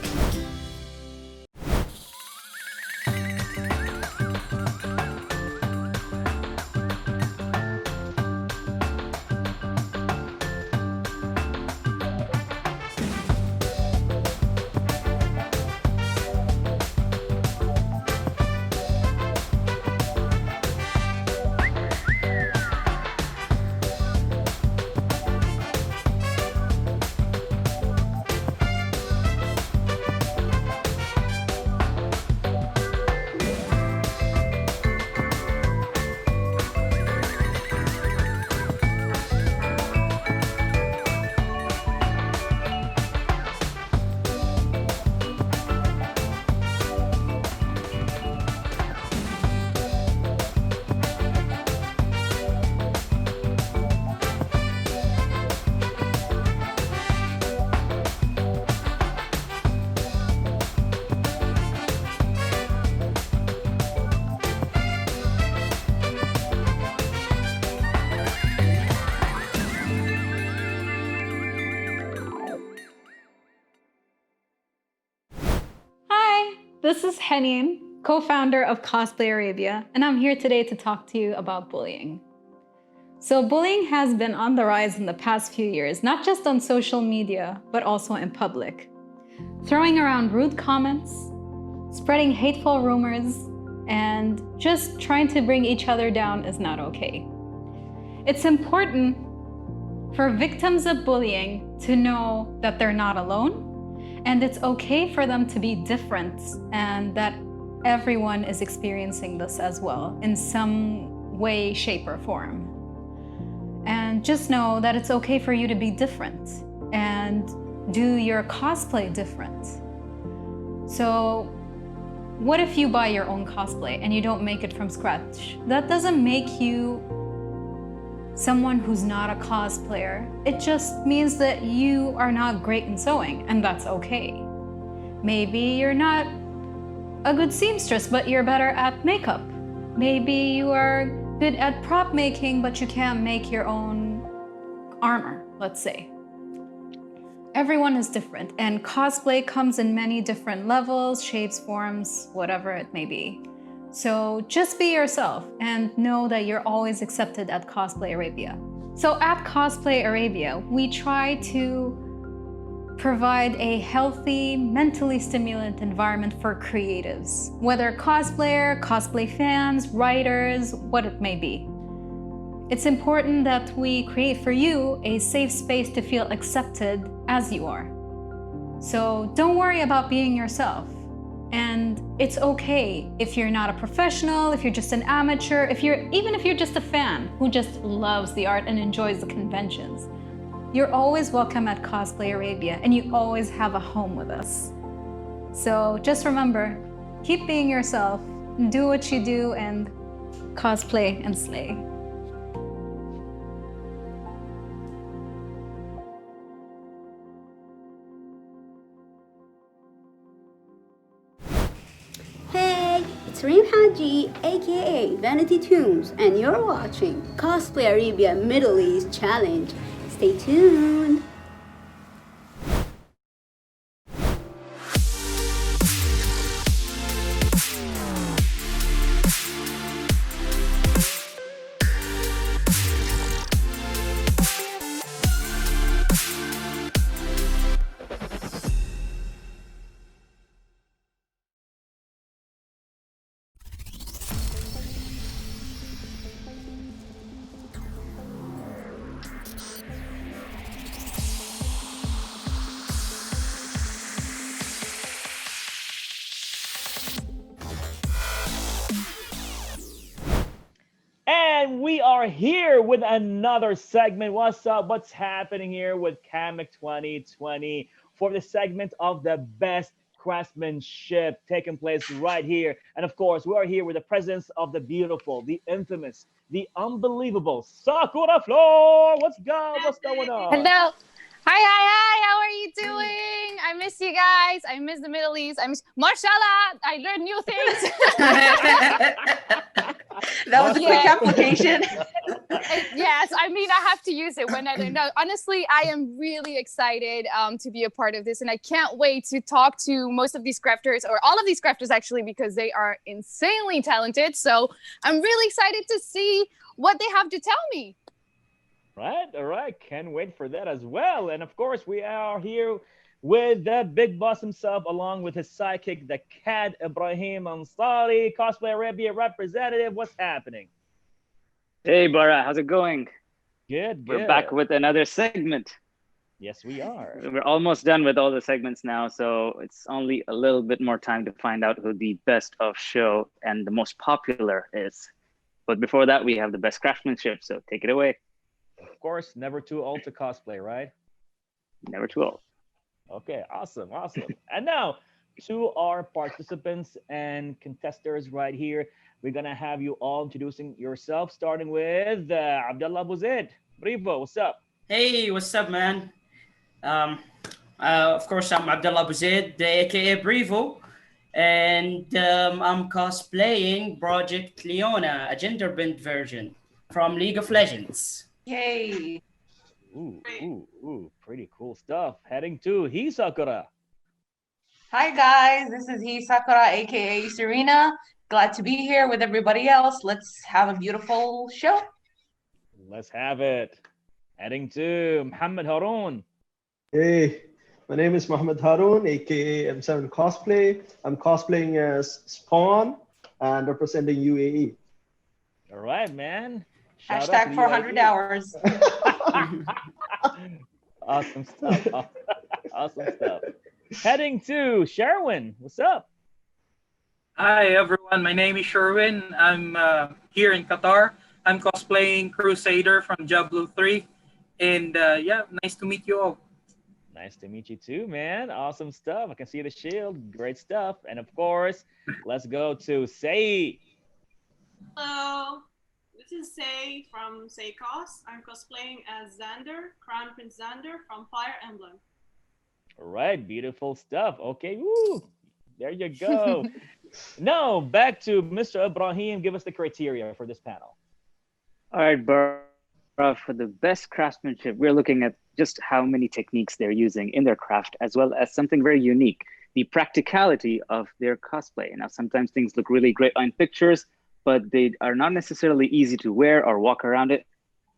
This is Haneen, co-founder of Cosplay Arabia, and I'm here today to talk to you about bullying. So bullying has been on the rise in the past few years, not just on social media, but also in public. Throwing around rude comments, spreading hateful rumors, and just trying to bring each other down is not okay. It's important for victims of bullying to know that they're not alone, and it's okay for them to be different, and that everyone is experiencing this as well in some way, shape, or form. And just know that it's okay for you to be different and do your cosplay different. So what if you buy your own cosplay and you don't make it from scratch? That doesn't make you someone who's not a cosplayer. It just means that you are not great in sewing, and that's okay. Maybe you're not a good seamstress, but you're better at makeup. Maybe you are good at prop making, but you can't make your own armor, let's say. Everyone is different, and cosplay comes in many different levels, shapes, forms, whatever it may be. So just be yourself and know that you're always accepted at Cosplay Arabia. So at Cosplay Arabia, we try to provide a healthy, mentally stimulant environment for creatives, whether cosplayer, cosplay fans, writers, what it may be. It's important that we create for you a safe space to feel accepted as you are. So don't worry about being yourself. And it's okay if you're not a professional, if you're just an amateur, even if you're just a fan who just loves the art and enjoys the conventions. You're always welcome at Cosplay Arabia, and you always have a home with us. So just remember, keep being yourself, do what you do, and cosplay and slay. Hey, it's Reem Haji, aka Vanity Tunes, and you're watching Cosplay Arabia Middle East Challenge. Stay tuned. And we are here with another segment. What's up? What's happening here with CAMEC 2020 for the segment of the best craftsmanship taking place right here. And of course, we are here with the presence of the beautiful, the infamous, the unbelievable Sakura Floor. What's going on? Hello. Hi. How are you doing? I miss you guys. I miss the Middle East. Mashallah. I learned new things. That was a quick application. Yes, I mean, I have to use it when I don't know. Honestly, I am really excited to be a part of this, and I can't wait to talk to most of these crafters, or all of these crafters actually, because they are insanely talented. So I'm really excited to see what they have to tell me. Right, all right, can't wait for that as well. And of course, we are here with the big boss himself, along with his sidekick, the cat, Ibrahim Ansari, Cosplay Arabia representative. What's happening? Hey, Baraa, how's it going? Good. We're back with another segment. Yes, we are. We're almost done with all the segments now, so it's only a little bit more time to find out who the best of show and the most popular is. But before that, we have the best craftsmanship, so take it away. Of course, never too old to cosplay, right? Never too old. Okay, awesome. And now, to our participants and contestants right here, we're going to have you all introducing yourself, starting with Abdullah Abu Zaid. Brivo, what's up? Hey, what's up, man? Of course, I'm Abdullah Abu Zaid, aka Brivo, and I'm cosplaying Project Leona, a gender bent version from League of Legends. Yay! Ooh, pretty cool stuff. Heading to Hisakura. Hi guys, this is Sakura, aka Serena. Glad to be here with everybody else. Let's have a beautiful show. Let's have it. Heading to Muhammad Haroon. Hey, my name is Mohammed Haroon, aka M7 Cosplay. I'm cosplaying as Spawn and representing UAE. All right, man. Hashtag 400 hours. Awesome stuff. Awesome stuff. Heading to Sherwin. What's up? Hi, everyone. My name is Sherwin. I'm here in Qatar. I'm cosplaying Crusader from Diablo 3. And yeah, nice to meet you all. Nice to meet you too, man. Awesome stuff. I can see the shield. Great stuff. And of course, let's go to Say. Hello, this is Say from Say Cos. I'm cosplaying as Xander, Crown Prince Xander from Fire Emblem. All right, beautiful stuff. Okay, woo. There you go. Now, back to Mr. Ibrahim. Give us the criteria for this panel. All right, Baraa, for the best craftsmanship, we're looking at just how many techniques they're using in their craft, as well as something very unique, the practicality of their cosplay. Now, sometimes things look really great on pictures, but they are not necessarily easy to wear or walk around it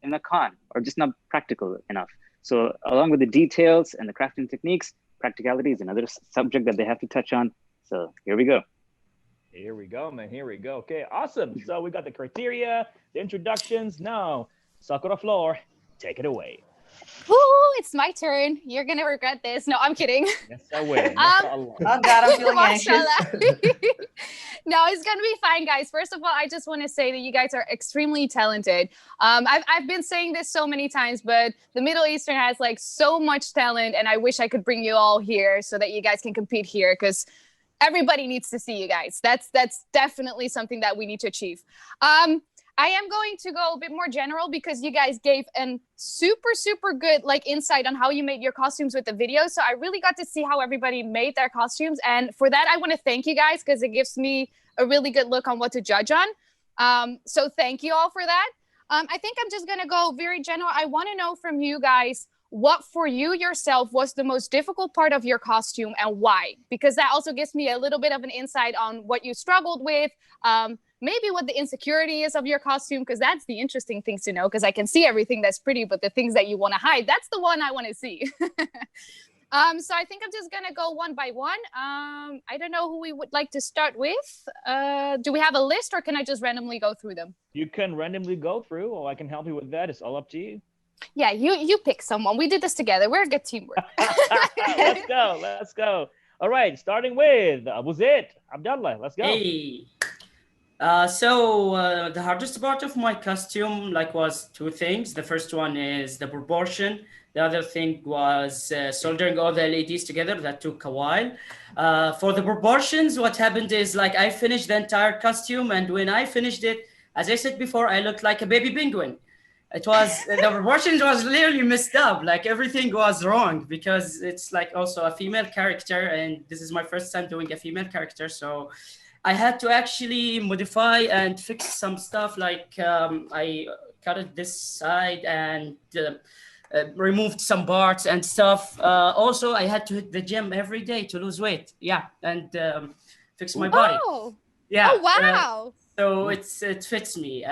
in a con, or just not practical enough. So along with the details and the crafting techniques, practicality is another subject that they have to touch on. So here we go. Here we go, man. Here we go. Okay, awesome. So we got the criteria, the introductions. Now, Sakura Floor, take it away. Woo, it's my turn. You're gonna regret this. No, I'm kidding. Yes, I will. Oh God, I'm feeling anxious. No, it's gonna be fine, guys. First of all, I just want to say that you guys are extremely talented. I've been saying this so many times, but the Middle Eastern has like so much talent, and I wish I could bring you all here so that you guys can compete here, because everybody needs to see you guys. That's definitely something that we need to achieve. I am going to go a bit more general because you guys gave a super good like insight on how you made your costumes with the video. So I really got to see how everybody made their costumes. And for that, I want to thank you guys because it gives me a really good look on what to judge on. So thank you all for that. I think I'm just going to go very general. I want to know from you guys what for you yourself was the most difficult part of your costume and why? Because that also gives me a little bit of an insight on what you struggled with. Maybe what the insecurity is of your costume, because that's the interesting things to know, because I can see everything that's pretty, but the things that you want to hide, that's the one I want to see. So I think I'm just going to go one by one. I don't know who we would like to start with. Do we have a list or can I just randomly go through them? You can randomly go through, or I can help you with that. It's all up to you. Yeah, you pick someone. We did this together. We're a good teamwork. Let's go. Let's go. All right, starting with Abu Zaid Abdullah. Let's go. Hey. So the hardest part of my costume was two things. The first one is the proportion. The other thing was soldering all the LEDs together. That took a while. For the proportions, what happened is I finished the entire costume, and when I finished it, as I said before, I looked like a baby penguin. It was the proportions was literally messed up. Everything was wrong because it's also a female character, and this is my first time doing a female character, so I had to actually modify and fix some stuff. I cut it this side and removed some parts and stuff. Also, I had to hit the gym every day to lose weight. Yeah, and fix my body. Oh, yeah. Oh, wow. So it fits me.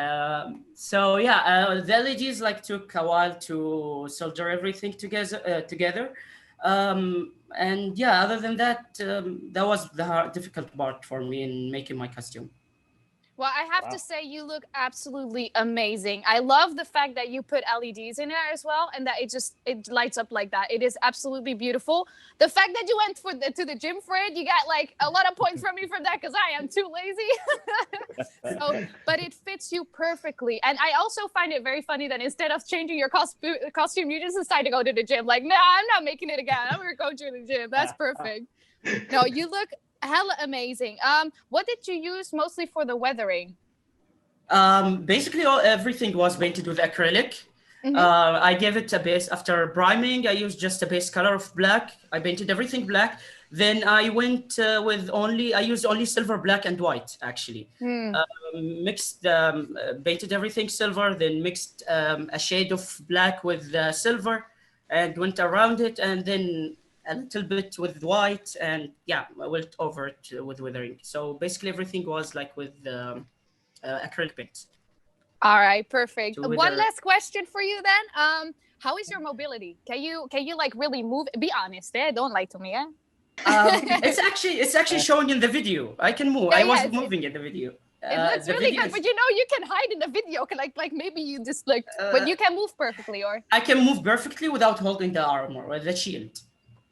So yeah, the LEDs took a while to solder everything together. And yeah, other than that, that was the difficult part for me in making my costume. Well, I have to say you look absolutely amazing. I love the fact that you put LEDs in there as well, and that it lights up like that. It is absolutely beautiful. The fact that you went to the gym for it, you got a lot of points from me for that because I am too lazy. But it fits you perfectly. And I also find it very funny that instead of changing your costume, you just decide to go to the gym. Nah, I'm not making it again. I'm gonna go to the gym. That's perfect. No, you look hella amazing. What did you use mostly for the weathering? Basically everything was painted with acrylic. Mm-hmm. I gave it a base. After priming, I used just a base color of black. I painted everything black. Then I went I used only silver, black, and white actually. Mixed, painted everything silver, then mixed a shade of black with silver and went around it, and then a little bit with white, and yeah, I went over it with withering. So basically everything was like with acrylic paint. All right, perfect. To One wither. last question for you then. How is your mobility? Can you like really move? Be honest, don't lie to me, eh? It's actually showing in the video. I can move. Yeah, I was yeah, moving in the video. It looks the really video good, is- but you know you can hide in the video. Like maybe you just like, but you can move perfectly, or I can move perfectly without holding the armor or the shield.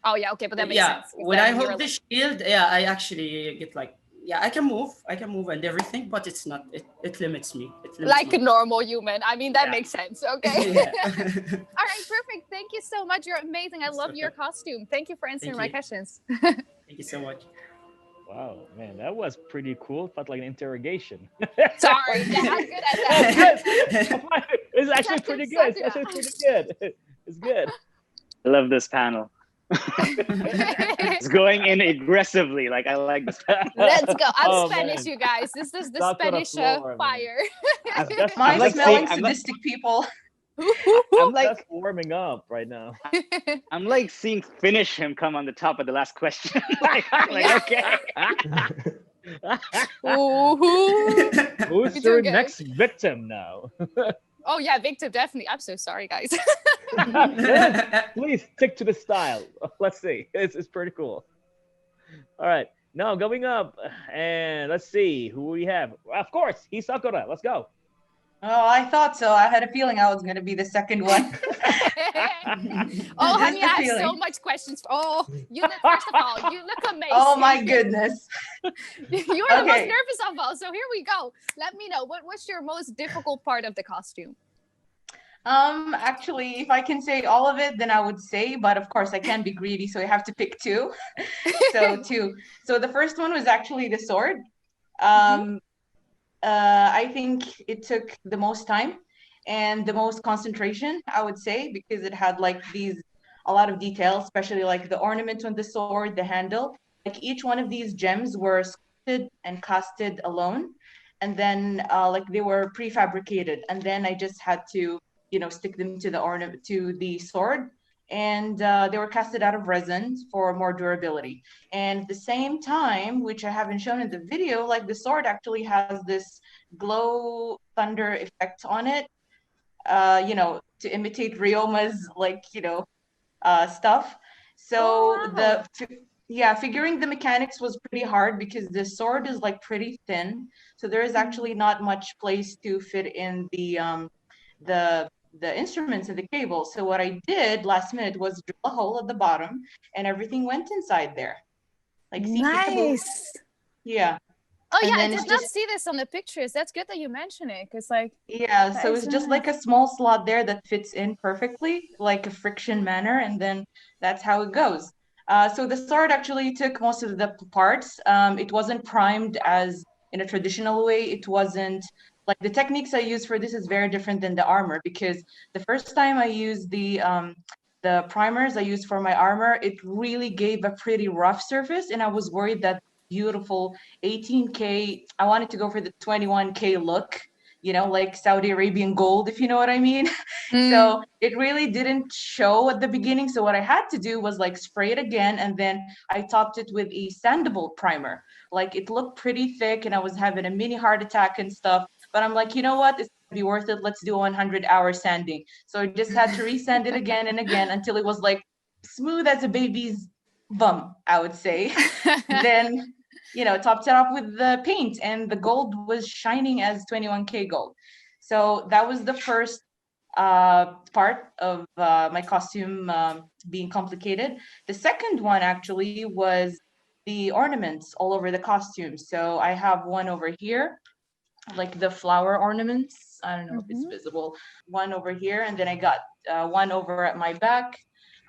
oh yeah, okay, but that makes Yeah, sense. when I Then you're hold the shield, yeah, I actually get like, yeah, I can move and everything, but it's not. It limits me. It limits like me. a normal human. I mean, that Yeah. makes sense. Okay. Yeah. All right, perfect. Thank you so much. You're amazing. I love your costume. Thank you for answering my you. questions. Thank you so much. Wow, man, that was pretty cool. Felt like an interrogation. Sorry, yeah, I'm good at that. It's actually pretty good. It's actually pretty good. It's good. I love this panel. It's going in aggressively. Like I like this. Let's go. I'm Oh, Spanish, man. you guys. This is the Stop to the Spanish floor, man. fire. My like smelling seeing- sadistic people. I'm like That's warming up right now. I'm like seeing finish him come on the top of the last question. like okay. Who's You're your doing next victim now? Oh yeah, victim, definitely. I'm so sorry, guys. Please stick to the style. Let's see. It's pretty cool. All right. Now going up, and let's see who we have. Of course, he's Sakura. Let's go. Oh, I thought so. I had a feeling I was going to be the second one. Oh, Just honey, the I have so feeling. much questions. Oh, you look, first of all, you look amazing. Oh my goodness. You are the most Okay. nervous of all. So here we go. Let me know what's your most difficult part of the costume. Actually, if I can say all of it, then I would say, but of course I can't be greedy, so I have to pick two. So two. So the first one was actually the sword. I think it took the most time and the most concentration, I would say, because it had like a lot of details, especially like the ornament on the sword, the handle. Like each one of these gems were sculpted and casted alone, and then like they were prefabricated, and then I just had to, stick them to the ornament, to the sword, and they were casted out of resin for more durability. And at the same time, which I haven't shown in the video, like the sword actually has this glow thunder effect on it, to imitate Ryoma's stuff. So figuring the mechanics was pretty hard because the sword is like pretty thin, so there is actually not much place to fit in the instruments and the cable. So what I did last minute was drill a hole at the bottom, and everything went inside there. Like see, Nice. yeah. Oh And yeah, I then did it's not just- see this on the pictures. That's good that you mention it, because like Yeah, that so is it's just nice. like a small slot there that fits in perfectly, like a friction manner, and then that's how it goes. So the sword actually took most of the parts. It wasn't primed as in a traditional way. It wasn't like the techniques I use for this is very different than the armor, because the first time I used the primers I used for my armor, it really gave a pretty rough surface, and I was worried that beautiful 18K, I wanted to go for the 21K look, like Saudi Arabian gold, if you know what I mean. So it really didn't show at the beginning. So what I had to do was like spray it again, and then I topped it with a sandable primer. Like it looked pretty thick, and I was having a mini heart attack and stuff. But I'm like, you know what? It's gonna be worth it. Let's do 100-hour sanding. So I just had to resand it again and again until it was like smooth as a baby's bum, I would say. Then topped it off with the paint, and the gold was shining as 21K gold. So that was the first part of my costume being complicated. The second one actually was the ornaments all over the costume. So I have one over here, like the flower ornaments. I don't know if it's visible. One over here, and then I got one over at my back,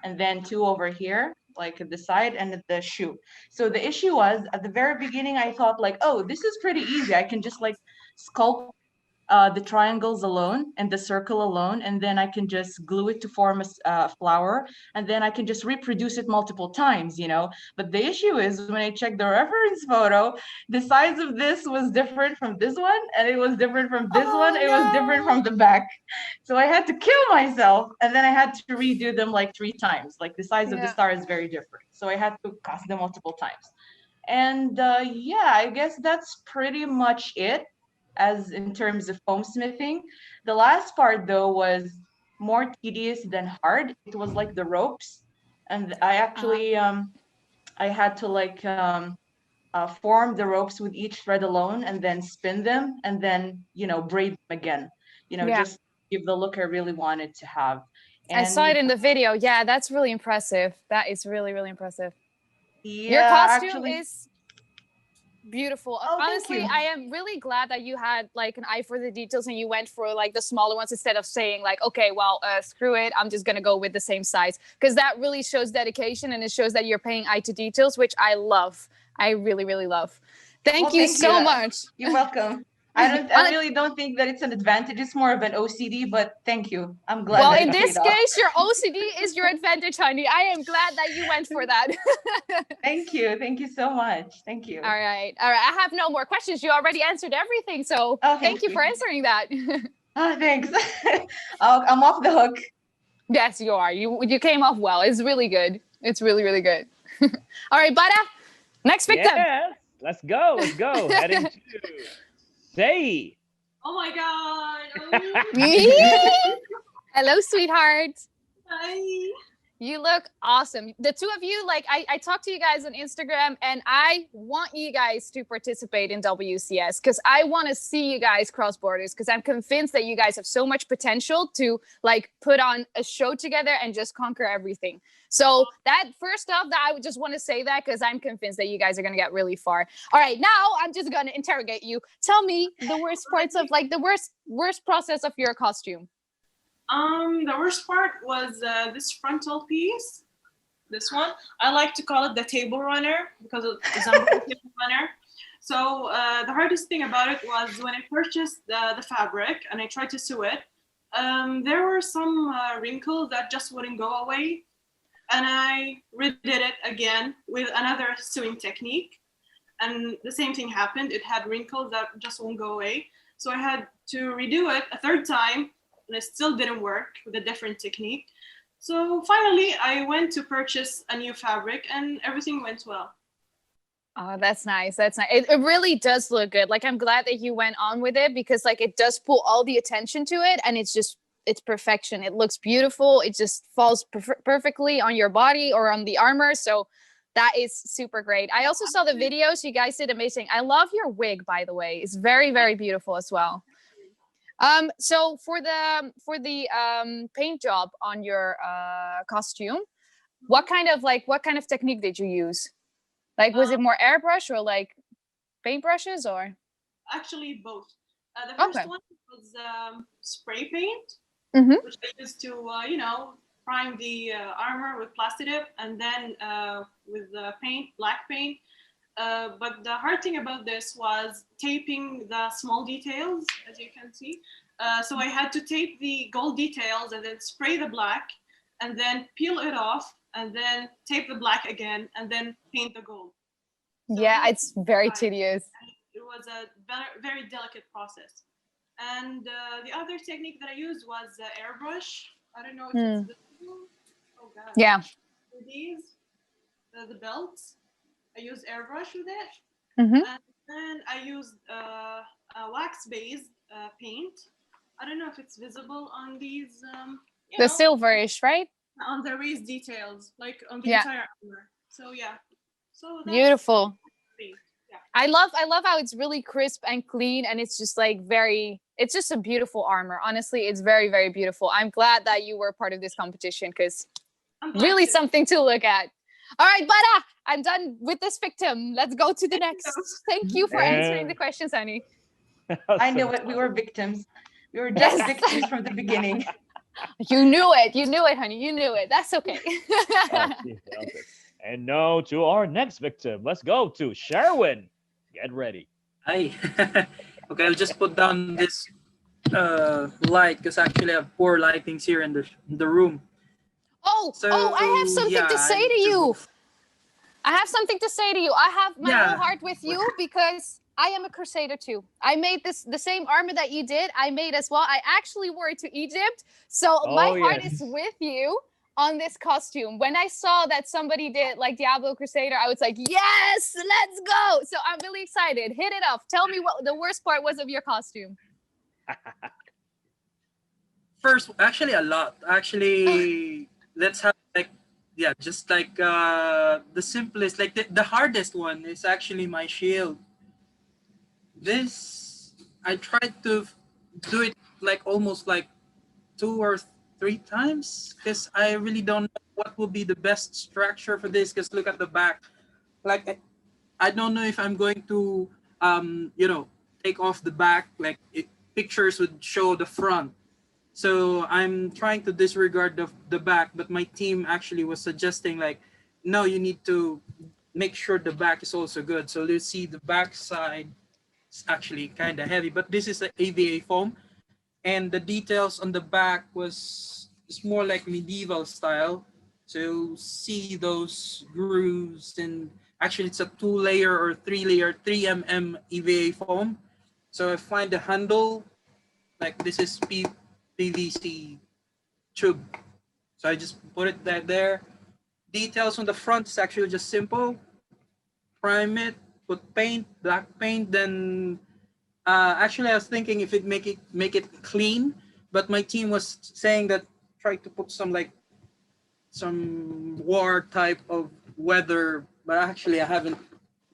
and then two over here, like at the side and at the shoe. So the issue was at the very beginning, I thought like, oh, this is pretty easy. I can just like sculpt the triangles alone and the circle alone, and then I can just glue it to form a flower, and then I can just reproduce it multiple times, you know. But the issue is when I checked the reference photo, the size of this was different from this one, and it was different from this one, it was different from the back. So I had to kill myself, and then I had to redo them like 3 times. Like the size of the star is very different. So I had to cast them multiple times. And yeah, I guess that's pretty much it as in terms of foam smithing. The last part though was more tedious than hard. It was like the ropes. And I actually, I had to like form the ropes with each thread alone and then spin them and then, you know, braid them again, you know, just give the look I really wanted to have. And I saw it in the video. Yeah, that's really impressive. That is really, really impressive. Yeah, your costume actually, is beautiful. thank Honestly, you. I am really glad that you had like an eye for the details and you went for like the smaller ones instead of saying like, okay, well, screw it, I'm just gonna go with the same size, because that really shows dedication and it shows that you're paying eye to details, which I love. I really, really love. Thank you so much. You're welcome. I really don't think that it's an advantage. It's more of an OCD, but thank you. I'm glad. Well, that in it this paid off. case, your OCD is your advantage, honey. I am glad that you went for that. Thank you. Thank you so much. Thank you. All right. All right. I have no more questions. You already answered everything. So thank you for answering that. Thanks. I'm off the hook. Yes, you are. You came off well. It's really good. It's really, really good. All right, Baraa, next victim. Yes. Let's go. Let's go. Heading to Say. Oh my God. Hello, sweetheart. Hi. You look awesome. The two of you, like I talked to you guys on Instagram, and I want you guys to participate in WCS because I want to see you guys cross borders, because I'm convinced that you guys have so much potential to like put on a show together and just conquer everything. So that first off, that I would just want to say that because I'm convinced that you guys are going to get really far. All right, now I'm just going to interrogate you. Tell me the worst parts of like the worst process of your costume. The worst part was this frontal piece. This one. I like to call it the table runner because it's a table runner. So the hardest thing about it was when I purchased the fabric and I tried to sew it, there were some wrinkles that just wouldn't go away. And I redid it again with another sewing technique. And the same thing happened. It had wrinkles that just won't go away. So I had to redo it a third time, and it still didn't work with a different technique. So finally, I went to purchase a new fabric and everything went well. Oh, that's nice. That's nice. It really does look good. Like, I'm glad that you went on with it because like it does pull all the attention to it, and it's perfection. It looks beautiful. It just falls perfectly on your body or on the armor. So that is super great. I also saw the videos. You guys did amazing. I love your wig, by the way. It's very, very beautiful as well. So for the paint job on your costume, what kind of technique did you use? Like, was it more airbrush or like paintbrushes or? Actually, both. The first one was spray paint, which I used to, prime the armor with Plastidip, and then with the paint, black paint. But the hard thing about this was taping the small details, as you can see. So I had to tape the gold details and then spray the black and then peel it off and then tape the black again and then paint the gold. So yeah, it's very tedious. It was a very, very delicate process. And the other technique that I used was airbrush. I don't know if it's this one. Oh God. Yeah. These, the belts. I used airbrush with it. Mm-hmm. And then I used a wax-based paint. I don't know if it's visible on these. The silverish, right? On the raised details, like on the entire armor. So yeah. So that's beautiful. Yeah. I love how it's really crisp and clean, and it's just like it's just a beautiful armor. Honestly, it's very, very beautiful. I'm glad that you were part of this competition because really something to look at. All right, Baraa, I'm done with this victim. Let's go to the next. Thank you for answering the questions, honey. I knew it. We were victims. We were just victims from the beginning. You knew it. You knew it, honey. You knew it. That's okay. And now to our next victim. Let's go to Sherwin. Get ready. Hi. Okay, I'll just put down this light, because actually I have poor lightings here in the room. Oh, I have something to say to you. I have something to say to you. I have my whole heart with you because I am a Crusader too. I made the same armor that you did. I made as well. I actually wore it to Egypt. So my heart is with you on this costume. When I saw that somebody did like Diablo Crusader, I was like, yes, let's go. So I'm really excited. Hit it off. Tell me what the worst part was of your costume. First, actually a lot. Actually, let's have like, yeah, just like the simplest, like the hardest one is actually my shield. This, I tried to do it like almost like 2 or 3 times because I really don't know what will be the best structure for this, because look at the back. Like, I don't know if I'm going to, you know, take off the back, like pictures would show the front. So I'm trying to disregard the back, but my team actually was suggesting like, no, you need to make sure the back is also good. So you see the back side is actually kind of heavy, but this is an AVA foam, and the details on the back it's more like medieval style. So see those grooves, and actually it's a 2-layer or 3-layer 3mm EVA foam. So I find the handle, like this is PVC tube. So I just put it there. Details on the front is actually just simple. Prime it, put paint, black paint. Then actually I was thinking if it make it clean, but my team was saying that try to put some like some war type of weather, but actually I haven't.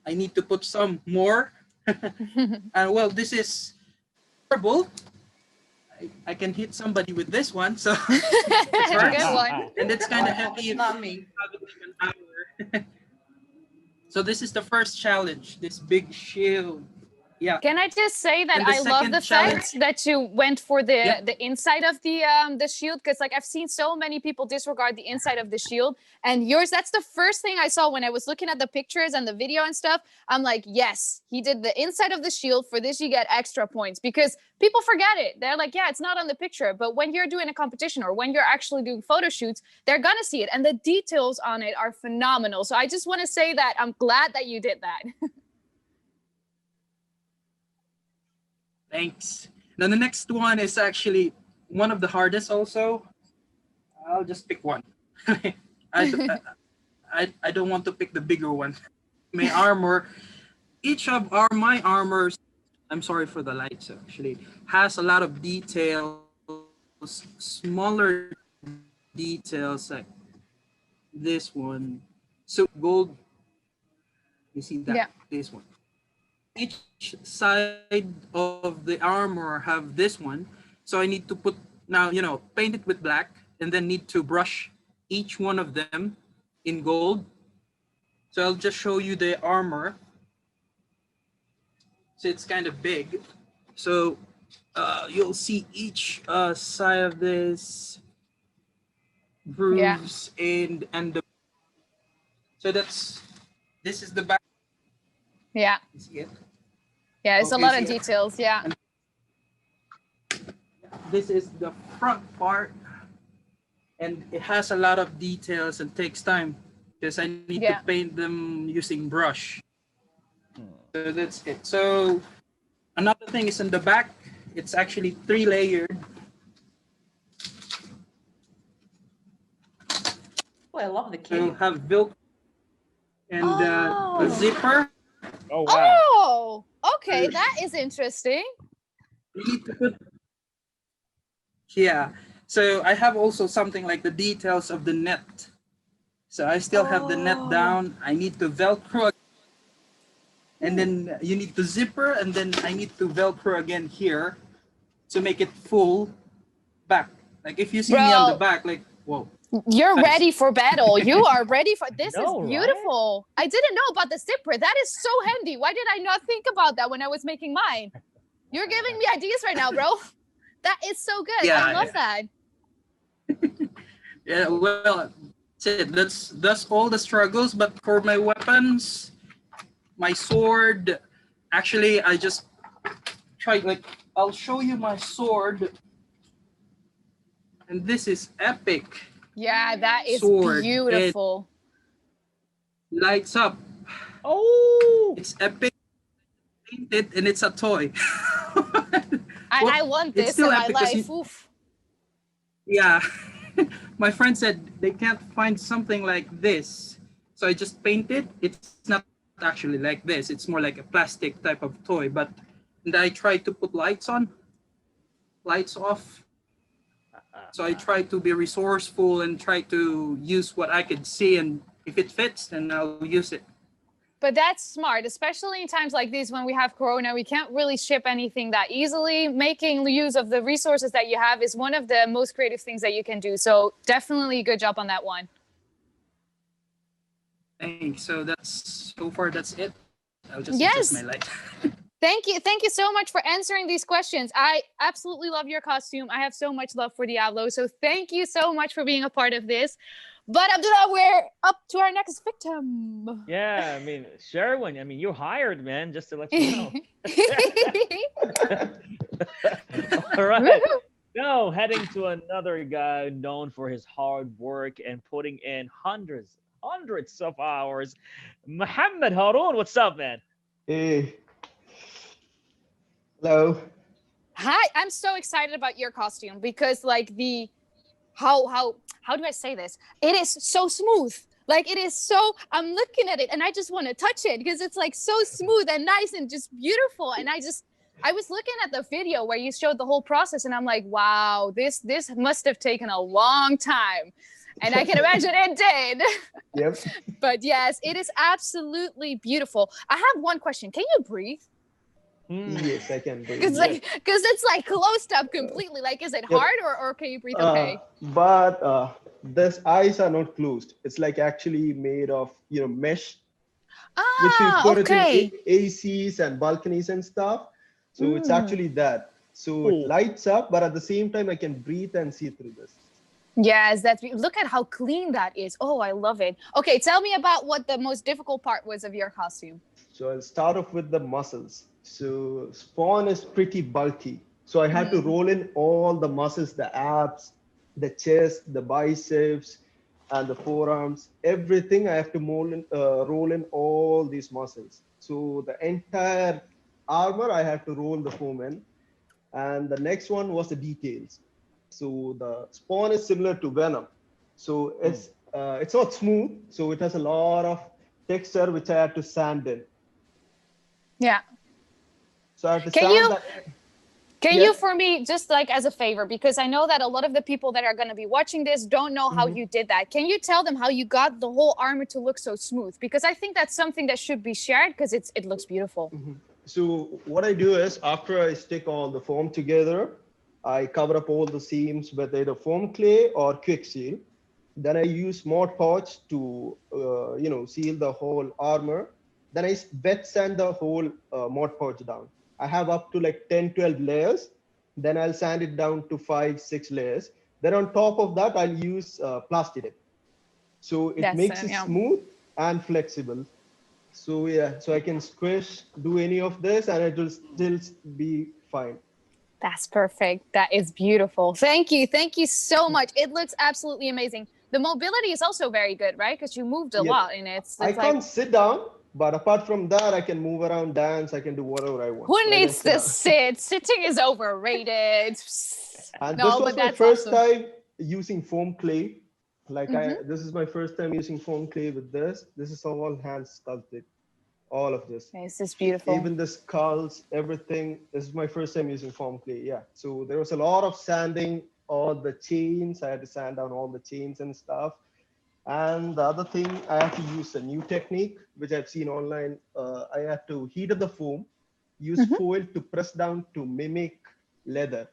I need to put some more. And well, this is terrible. I can hit somebody with this one, so it's good one. And it's kind of heavy. Not me. So this is the first challenge, this big shield. Yeah. Can I just say that I love the fact that you went for the inside of the shield, because like I've seen so many people disregard the inside of the shield, and yours, that's the first thing I saw when I was looking at the pictures and the video and stuff. I'm like, yes, he did the inside of the shield. For this, you get extra points, because people forget it. They're like, yeah, it's not on the picture, but when you're doing a competition or when you're actually doing photo shoots, they're gonna see it, and the details on it are phenomenal. So I just want to say that I'm glad that you did that. Thanks. Now the next one is actually one of the hardest also. I'll just pick one. I don't want to pick the bigger one. My armor, each of my armors, I'm sorry for the lights actually, has a lot of details, smaller details like this one. So gold, you see that? Yeah. This one. Each side of the armor have this one, so I need to put now, you know, paint it with black, and then need to brush each one of them in gold. So I'll just show you the armor. So it's kind of big, so you'll see each side of this grooves, and the, so this is the back. Yeah. You see it? Yeah, it's a lot of details, yeah. This is the front part, and it has a lot of details and takes time because I need to paint them using brush. So that's it. So another thing is in the back, it's actually 3-layered. Oh, I love the cape. So have Velcro and a zipper. Oh, wow. Oh, okay, that is interesting. Yeah, so I have also something like the details of the net. So I still have the net down. I need to Velcro, and then you need to zipper, and then I need to Velcro again here to make it full back. Like if you see me on the back, like, whoa. You're ready for battle. You are ready for this. Is beautiful. Right? I didn't know about the zipper. That is so handy. Why did I not think about that when I was making mine? You're giving me ideas right now, bro. That is so good. Yeah, I love that. Yeah, well, that's all the struggles. But for my weapons, my sword, actually, I just tried like I'll show you my sword. And this is epic. Yeah, that is Sword. beautiful. It lights up. Oh, it's epic. Painted, and it's a toy. I want it's this still in my epic 'cause life. Oof. Yeah. My friend said they can't find something like this. So I just painted. It's not actually like this. It's more like a plastic type of toy. But and I tried to put lights on, lights off. So I try to be resourceful and try to use what I could see. And if it fits, then I'll use it. But that's smart, especially in times like these when we have Corona. We can't really ship anything that easily. Making use of the resources that you have is one of the most creative things that you can do. So definitely good job on that one. Thanks. So far that's it. I'll just Yes. adjust my light. Thank you. Thank you so much for answering these questions. I absolutely love your costume. I have so much love for Diablo. So thank you so much for being a part of this. But Abdullah, we're up to our next victim. yeah. I mean, Sherwin, I mean, you're hired, man, just to let you know. All right. Now, heading to another guy known for his hard work and putting in hundreds of hours. Muhammad Haroon, what's up, man? Hey. Hello. Hi, I'm so excited about your costume because like how do I say this? It is so smooth. Like it is so, I'm looking at it and I just want to touch it because it's like so smooth and nice and just beautiful. And I was looking at the video where you showed the whole process and I'm like, wow, this must have taken a long time. And I can imagine it did. Yep. But yes, it is absolutely beautiful. I have one question. Can you breathe? Yes, I can breathe. Because it's like closed up completely. Like, is it hard or can you breathe okay? But this eyes are not closed. It's like actually made of mesh, which we put it in ACs and balconies and stuff. So it's actually that. So it lights up, but at the same time I can breathe and see through this. Yes, look at how clean that is. Oh, I love it. Okay, tell me about what the most difficult part was of your costume. So I'll start off with the muscles. So Spawn is pretty bulky. So I had to roll in all the muscles, the abs, the chest, the biceps, and the forearms. Everything I have to roll in all these muscles. So the entire armor, I have to roll the foam in. And the next one was the details. So the Spawn is similar to Venom. So it's not smooth. So it has a lot of texture, which I had to sand in. Yeah. So I have to sand that. Can you, for me, just like as a favor, because I know that a lot of the people that are going to be watching this don't know how you did that. Can you tell them how you got the whole armor to look so smooth? Because I think that's something that should be shared because it looks beautiful. So what I do is after I stick all the foam together, I cover up all the seams with either foam clay or quick seal. Then I use Mod Podge to seal the whole armor. Then I wet sand the whole Mod Podge down. I have up to like 10-12 layers. Then I'll sand it down to 5-6 layers. Then on top of that, I'll use Plasti-Dip. So it makes it smooth and flexible. So yeah, so I can squish, do any of this, and it will still be fine. That's perfect. That is beautiful. Thank you. Thank you so much. It looks absolutely amazing. The mobility is also very good, right? Because you moved a lot in it. I can't sit down, but apart from that, I can move around, dance. I can do whatever I want. Who needs to sit? Sitting is overrated. And this was my first time using foam clay. Like this is my first time using foam clay with this. This is all hand sculpted. All of this. This is beautiful. Even the skulls, everything. This is my first time using foam clay. Yeah. So there was a lot of sanding, all the chains. I had to sand down all the chains and stuff. And the other thing, I have to use a new technique, which I've seen online. I have to heat up the foam, use foil to press down to mimic leather.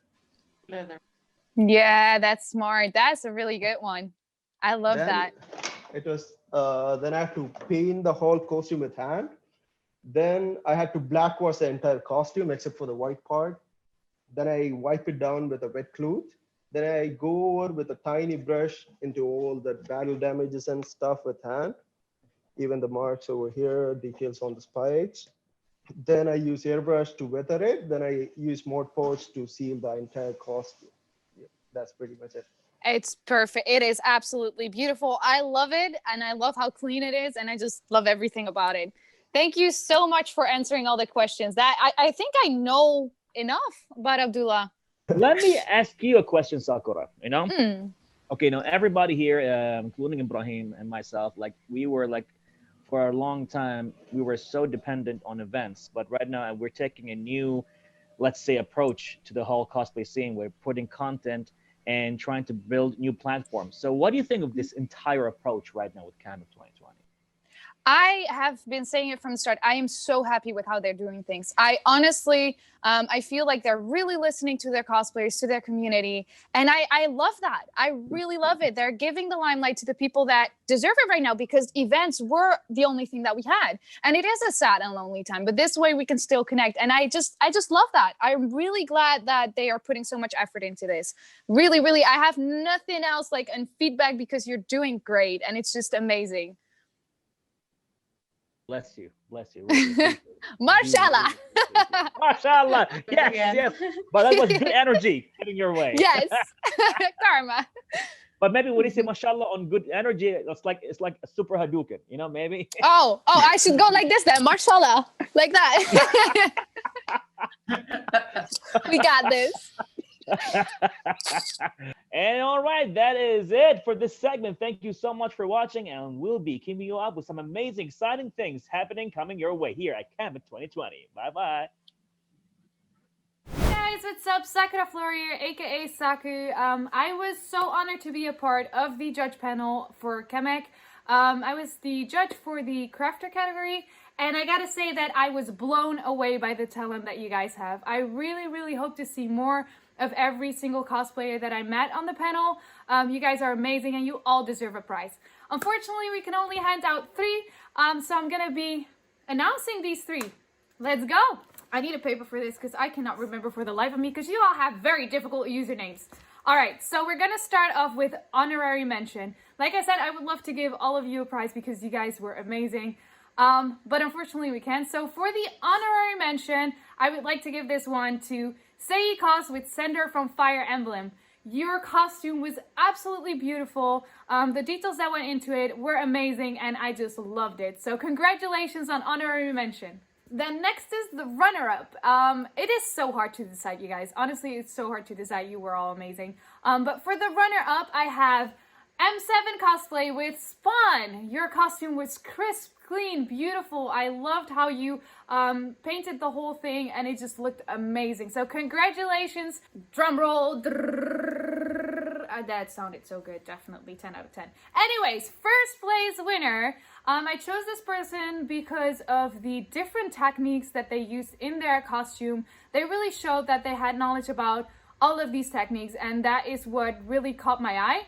Yeah, that's smart. That's a really good one. I love that. It was, then I have to paint the whole costume with hand. Then I had to black wash the entire costume except for the white part. Then I wipe it down with a wet cloth. Then I go over with a tiny brush into all the battle damages and stuff with hand. Even the marks over here, details on the spikes. Then I use airbrush to weather it. Then I use Mod Podge to seal the entire costume. Yeah, that's pretty much it. It's perfect. It is absolutely beautiful. I love it, and I love how clean it is, and I just love everything about it. Thank you so much for answering all the questions. That I think I know enough about Abdullah. Let me ask you a question, Sakura. Hmm. Okay, now everybody here, including Ibrahim and myself, like we were like for a long time, we were so dependent on events, but right now we're taking a new, let's say, approach to the whole cosplay scene. We're putting content and trying to build new platforms. So what do you think of this entire approach right now with CAMEC 2020? I have been saying it from the start. I am so happy with how they're doing things. I honestly, I feel like they're really listening to their cosplayers, to their community. And I love that. I really love it. They're giving the limelight to the people that deserve it right now, because events were the only thing that we had. And it is a sad and lonely time, but this way we can still connect. And I just love that. I'm really glad that they are putting so much effort into this. Really, really, I have nothing else like in feedback, because you're doing great. And it's just amazing. Bless you. Really Mashallah. Mashallah. Yes. But that was good energy heading your way. Yes. Karma. But maybe when you say mashallah on good energy, it's like a super Hadouken, maybe. Oh, I should go like this then, mashallah, like that. We got this. And all right, that is it for this segment. Thank you so much for watching, and we'll be keeping you up with some amazing, exciting things coming your way here at CAMEC 2020. Bye-bye. Hey guys, what's up? Sakura Flourier, aka Saku. I was so honored to be a part of the judge panel for CAMEC. I was the judge for the crafter category, and I gotta say that I was blown away by the talent that you guys have. I really, really hope to see more of every single cosplayer that I met on the panel. You guys are amazing, and you all deserve a prize. Unfortunately, we can only hand out 3, so I'm gonna be announcing these 3. Let's go. I need a paper for this because I cannot remember for the life of me, because you all have very difficult usernames. All right, so we're gonna start off with honorary mention. Like I said, I would love to give all of you a prize because you guys were amazing. But unfortunately we can't. So for the honorary mention, I would like to give this one to Sei Cos with Sender from Fire Emblem. Your costume was absolutely beautiful. The details that went into it were amazing, and I just loved it. So congratulations on honorary mention. Then next is the runner-up. It is so hard to decide, you guys. Honestly, it's so hard to decide. You were all amazing. But for the runner-up, I have M7 Cosplay with Spawn. Your costume was crisp, clean, beautiful. I loved how you painted the whole thing, and it just looked amazing. So congratulations. Drum roll. That sounded so good. Definitely 10 out of 10. Anyways, first place winner. I chose this person because of the different techniques that they used in their costume. They really showed that they had knowledge about all of these techniques, and that is what really caught my eye.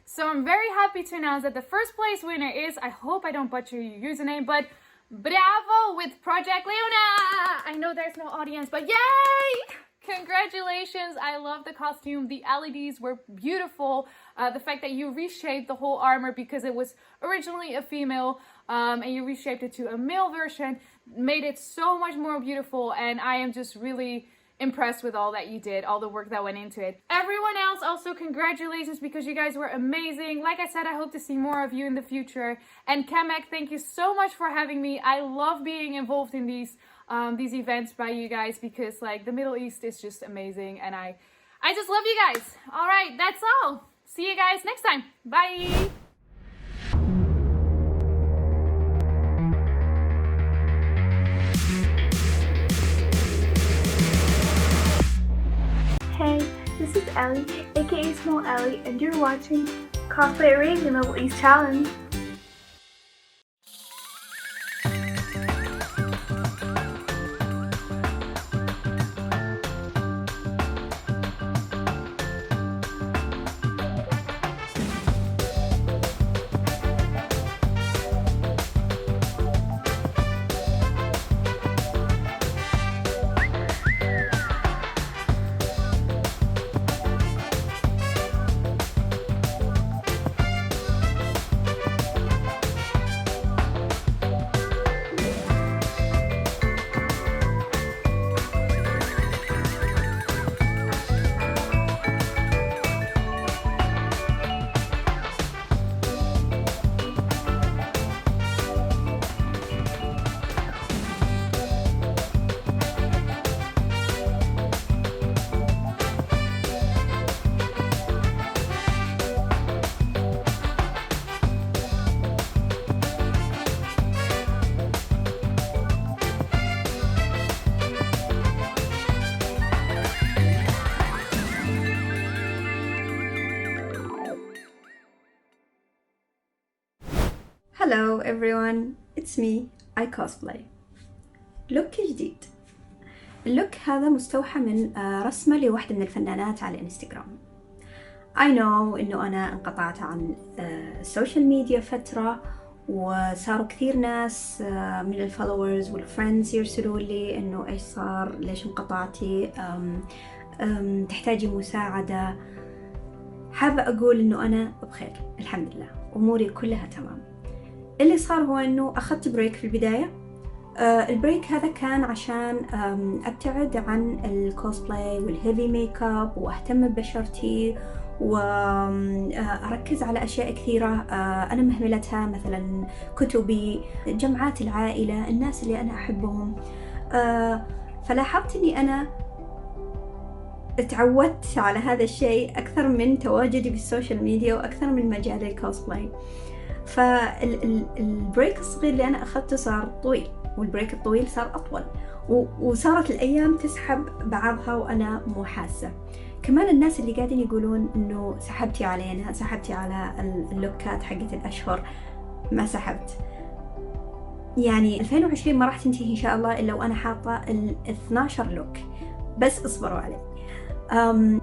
So I'm very happy to announce that the first place winner is, I hope I don't butcher your username, but Bravo with Project Leona. I know there's no audience, but yay! Congratulations. I love the costume. The LEDs were beautiful. The fact that you reshaped the whole armor because it was originally a female, and you reshaped it to a male version made it so much more beautiful, and I am just really impressed with all that you did, all the work that went into it. Everyone else, also congratulations, because you guys were amazing. Like I said, I hope to see more of you in the future. And CAMEC, thank you so much for having me. I love being involved in these events by you guys, because like the Middle East is just amazing, and I just love you guys. All right, that's all. See you guys next time. Bye. Hey, this is Ellie, aka Small Ellie, and you're watching Cosplay Arabia Middle East Challenge. everyone, it's me, I cosplay. لوك جديد. اللوك هذا مستوحى من رسمة لواحدة من الفنانات على الانستغرام. I know إنه أنا انقطعت عن السوشيال ميديا فترة، وصاروا كثير ناس من الفولورز والفريندز يرسلوا لي إنه إيش صار، ليش انقطعتي، تحتاجي مساعدة. حابة أقول إنه أنا بخير الحمد لله، أموري كلها تمام. اللي صار هو إنه أخذت بريك في البداية. البريك هذا كان عشان أبتعد عن الكوسبلاي والهيفي ميك اب، وأهتم ببشرتي، وأركز على أشياء كثيرة أنا مهملتها، مثلا كتبي، جمعات العائلة، الناس اللي أنا أحبهم. فلاحظت أني أنا تعودت على هذا الشيء أكثر من تواجدي في السوشيال ميديا، وأكثر من مجال الكوسبلاي. فالبريك الصغير اللي أنا أخذته صار طويل، والبريك الطويل صار أطول، وصارت الأيام تسحب بعضها وأنا مو حاسة. كمان الناس اللي قاعدين يقولون إنه سحبتي علينا، سحبتي على اللوكات حقت الأشهر، ما سحبت. يعني 2020 ما راح تنتهي إن شاء الله إلا وأنا حاطة 12 لوك، بس اصبروا علي.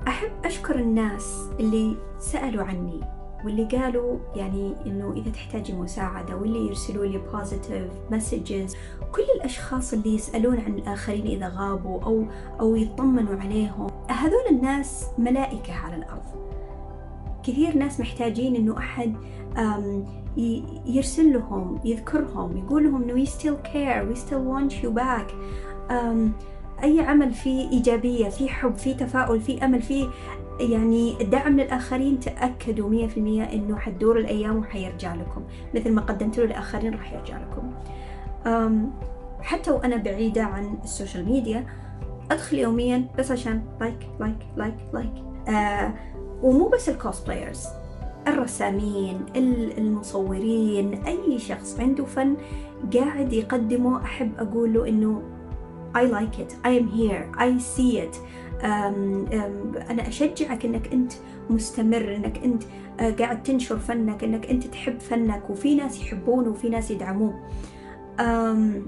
أحب أشكر الناس اللي سألوا عني، واللي قالوا يعني إنه إذا تحتاجي مساعدة، واللي يرسلوا لي positive messages، كل الأشخاص اللي يسألون عن الآخرين إذا غابوا أو يطمنوا عليهم. هذول الناس ملائكة على الأرض. كثير ناس محتاجين إنه أحد يرسل لهم، يذكرهم، يقول لهم إنه we still care, we still want you back. أي عمل فيه إيجابية، فيه حب، فيه تفاؤل، فيه أمل، فيه يعني دعم للآخرين، تأكدوا 100% إنه حتدور الأيام وحيرجع لكم مثل ما قدمتوا للآخرين، راح يرجع لكم. حتى وأنا بعيدة عن السوشيال ميديا أدخل يوميا بس عشان لايك. ومو بس الكوسبلايرز، الرسامين، المصورين، أي شخص عنده فن قاعد يقدمه أحب أقول له إنه I like it, I am here, I see it. أنا أشجعك إنك أنت مستمر، إنك أنت قاعد تنشر فنك، إنك أنت تحب فنك، وفي ناس يحبونه وفي ناس يدعموه.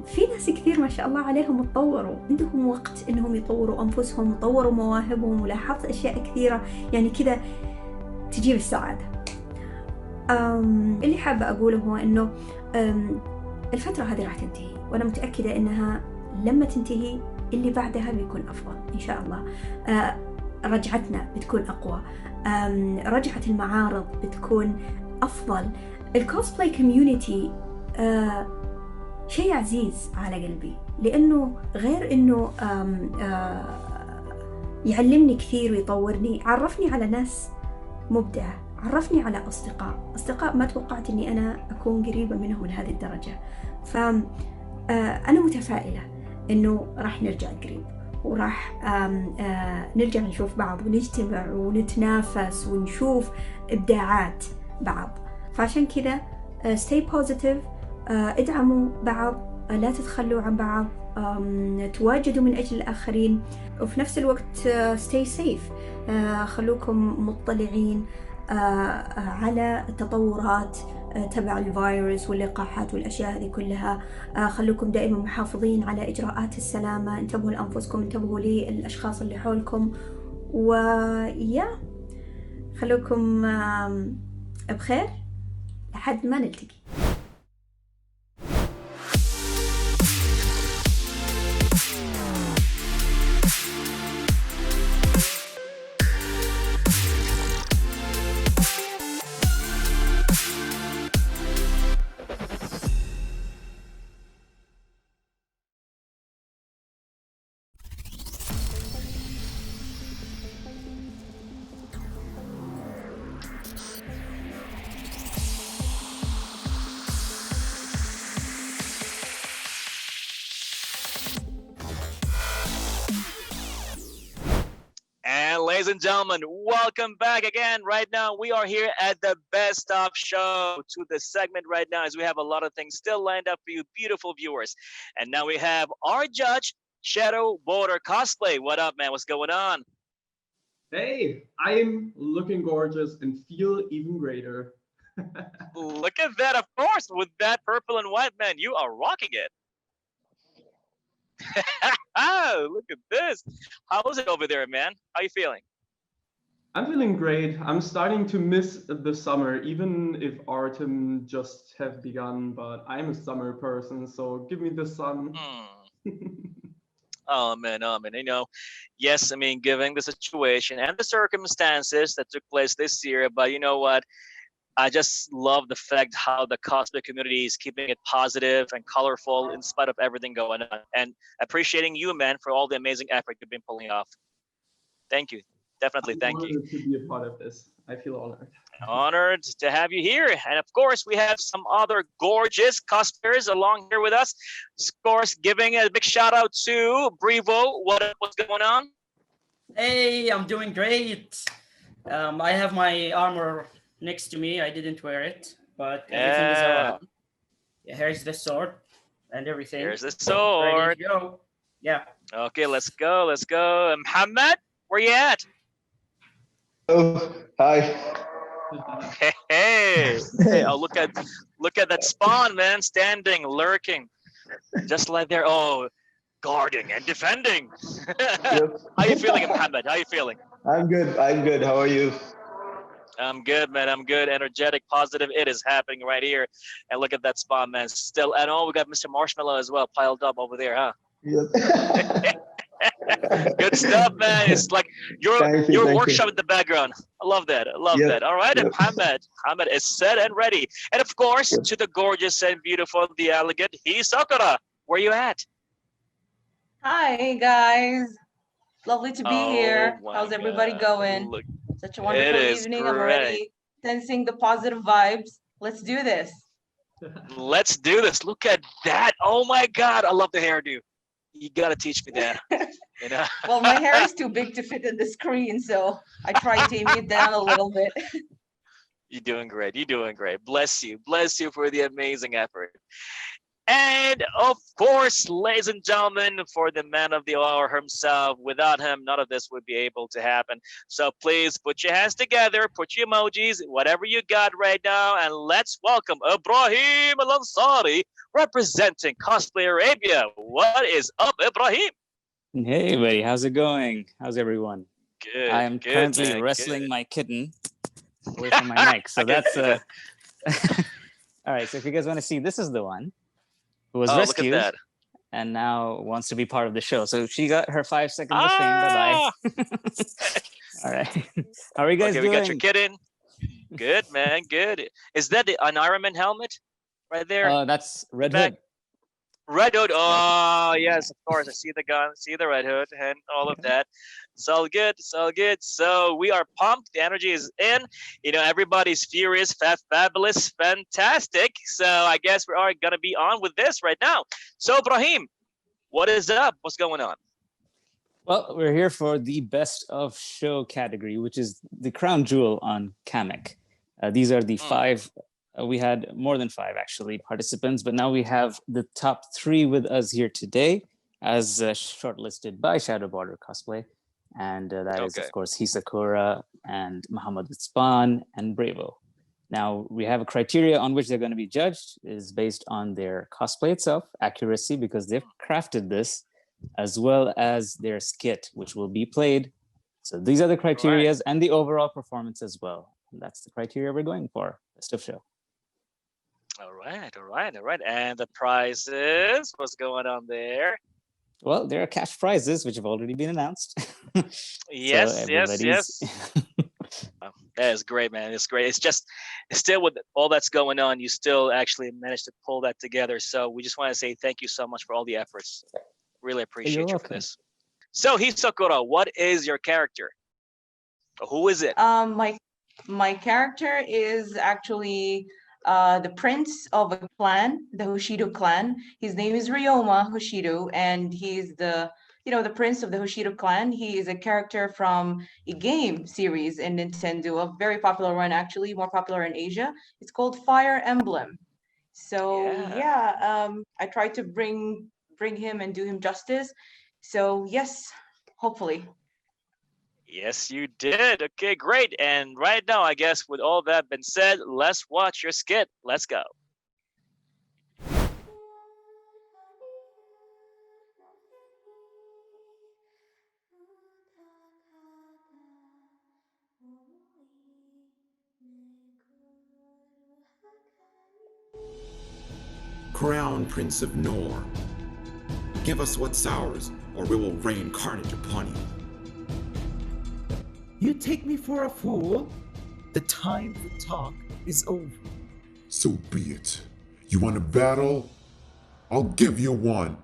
في ناس كثير ما شاء الله عليهم اتطوروا، عندهم وقت إنهم يطوروا أنفسهم ويطوروا مواهبهم، ولاحظت أشياء كثيرة يعني كذا تجيب السعادة. اللي حابة أقوله هو إنه الفترة هذه راح تنتهي، وأنا متأكدة إنها لما تنتهي اللي بعدها بيكون أفضل إن شاء الله. رجعتنا بتكون أقوى، رجعة المعارض بتكون أفضل. الكوسبلاي كوميونيتي شيء عزيز على قلبي، لأنه غير أنه يعلمني كثير ويطورني، عرفني على ناس مبدعة، عرفني على أصدقاء ما توقعت أني أنا أكون قريبة منهم لهذه الدرجة. فأنا متفائلة إنه راح نرجع قريب، وراح نرجع نشوف بعض ونجتمع ونتنافس ونشوف إبداعات بعض. فعشان كذا stay positive، ادعموا بعض، لا تتخلوا عن بعض، تواجدوا من أجل الآخرين، وفي نفس الوقت stay safe. خلوكم مطلعين على التطورات تبع الفيروس واللقاحات والأشياء هذه كلها. خلوكم دائما محافظين على إجراءات السلامة، انتبهوا لأنفسكم، انتبهوا للأشخاص اللي حولكم، ويا خلوكم بخير لحد ما نلتقي. Ladies and gentlemen, welcome back again. Right now, we are here at the Best of Show to the segment right now, as we have a lot of things still lined up for you, beautiful viewers. And now we have our judge, Shadow Border Cosplay. What up, man? What's going on? Hey, I'm looking gorgeous and feel even greater. Look at that, of course, with that purple and white, man. You are rocking it. Oh, look at this. How is it over there, man? How you feeling? I'm feeling great. I'm starting to miss the summer, even if autumn just have begun, but I'm a summer person, so give me the sun. Oh man, you know, yes, I mean, given the situation and the circumstances that took place this year, but you know what? I just love the fact how the cosplay community is keeping it positive and colorful in spite of everything going on, and appreciating you, man, for all the amazing effort you've been pulling off. Thank you. Definitely, thank you. Honored to be a part of this. I feel honored. Honored to have you here. And of course, we have some other gorgeous cosplayers along here with us. Of course, giving a big shout out to Brevo. What's going on? Hey, I'm doing great. I have my armor next to me. I didn't wear it, but everything is around. Yeah, here's the sword and everything. Here's the sword. Ready to go. Yeah. Okay, let's go. Let's go. Muhammad, where you at? Oh, hi. Hey. Oh, look at that spawn, man, standing, lurking, just like they're guarding and defending. Yep. How you feeling, Muhammad? How you feeling? I'm good. I'm good. How are you? I'm good, man. I'm good. Energetic, positive. It is happening right here. And look at that spawn, man. Still, and we got Mr. Marshmallow as well piled up over there, huh? Yep. Good stuff, man. It's like your workshop in the background. I love that. I love that. All right, Muhammad is set and ready. And of course, to the gorgeous and beautiful, the elegant Sakura. Where you at? Hi, guys. Lovely to be here. How's everybody going? Such a wonderful evening. I'm already sensing the positive vibes. Let's do this. Let's do this. Look at that. Oh my God. I love the hairdo. You gotta teach me that. You know? Well, my hair is too big to fit in the screen, so I tried taming it down a little bit. You're doing great. You're doing great. Bless you. Bless you for the amazing effort. And of course, ladies and gentlemen, for the man of the hour himself, without him, none of this would be able to happen. So please put your hands together, put your emojis, whatever you got right now, and let's welcome Ibrahim Ansari, representing Cosplay Arabia. What is up, Ibrahim? Hey, buddy. How's it going? How's everyone? Good. I am currently wrestling my kitten away from my neck. So that's all right. So if you guys want to see, this is the one who was rescued look at that. and now wants to be part of the show. So she got her 5 seconds of fame. Bye-bye. All right. How are you guys doing? We got your kitten. Good, man. Good. Is that an Iron Man helmet right there? That's Red Hood. Red Hood. Oh, yes, of course. I see the gun, see the Red Hood, and all of that. It's all good. It's all good. So we are pumped. The energy is in. You know, everybody's furious, fabulous, fantastic. So I guess we are going to be on with this right now. So, Ibrahim, what is up? What's going on? Well, we're here for the best of show category, which is the crown jewel on CAMEC. These are the 5. We had more than 5 actually participants, but now we have the top 3 with us here today, as shortlisted by Shadow Border Cosplay, and that is of course Sakura and Muhammad Utspan and Brevo. Now we have a criteria on which they're going to be judged is based on their cosplay itself, accuracy, because they've crafted this, as well as their skit, which will be played. So these are the criteria and the overall performance as well. And that's the criteria we're going for. Best of show. All right. And the prizes, what's going on there? Well, there are cash prizes, which have already been announced. Yes. That is great, man. It's great. It's just still with all that's going on, you still actually managed to pull that together. So we just want to say thank you so much for all the efforts. Really appreciate you for this. So Sakura, what is your character? Who is it? My character is actually the prince of a clan, the Hoshido clan. His name is Ryoma Hoshido, and he's the prince of the Hoshido clan. He is a character from a game series in Nintendo, a very popular one actually, more popular in Asia. It's called Fire Emblem. So I tried to bring him and do him justice. So yes, hopefully. Yes, you did. Okay, great. And right now, I guess with all that been said, let's watch your skit. Let's go. Crown Prince of Nor, give us what's ours, or we will rain carnage upon you. You take me for a fool? The time for talk is over. So be it. You want a battle? I'll give you one.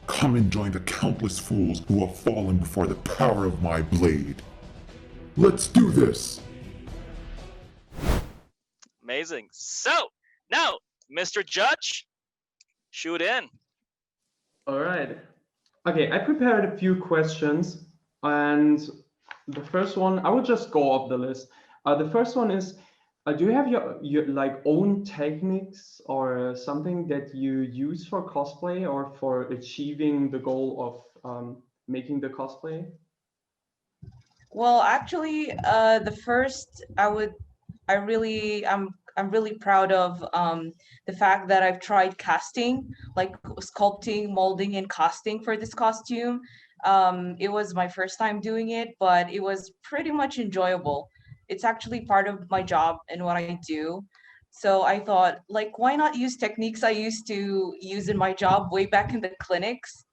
Come and join the countless fools who have fallen before the power of my blade. Let's do this! Amazing. So now, Mr. Judge, shoot in. All right. Okay, I prepared a few questions, and the first one, I will just go off the list. The first one is, do you have your like own techniques or something that you use for cosplay or for achieving the goal of making the cosplay? Well, actually, the first I'm really proud of the fact that I've tried casting, like sculpting, molding, and casting for this costume. It was my first time doing it, but it was pretty much enjoyable. It's actually part of my job and what I do. So I thought, like, why not use techniques I used to use in my job way back in the clinics?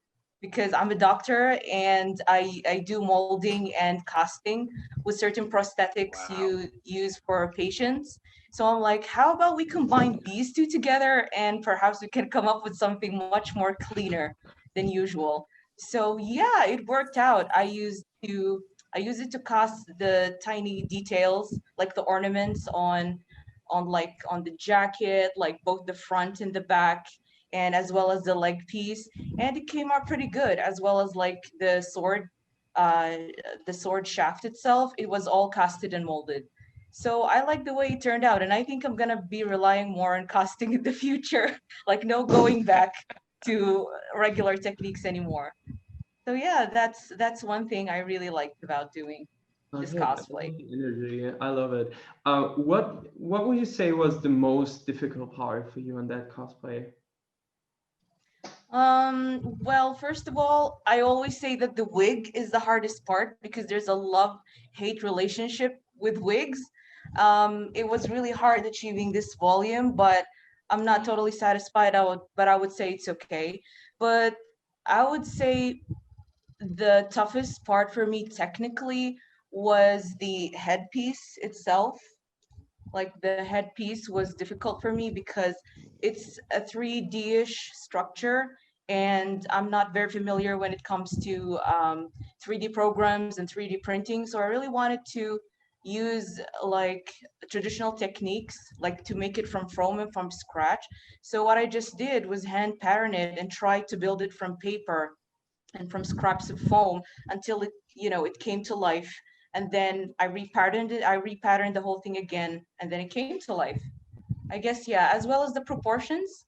Because I'm a doctor and I do molding and casting with certain prosthetics you use for patients. So I'm like, how about we combine these two together and perhaps we can come up with something much more cleaner than usual. So yeah, it worked out. I use it to cast the tiny details, like the ornaments on the jacket, like both the front and the back, and as well as the leg piece, and it came out pretty good, as well as like uh the sword shaft itself. It was all casted and molded. So I like the way it turned out, and I think I'm gonna be relying more on casting in the future, like no going back to regular techniques anymore. So yeah, that's one thing I really liked about doing this Okay, I love cosplay. the energy. I love it. What would you say was the most difficult part for you in that cosplay? Well, first of all, I always say that the wig is the hardest part because there's a love-hate relationship with wigs. It was really hard achieving this volume, but I'm not totally satisfied. But I would say it's okay. But I would say the toughest part for me technically was the headpiece itself. Like the headpiece was difficult for me because it's a 3D-ish structure, and I'm not very familiar when it comes to 3D programs and 3D printing. So I really wanted to use like traditional techniques, like to make it from foam and from scratch. So what I just did was hand pattern it and try to build it from paper and from scraps of foam until it came to life. And then I repatterned the whole thing again, and then it came to life. I guess, yeah, as well as the proportions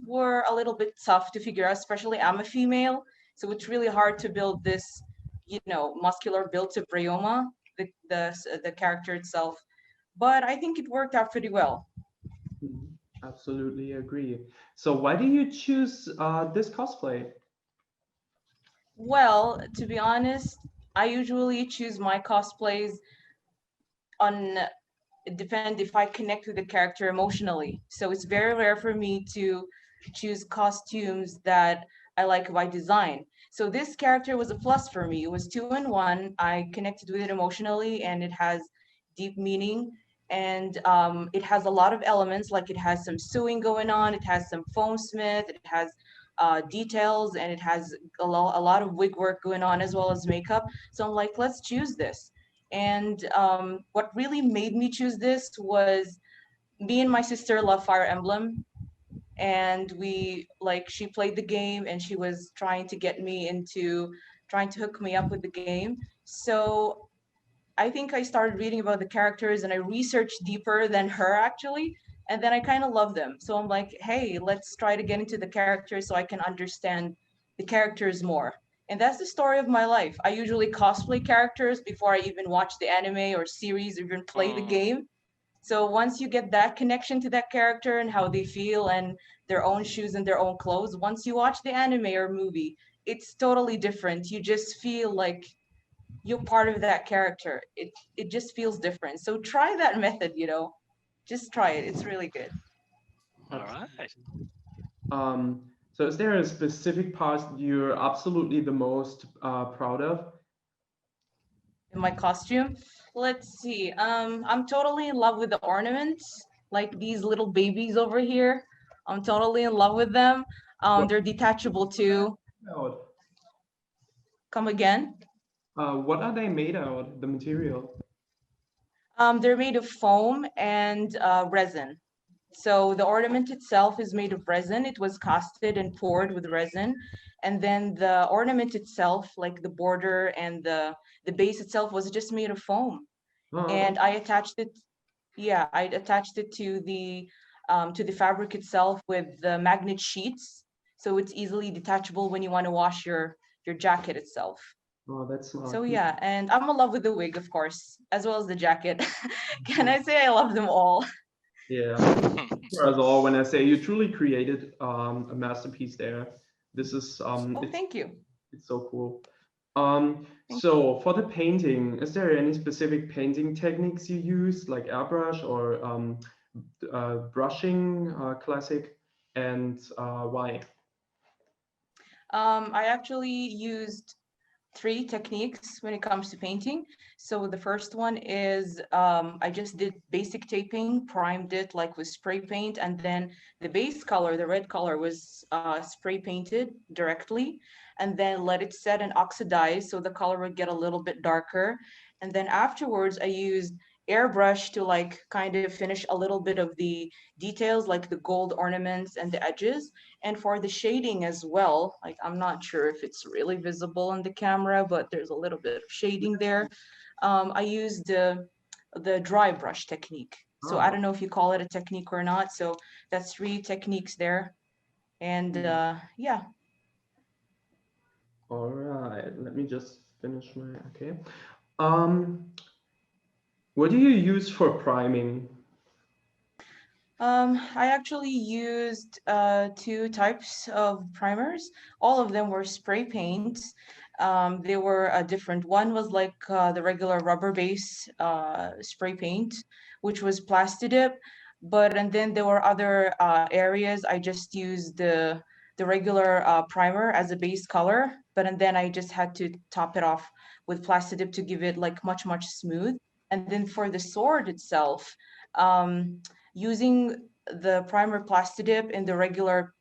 were a little bit tough to figure out, especially I'm a female, so it's really hard to build this muscular build to Bryoma, the character itself. But I think it worked out pretty well. Absolutely agree. So why do you choose this cosplay? Well, to be honest, I usually choose my cosplays on depend if I connect with the character emotionally. So it's very rare for me to choose costumes that I like by design. So this character was a plus for me. It was 2-in-1. I connected with it emotionally, and it has deep meaning. And it has a lot of elements, like it has some sewing going on, it has some foam smith, it has details, and it has a lot of wig work going on as well as makeup. So I'm like, let's choose this. And what really made me choose this was me and my sister love Fire Emblem, and she played the game and she was trying to get me into trying to hook me up with the game. So I think I started reading about the characters and I researched deeper than her actually, and then I kind of love them. So I'm like, hey, let's try to get into the characters so I can understand the characters more. And that's the story of my life. I usually cosplay characters before I even watch the anime or series or even play the game. So once you get that connection to that character and how they feel and their own shoes and their own clothes, once you watch the anime or movie, it's totally different. You just feel like you're part of that character. It just feels different. So try that method, you know. Just try it. It's really good. All right. So is there a specific part you're absolutely the most proud of? In my costume, let's see. I'm totally in love with the ornaments, like these little babies over here. I'm totally in love with them. They're detachable too. Come again? What are they made out? The material? They're made of foam and resin. So the ornament itself is made of resin. It was casted and poured with resin. And then the ornament itself, like the border and the base itself, was just made of foam. And I attached it, yeah, I attached it to the fabric itself with the magnet sheets. So it's easily detachable when you want to wash your jacket itself. Oh, that's smart. So yeah, and I'm in love with the wig, of course, as well as the jacket. Can I say I love them all? Yeah, as all, when I say you truly created a masterpiece there. This is thank you. It's so cool. So for the painting, is there any specific painting techniques you use, like airbrush or brushing, classic, and why? I actually used 3 techniques when it comes to painting. So the first one is I just did basic taping, primed it like with spray paint, and then the base color, the red color, was spray painted directly, and then let it set and oxidize so the color would get a little bit darker. And then afterwards I used airbrush to like kind of finish a little bit of the details, like the gold ornaments and the edges. And for the shading as well, like I'm not sure if it's really visible on the camera, but there's a little bit of shading there. I used the dry brush technique. So I don't know if you call it a technique or not. So that's 3 techniques there. And yeah. All right, let me just finish my, okay. What do you use for priming? I actually used 2 types of primers. All of them were spray paint. They were different. One was like the regular rubber base spray paint, which was Plastidip. And then there were other areas I just used the regular primer as a base color, and then I just had to top it off with Plastidip to give it like much smooth. And then for the sword itself, using the primer Plastidip in the regular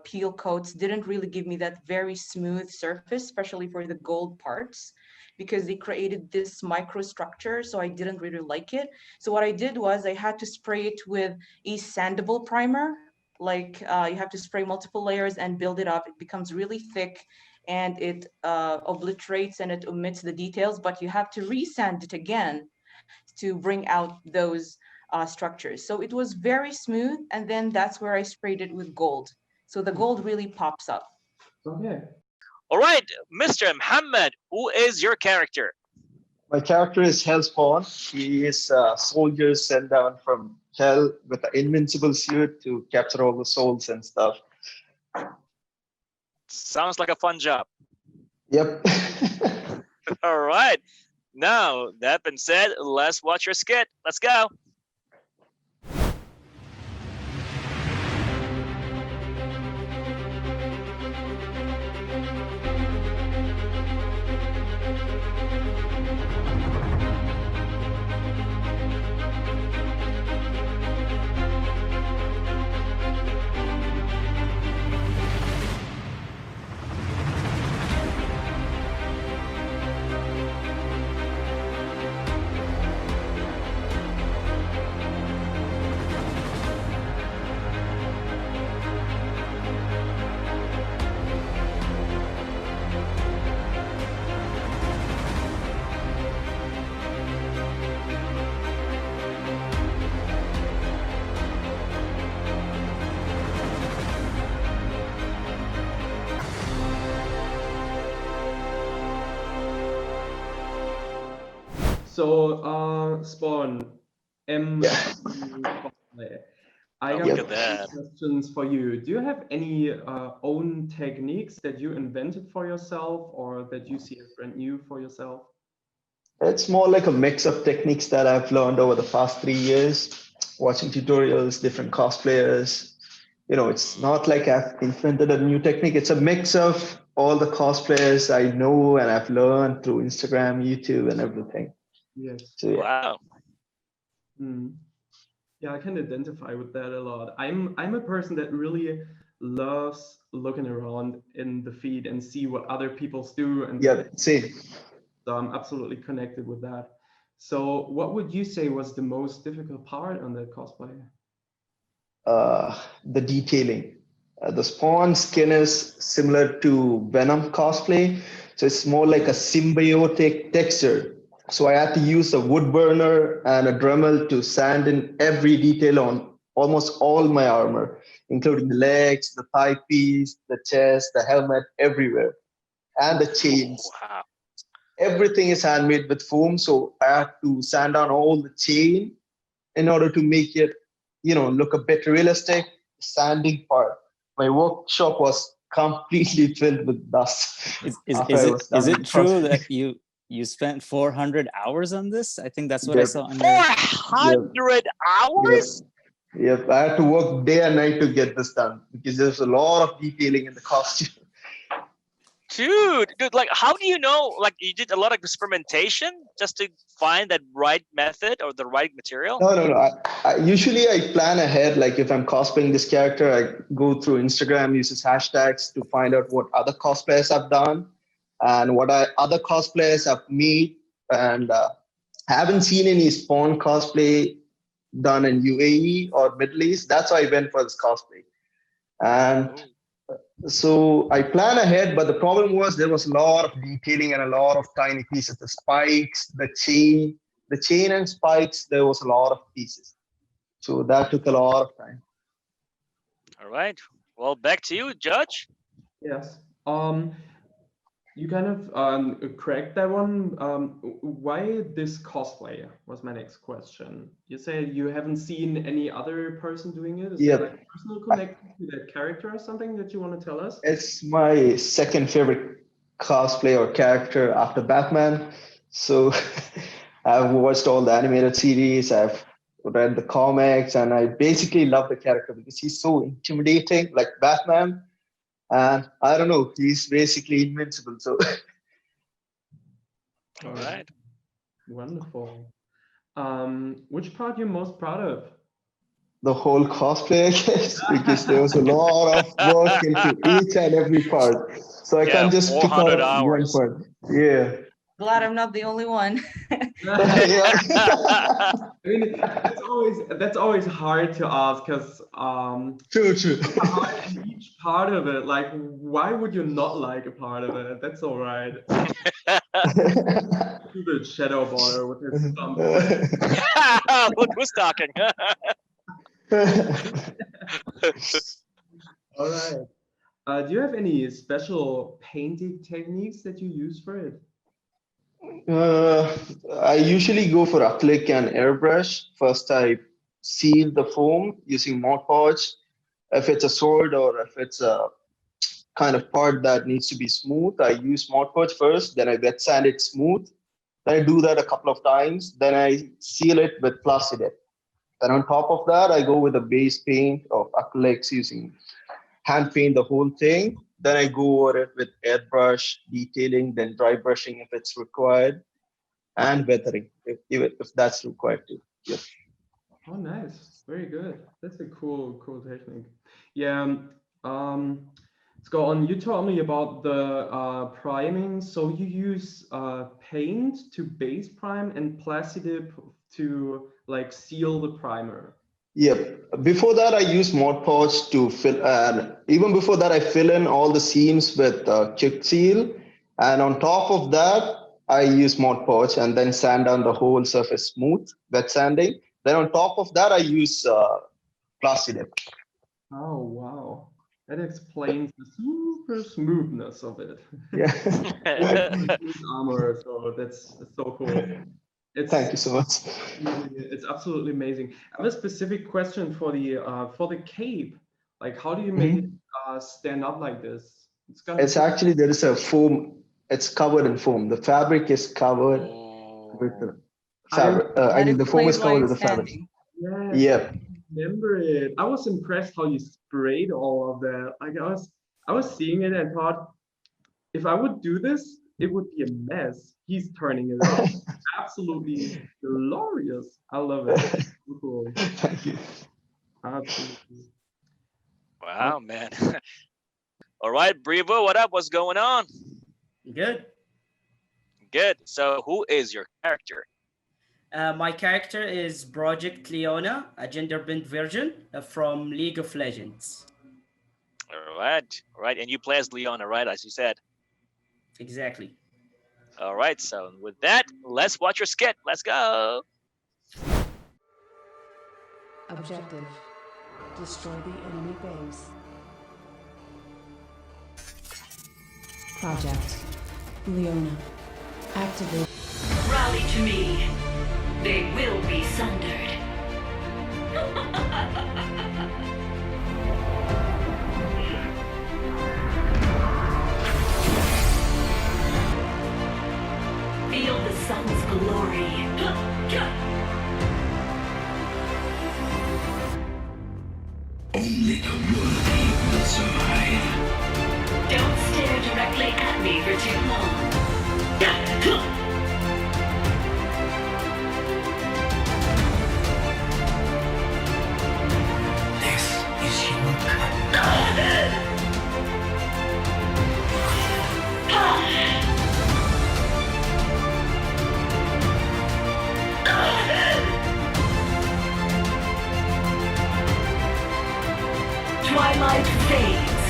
peel coats didn't really give me that very smooth surface, especially for the gold parts, because they created this microstructure, so I didn't really like it. So what I did was I had to spray it with a sandable primer. Like you have to spray multiple layers and build it up. It becomes really thick and it obliterates and it omits the details, but you have to resand it again to bring out those structures. So it was very smooth, and then that's where I sprayed it with gold. So the gold really pops up. Okay. All right, Mr. Muhammad, who is your character? My character is Hellspawn. He is a soldier sent down from hell with an invincible suit to capture all the souls and stuff. Sounds like a fun job. Yep. All right. Now, that being said, let's watch your skit. Let's go. So, Spawn, I got look at that. questions for you. Do you have any own techniques that you invented for yourself or that you see as brand new for yourself? It's more like a mix of techniques that I've learned over the past 3 years, watching tutorials, different cosplayers. It's not like I've invented a new technique. It's a mix of all the cosplayers I know and I've learned through Instagram, YouTube, and everything. Yes. So, yeah. Wow. Yeah, I can identify with that a lot. I'm a person that really loves looking around in the feed and see what other people do. And Yeah, same. so I'm absolutely connected with that. So what would you say was the most difficult part on the cosplay? The detailing. The Spawn skin is similar to Venom cosplay. So it's more like a symbiotic texture. So I had to use a wood burner and a Dremel to sand in every detail on almost all my armor, including the legs, the thigh piece, the chest, the helmet, everywhere, and the chains. Wow. Everything is handmade with foam. So I had to sand down all the chain in order to make it, look a bit realistic. Sanding part. My workshop was completely filled with dust. Is it true that you spent 400 hours on this? I think that's what I saw on your... 400 hours? Yep, I had to work day and night to get this done because there's a lot of detailing in the costume. Dude, like, how do you know? Like, you did a lot of experimentation just to find that right method or the right material? No. Usually I plan ahead. Like if I'm cosplaying this character, I go through Instagram, uses hashtags to find out what other cosplayers have done and what other cosplayers have made. And I haven't seen any Spawn cosplay done in UAE or Middle East. That's why I went for this cosplay. And so I plan ahead, but the problem was there was a lot of detailing and a lot of tiny pieces. The spikes, the chain and spikes, there was a lot of pieces. So that took a lot of time. All right. Well, back to you, Judge. Yes. You kind of cracked that one. Why this cosplay was my next question. You said you haven't seen any other person doing it. Is there like a personal connection to that character or something that you want to tell us? It's my second favorite cosplay or character after Batman. So I've watched all the animated series. I've read the comics, and I basically love the character because he's so intimidating, like Batman. And I don't know, he's basically invincible. So, all right, wonderful. Which part you're most proud of? The whole cosplay, I guess, because there was a lot of work into each and every part. So I can't just pick out one part. Yeah. Glad I'm not the only one. I mean, that's always hard to ask because true. Each part of it, like, why would you not like a part of it? That's all right. The shadow border with his thumb. Look who's talking. All right. Do you have any special painting techniques that you use for it? I usually go for acrylic and airbrush. First, I seal the foam using Mod Podge. If it's a sword or if it's a kind of part that needs to be smooth, I use Mod Podge first. Then I wet sand it smooth. Then I do that a couple of times. Then I seal it with Plasti-Dip. Then on top of that, I go with a base paint of acrylics using hand paint the whole thing. Then I go over it with airbrush, detailing, then dry brushing if it's required, and weathering if that's required too. Yes. Oh, nice. Very good. That's a cool technique. Yeah. Let's go on. You told me about the priming. So you use paint to base prime and Plasti-Dip to like seal the primer. Yep. Before that, I use Mod Podge to fill, and even before that, I fill in all the seams with Quick Seal. And on top of that, I use Mod Podge and then sand down the whole surface smooth, wet sanding. Then on top of that, I use Plasti-Dip. Oh, wow. That explains the super smoothness of it. Yeah. Armor, so that's so cool. Thank you so much. It's absolutely amazing. I have a specific question for the cape. Like, how do you make it stand up like this? It's actually, there is a foam. It's covered in foam. The fabric is covered with the fabric. I mean, the foam is covered with the fabric. Yeah, Yep. remember it. I was impressed how you sprayed all of that. Like I was seeing it and thought, if I would do this, it would be a mess. He's turning it up. Absolutely glorious. I love it. So cool. Thank you. Absolutely. Wow, man. All right, Brevo, what up? What's going on? Good. Good. So who is your character? My character is Project Leona, a gender-bent version from League of Legends. All right. All right. And you play as Leona, right? As you said. Exactly. All right. So with that, let's watch your skit. Let's go. Objective: destroy the enemy base. Project Leona. Activate. Rally to me. They will be sundered. Feel the sun's glory. Only the worthy will survive. Don't stare directly at me for too long. This is your cut. Twilight fades.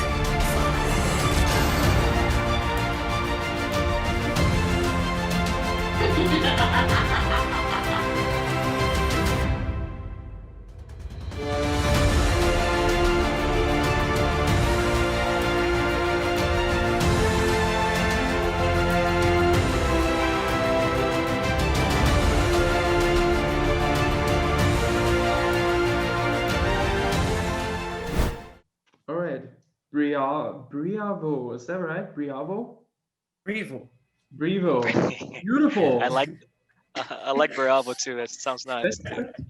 All right. Briavo. Is that right? Briavo? Brevo. Brevo. Beautiful. I like Bravo too. That sounds nice.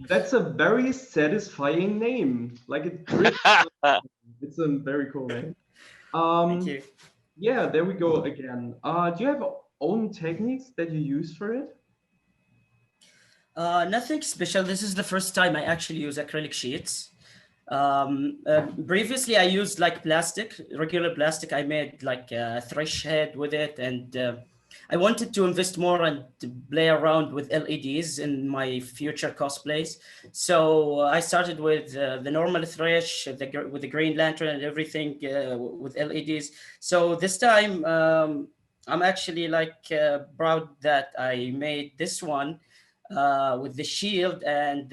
That's a very satisfying name. Like it's a very cool name. Thank you. Yeah, there we go again. Do you have own techniques that you use for it? Nothing special. This is the first time I actually use acrylic sheets. Previously, I used like plastic, regular plastic. I made like a thresh head with it, and I wanted to invest more and to play around with LEDs in my future cosplays. So I started with the normal thresh, with the green lantern and everything with LEDs. So this time, I'm actually like proud that I made this one with the shield and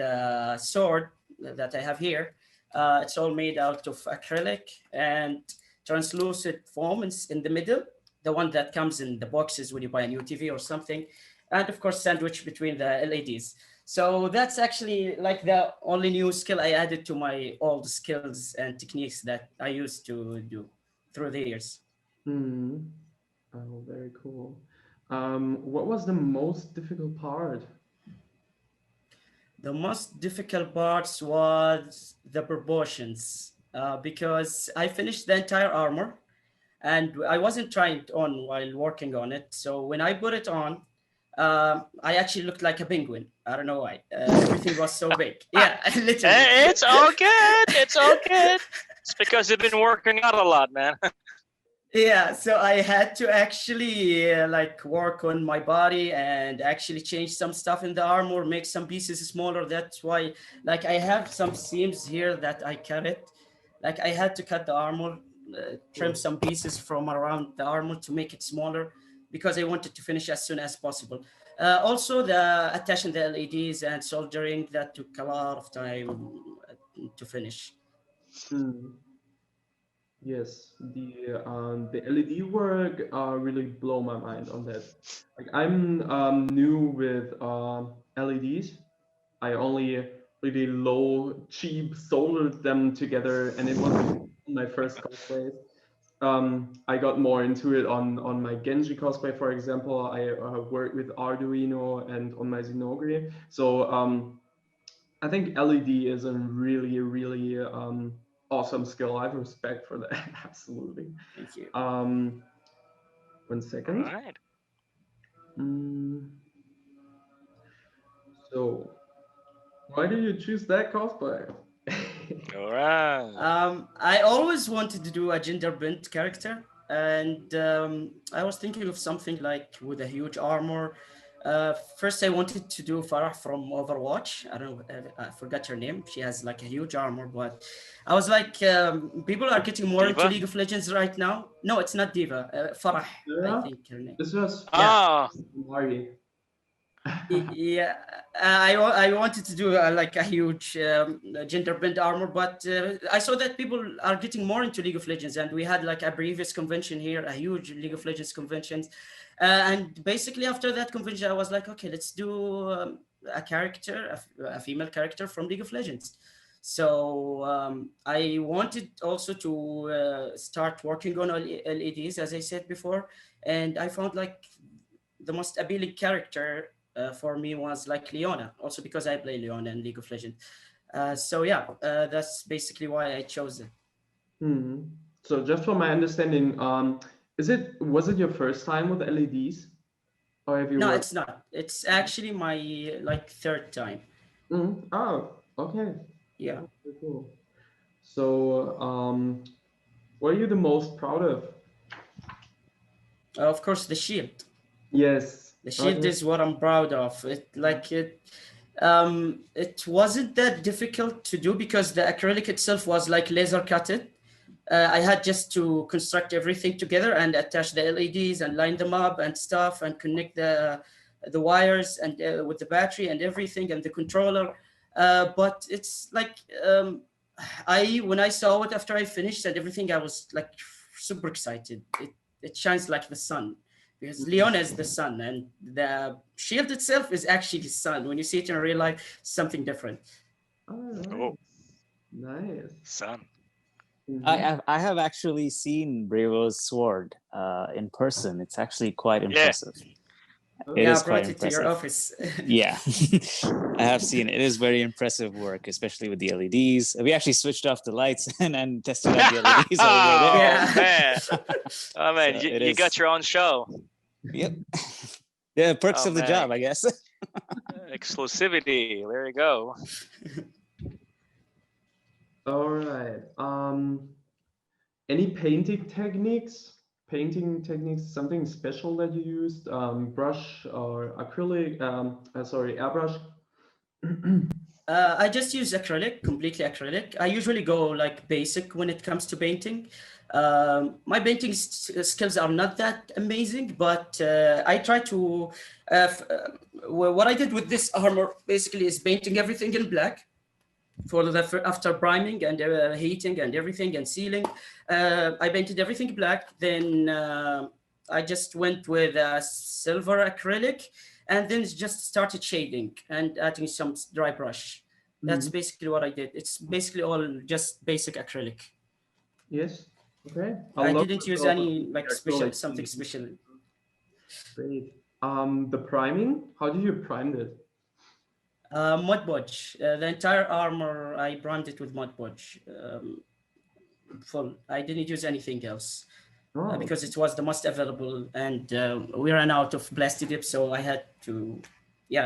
sword that I have here. It's all made out of acrylic and translucent foam in the middle, the one that comes in the boxes when you buy a new TV or something, and of course sandwich between the LEDs. So that's actually like the only new skill I added to my old skills and techniques that I used to do through the years. Oh, very cool. What was the most difficult part? The most difficult parts was the proportions because I finished the entire armor and I wasn't trying it on while working on it. So when I put it on, I actually looked like a penguin. I don't know why. Everything was so big. Yeah, literally. It's all good. It's all good. It's because you've been working out a lot, man. Yeah, so I had to actually like work on my body and actually change some stuff in the armor, make some pieces smaller. That's why, like, I have some seams here that I cut it. Like, I had to cut the armor, trim some pieces from around the armor to make it smaller because I wanted to finish as soon as possible. Also, the attaching the LEDs and soldering, that took a lot of time to finish. Yes, the LED work really blow my mind on that. Like I'm new with LEDs. I only really low cheap soldered them together, and it was my first cosplay. I got more into it on my Genji cosplay, for example. I worked with Arduino and on my Zenogri. So I think LED is a really awesome skill. I have respect for that. Absolutely. Thank you. 1 second. All right. Mm, so, why did you choose that cosplay? All right. I always wanted to do a gender bent character, and I was thinking of something like with a huge armor. First, I wanted to do Farah from Overwatch. I don't know, I forgot her name. She has like a huge armor, but I was like, people are getting more into Diva? League of Legends right now. No, it's not Diva. Farah, I Yeah, think her name. this was Ah, Mari. Yeah, I wanted to do like a huge gender bent armor, but I saw that people are getting more into League of Legends, and we had like a previous convention here, a huge League of Legends convention, and basically after that convention, I was like, okay, let's do a character, a female character from League of Legends. So I wanted also to start working on LEDs, as I said before, and I found like the most appealing character for me was like Leona, also because I play Leona in League of Legends. So yeah, that's basically why I chose it. Hmm. So just from my understanding, was it your first time with LEDs, or have you No, worked? it's not. It's actually my like third time. Oh, okay. Yeah. Very cool. So, what are you the most proud of? Of course, the shield. Yes. The shield is what I'm proud of. It wasn't that difficult to do because the acrylic itself was like laser cutted. I had just to construct everything together and attach the LEDs and line them up and stuff and connect the wires and with the battery and everything and the controller. But it's like when I saw it after I finished and everything, I was like super excited. It shines like the sun because Leona is the sun and the shield itself is actually the sun. When you see it in real life, something different. Oh, nice. Son. I have actually seen Bravo's sword in person. It's actually quite impressive. It is I brought quite it to your impressive. office. Yeah, I have seen it. It is very impressive work, especially with the LEDs. We actually switched off the lights and tested out the LEDs over there. Oh man, oh man, So you got your own show. Yep. The perks Oh, of the man. job, I guess. Exclusivity. There you go. All right. Any painting techniques, something special that you used, brush or acrylic, airbrush? I just use acrylic, completely acrylic. I usually go like basic when it comes to painting. My painting skills are not that amazing, but I try to. What I did with this armor basically is painting everything in black for after priming and heating and everything and sealing. I painted everything black. Then I just went with a silver acrylic and then just started shading and adding some dry brush. That's basically what I did. It's basically all just basic acrylic. Yes. Okay. I didn't use any like something special. Great. The priming, how did you prime it? Mod Podge. The entire armor, I primed it with Mod Podge. Full. I didn't use anything else because it was the most available, and we ran out of Blasty Dip, so I had to,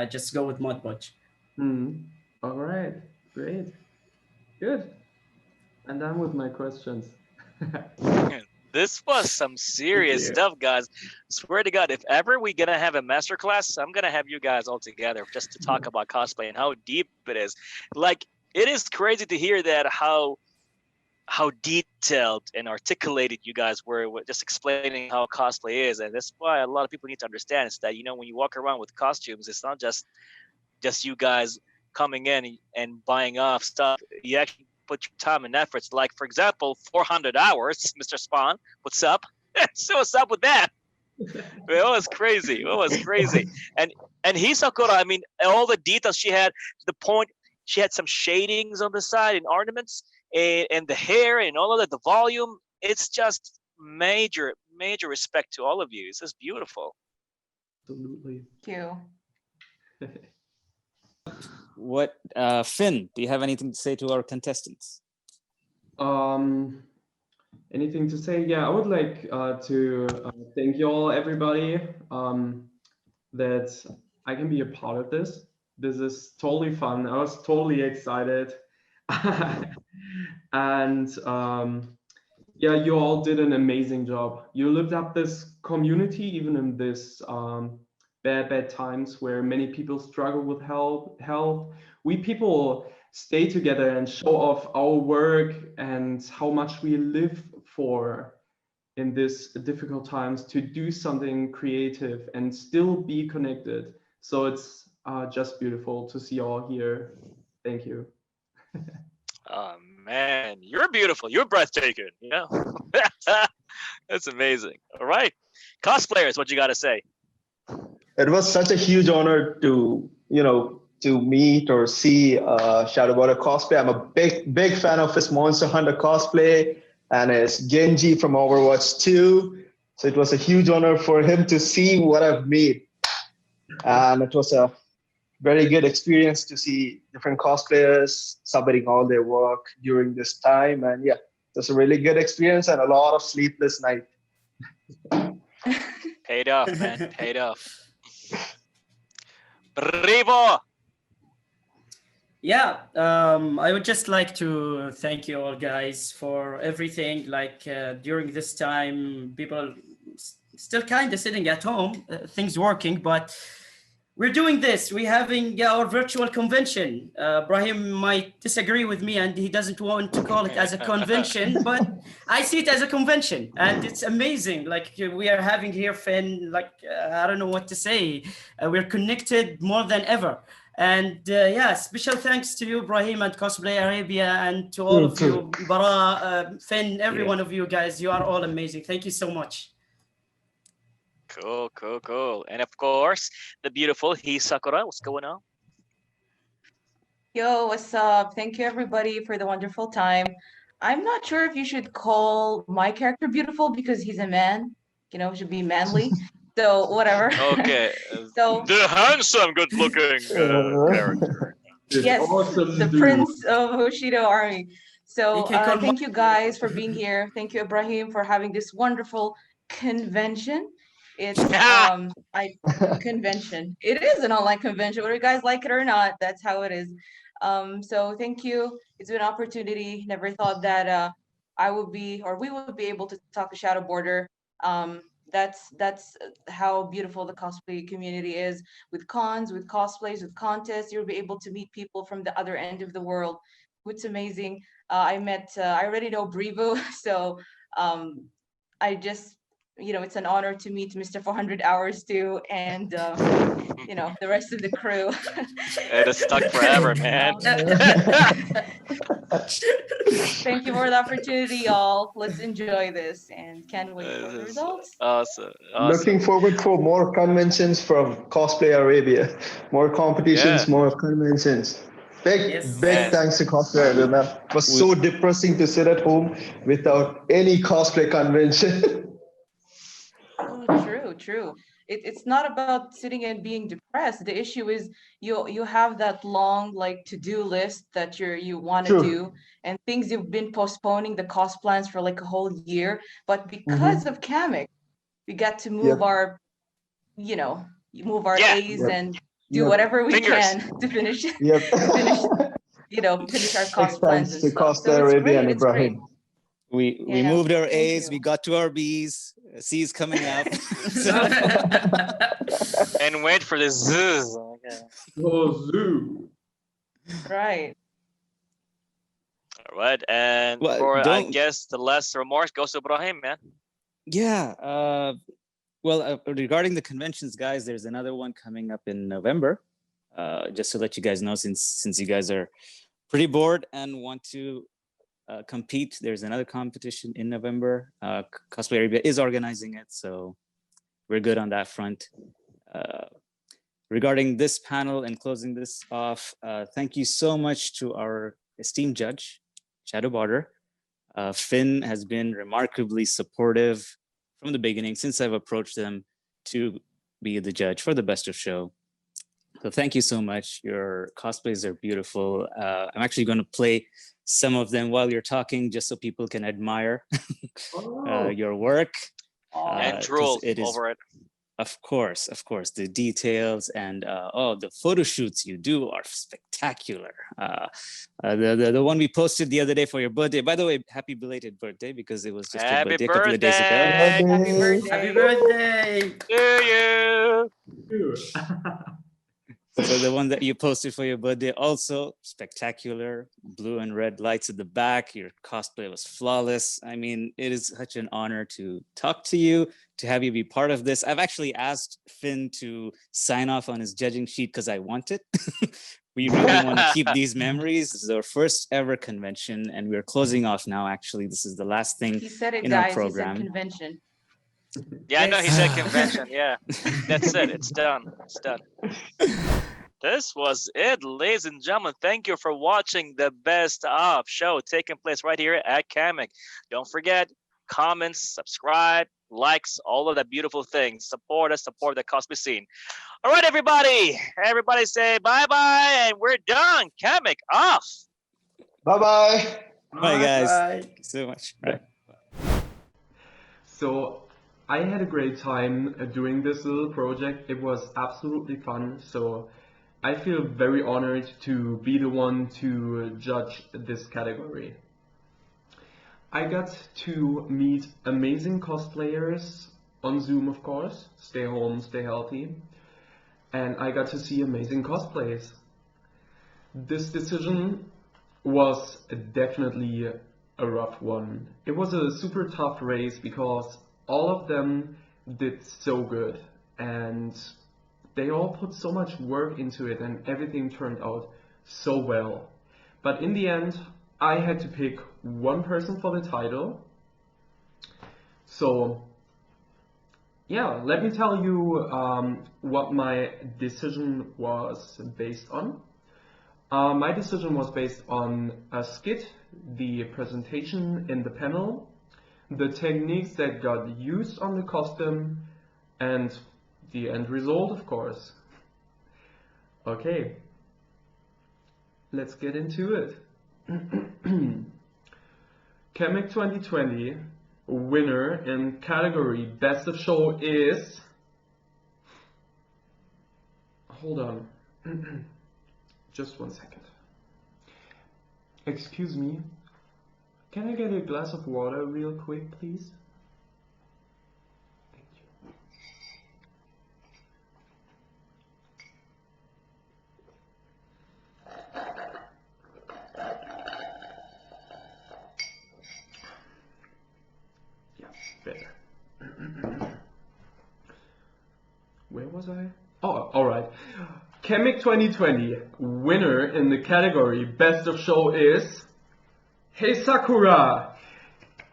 just go with Mod Podge. All right. Great. Good. And I'm with my questions. This was some serious stuff, guys. Swear to God, if ever we gonna have a masterclass, I'm gonna have you guys all together just to talk about cosplay and how deep it is. Like, it is crazy to hear that how detailed and articulated you guys were with just explaining how cosplay is, and that's why a lot of people need to understand is that when you walk around with costumes, it's not just you guys coming in and buying off stuff. You actually put your time and efforts. Like, for example, 400 hours, Mr. Spawn, what's up? So what's up with that? It was crazy. It was crazy. And Hisakura, I mean, all the details she had, to the point, she had some shadings on the side and ornaments and the hair and all of that, the volume. It's just major respect to all of you. It's just beautiful. Absolutely. Thank you. What, Finn, do you have anything to say to our contestants? Anything to say? Yeah, I would like to thank you all, everybody, that I can be a part of this. This is totally fun. I was totally excited. And yeah, you all did an amazing job. You lived up this community, even in this bad times where many people struggle with health. We people stay together and show off our work and how much we live for in this difficult times to do something creative and still be connected. So it's just beautiful to see you all here. Thank you. Oh man, you're beautiful. You're breathtaking. Yeah, that's amazing. All right, cosplayers, what you got to say? It was such a huge honor to, to meet or see Shadow Border cosplay. I'm a big fan of his Monster Hunter cosplay and his Genji from Overwatch 2. So it was a huge honor for him to see what I've made. And it was a very good experience to see different cosplayers submitting all their work during this time. And yeah, it was a really good experience and a lot of sleepless nights. Paid off, man. Paid off. Bravo! Yeah, I would just like to thank you all guys for everything. Like during this time, people still kind of sitting at home, things working, but we're doing this. We're having our virtual convention. Ibrahim might disagree with me and he doesn't want to call it as a convention, but I see it as a convention and it's amazing. Like we are having here, Finn, like, I don't know what to say. We're connected more than ever. And yeah, special thanks to you, Ibrahim and Cosplay Arabia, and to all of you, Baraa, Finn, every one of you guys. You are all amazing. Thank you so much. Cool. And of course, the beautiful Hisakura. What's going on? Yo, what's up? Thank you, everybody, for the wonderful time. I'm not sure if you should call my character beautiful because he's a man. Should be manly. So whatever. Okay. So the handsome, good-looking character. Yes, the Prince of Hoshido Army. So thank you guys for being here. Thank you, Ibrahim, for having this wonderful convention. It's convention. It is an online convention, whether you guys like it or not. That's how it is. So thank you. It's been an opportunity. Never thought that I would be, or we would be able to talk to Shadow Border. That's how beautiful the cosplay community is. With cons, with cosplays, with contests, you'll be able to meet people from the other end of the world. It's amazing. I already know Brevo, so I just, it's an honor to meet Mr. 400 Hours too, and the rest of the crew. It is stuck forever, man. Thank you for the opportunity, y'all. Let's enjoy this and can't wait for the results. Awesome. Looking forward for more conventions from Cosplay Arabia, more competitions, more conventions. Big thanks to Cosplay Arabia, man. It was so depressing to sit at home without any cosplay convention. True. It's not about sitting and being depressed. The issue is you have that long to-do list that you want to do, and things you've been postponing the cost plans for like a whole year. But because of CAMEC, we got to move our A's and do whatever we can to finish finish our cost plans. Thanks to Cosplay Arabia and Ibrahim. We moved our A's, we got to our B's, C's coming up. And wait for the Z's. Zoo. Right. All right, and I guess the last remarks goes to Ibrahim, man. Yeah. Regarding the conventions, guys, there's another one coming up in November. Just to let you guys know, since you guys are pretty bored and want to compete. There's another competition in November. Cosplay Arabia is organizing it, so we're good on that front. Regarding this panel and closing this off, thank you so much to our esteemed judge, Shadow Border. Finn has been remarkably supportive from the beginning since I've approached him to be the judge for the Best of Show. So thank you so much. Your cosplays are beautiful. I'm actually going to play some of them while you're talking, just so people can admire your work. And drool over it. Of course, the details and the photo shoots you do are spectacular. The one we posted the other day for your birthday. By the way, happy belated birthday, because it was just your birthday a couple of days ago. Happy birthday! Happy birthday to you! So the one that you posted for your birthday, also spectacular. Blue and red lights at the back. Your cosplay was flawless. I mean, it is such an honor to talk to you, to have you be part of this. I've actually asked Finn to sign off on his judging sheet because I want it. We really want to keep these memories. This is our first ever convention, and we're closing off now. Actually, this is the last thing He said it, in our guys. program. He said convention. Yeah, I know he said convention. Yeah, that's it. It's done. It's done. This was it, ladies and gentlemen. Thank you for watching the Best of Show taking place right here at CAMEC. Don't forget, comments, subscribe, likes, all of that beautiful things. Support us, support the cosplay scene. All right, everybody. Everybody say bye-bye, and we're done. CAMEC off. Bye-bye. Bye, guys. Thank you so much. Bye. So I had a great time doing this little project. It was absolutely fun. So I feel very honored to be the one to judge this category. I got to meet amazing cosplayers on Zoom, of course. Stay home, stay healthy. And I got to see amazing cosplays. This decision was definitely a rough one. It was a super tough race because all of them did so good and they all put so much work into it and everything turned out so well. But in the end, I had to pick one person for the title. So yeah, let me tell you what my decision was based on. My decision was based on a skit, the presentation in the panel, the techniques that got used on the costume, and the end result, of course. Okay, let's get into it. CAMEC 2020 winner in category Best of Show is... Hold on. Just 1 second. Excuse me. Can I get a glass of water real quick, please? Thank you. Yeah, better. Where was I? Oh, alright. CAMEC 2020 winner in the category Best of Show is... Hey Sakura!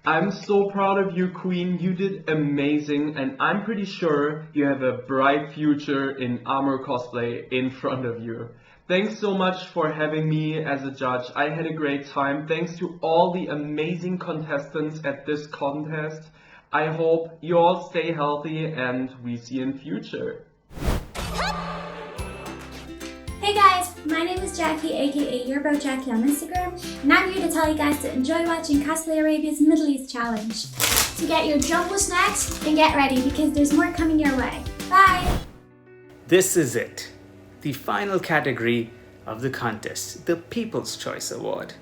I'm so proud of you, Queen. You did amazing, and I'm pretty sure you have a bright future in armor cosplay in front of you. Thanks so much for having me as a judge. I had a great time. Thanks to all the amazing contestants at this contest. I hope you all stay healthy and we see you in future. Hey guys, my name is Jackie, aka You're About Jackie on Instagram, and I'm here to tell you guys to enjoy watching Cosplay Arabia's Middle East Challenge. So get your jumbo snacks and get ready because there's more coming your way. Bye! This is it, the final category of the contest, the People's Choice Award.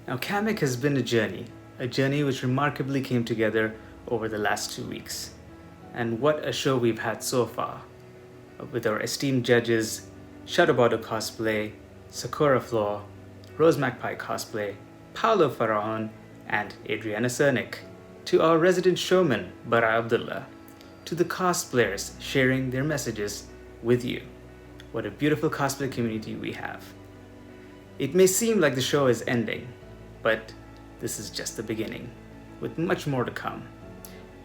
Now, CAMEC has been a journey which remarkably came together over the last 2 weeks. And what a show we've had so far, with our esteemed judges, Shadowbottle Cosplay, Sakura Floor, Rose Magpie Cosplay, Paolo Faraon, and Adriana Cernick, to our resident showman, Baraa Abdulla, to the cosplayers sharing their messages with you. What a beautiful cosplay community we have. It may seem like the show is ending, but this is just the beginning, with much more to come.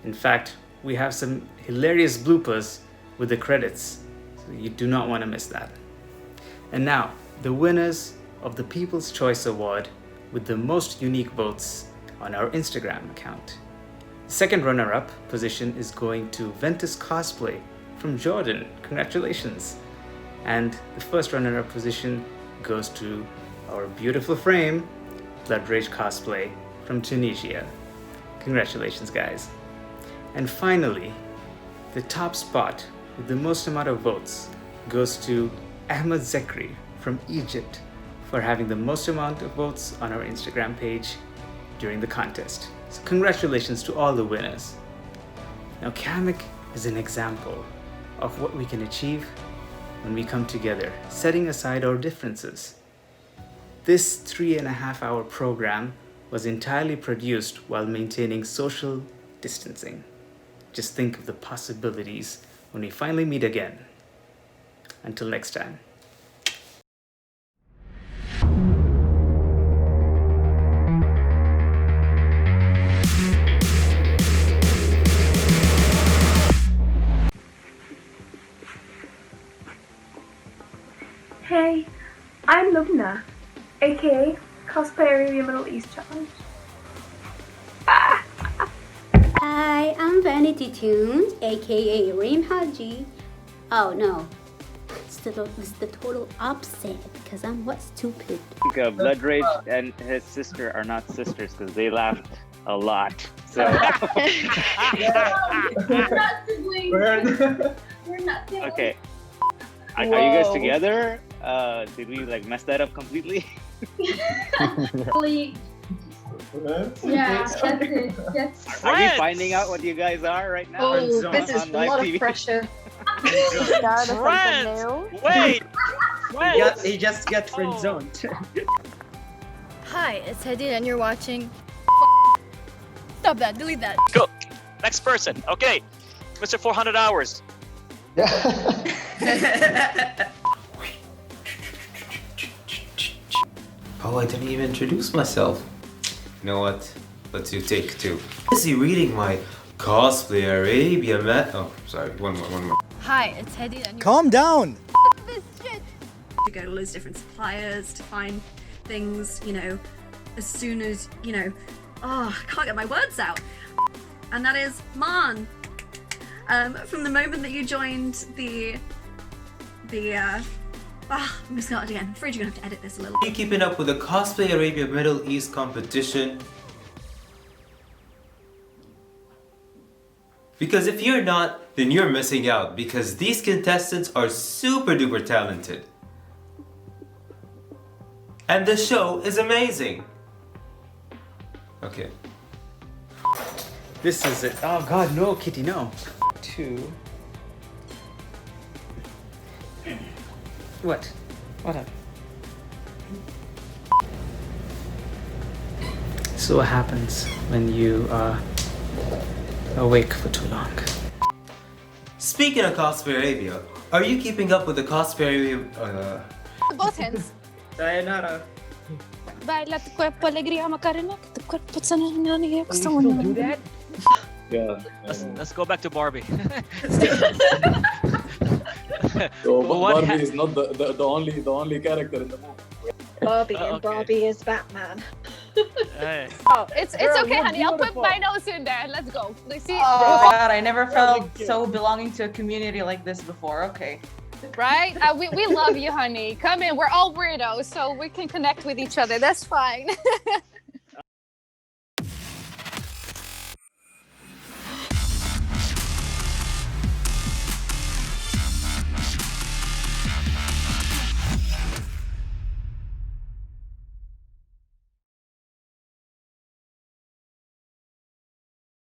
In fact, we have some hilarious bloopers with the credits, so you do not want to miss that. And now, the winners of the People's Choice Award with the most unique votes on our Instagram account. The second runner-up position is going to Ventus Cosplay from Jordan. Congratulations. And the first runner-up position goes to our beautiful frame, Blood Rage Cosplay from Tunisia. Congratulations, guys. And finally, the top spot with the most amount of votes goes to Ahmed Zekri from Egypt for having the most amount of votes on our Instagram page during the contest. So congratulations to all the winners. Now, CAMEC is an example of what we can achieve when we come together, setting aside our differences. This 3.5-hour program was entirely produced while maintaining social distancing. Just think of the possibilities when we finally meet again. Until next time. Hey, I'm Lubna, aka Cosplay Arabia Middle East Challenge. Hi, I'm Vanity Tunes, aka Reem Haji. Oh no, it's the total opposite because I'm what stupid. I think Blood Rage and his sister are not sisters because they laughed a lot. So We're not siblings. We're not siblings. okay, are you guys together? Did we like mess that up completely? Yeah, that's it. That's Are you finding out what you guys are right now? Oh, this is a lot of pressure. Friends! Wait! He just got friend zoned. Hi, it's Hedy and you're watching. Stop that, delete that. Go. Next person. Okay. Mr. 400 hours. Oh, I didn't even introduce myself. You know what? Let's do take two. Busy reading my Cosplay Arabia Oh, sorry. One more. Hi, it's Hedy and you're... Calm down! This shit! To go to all those different suppliers to find things, you know, as soon as, you know, I can't get my words out. And that is Man. From the moment that you joined I'm just gonna again. I'm afraid you're gonna have to edit this a little Are you keeping up with the Cosplay Arabia Middle East competition? Because if you're not, then you're missing out because these contestants are super duper talented. And the show is amazing. Okay. This is it. Oh God, no, Kitty, no. 2. What? What happened? So what happens when you are awake for too long? Speaking of Cosplay Arabia, are you keeping up with the Cosplay Arabia? Both hands. Sayonara. Baila tu cuerpo alegría Macarena, tu cuerpo sananania. Still do that? Yeah. Let's go back to Barbie. So What Barbie is not the only character in the movie. Barbie and Barbie is Batman. Hey. Oh, it's okay, honey. I'll put my nose in there. Let's go. Let's see. Oh God, I never felt so belonging to a community like this before. Okay. Right? We love you, honey. Come in. We're all weirdos, so we can connect with each other. That's fine.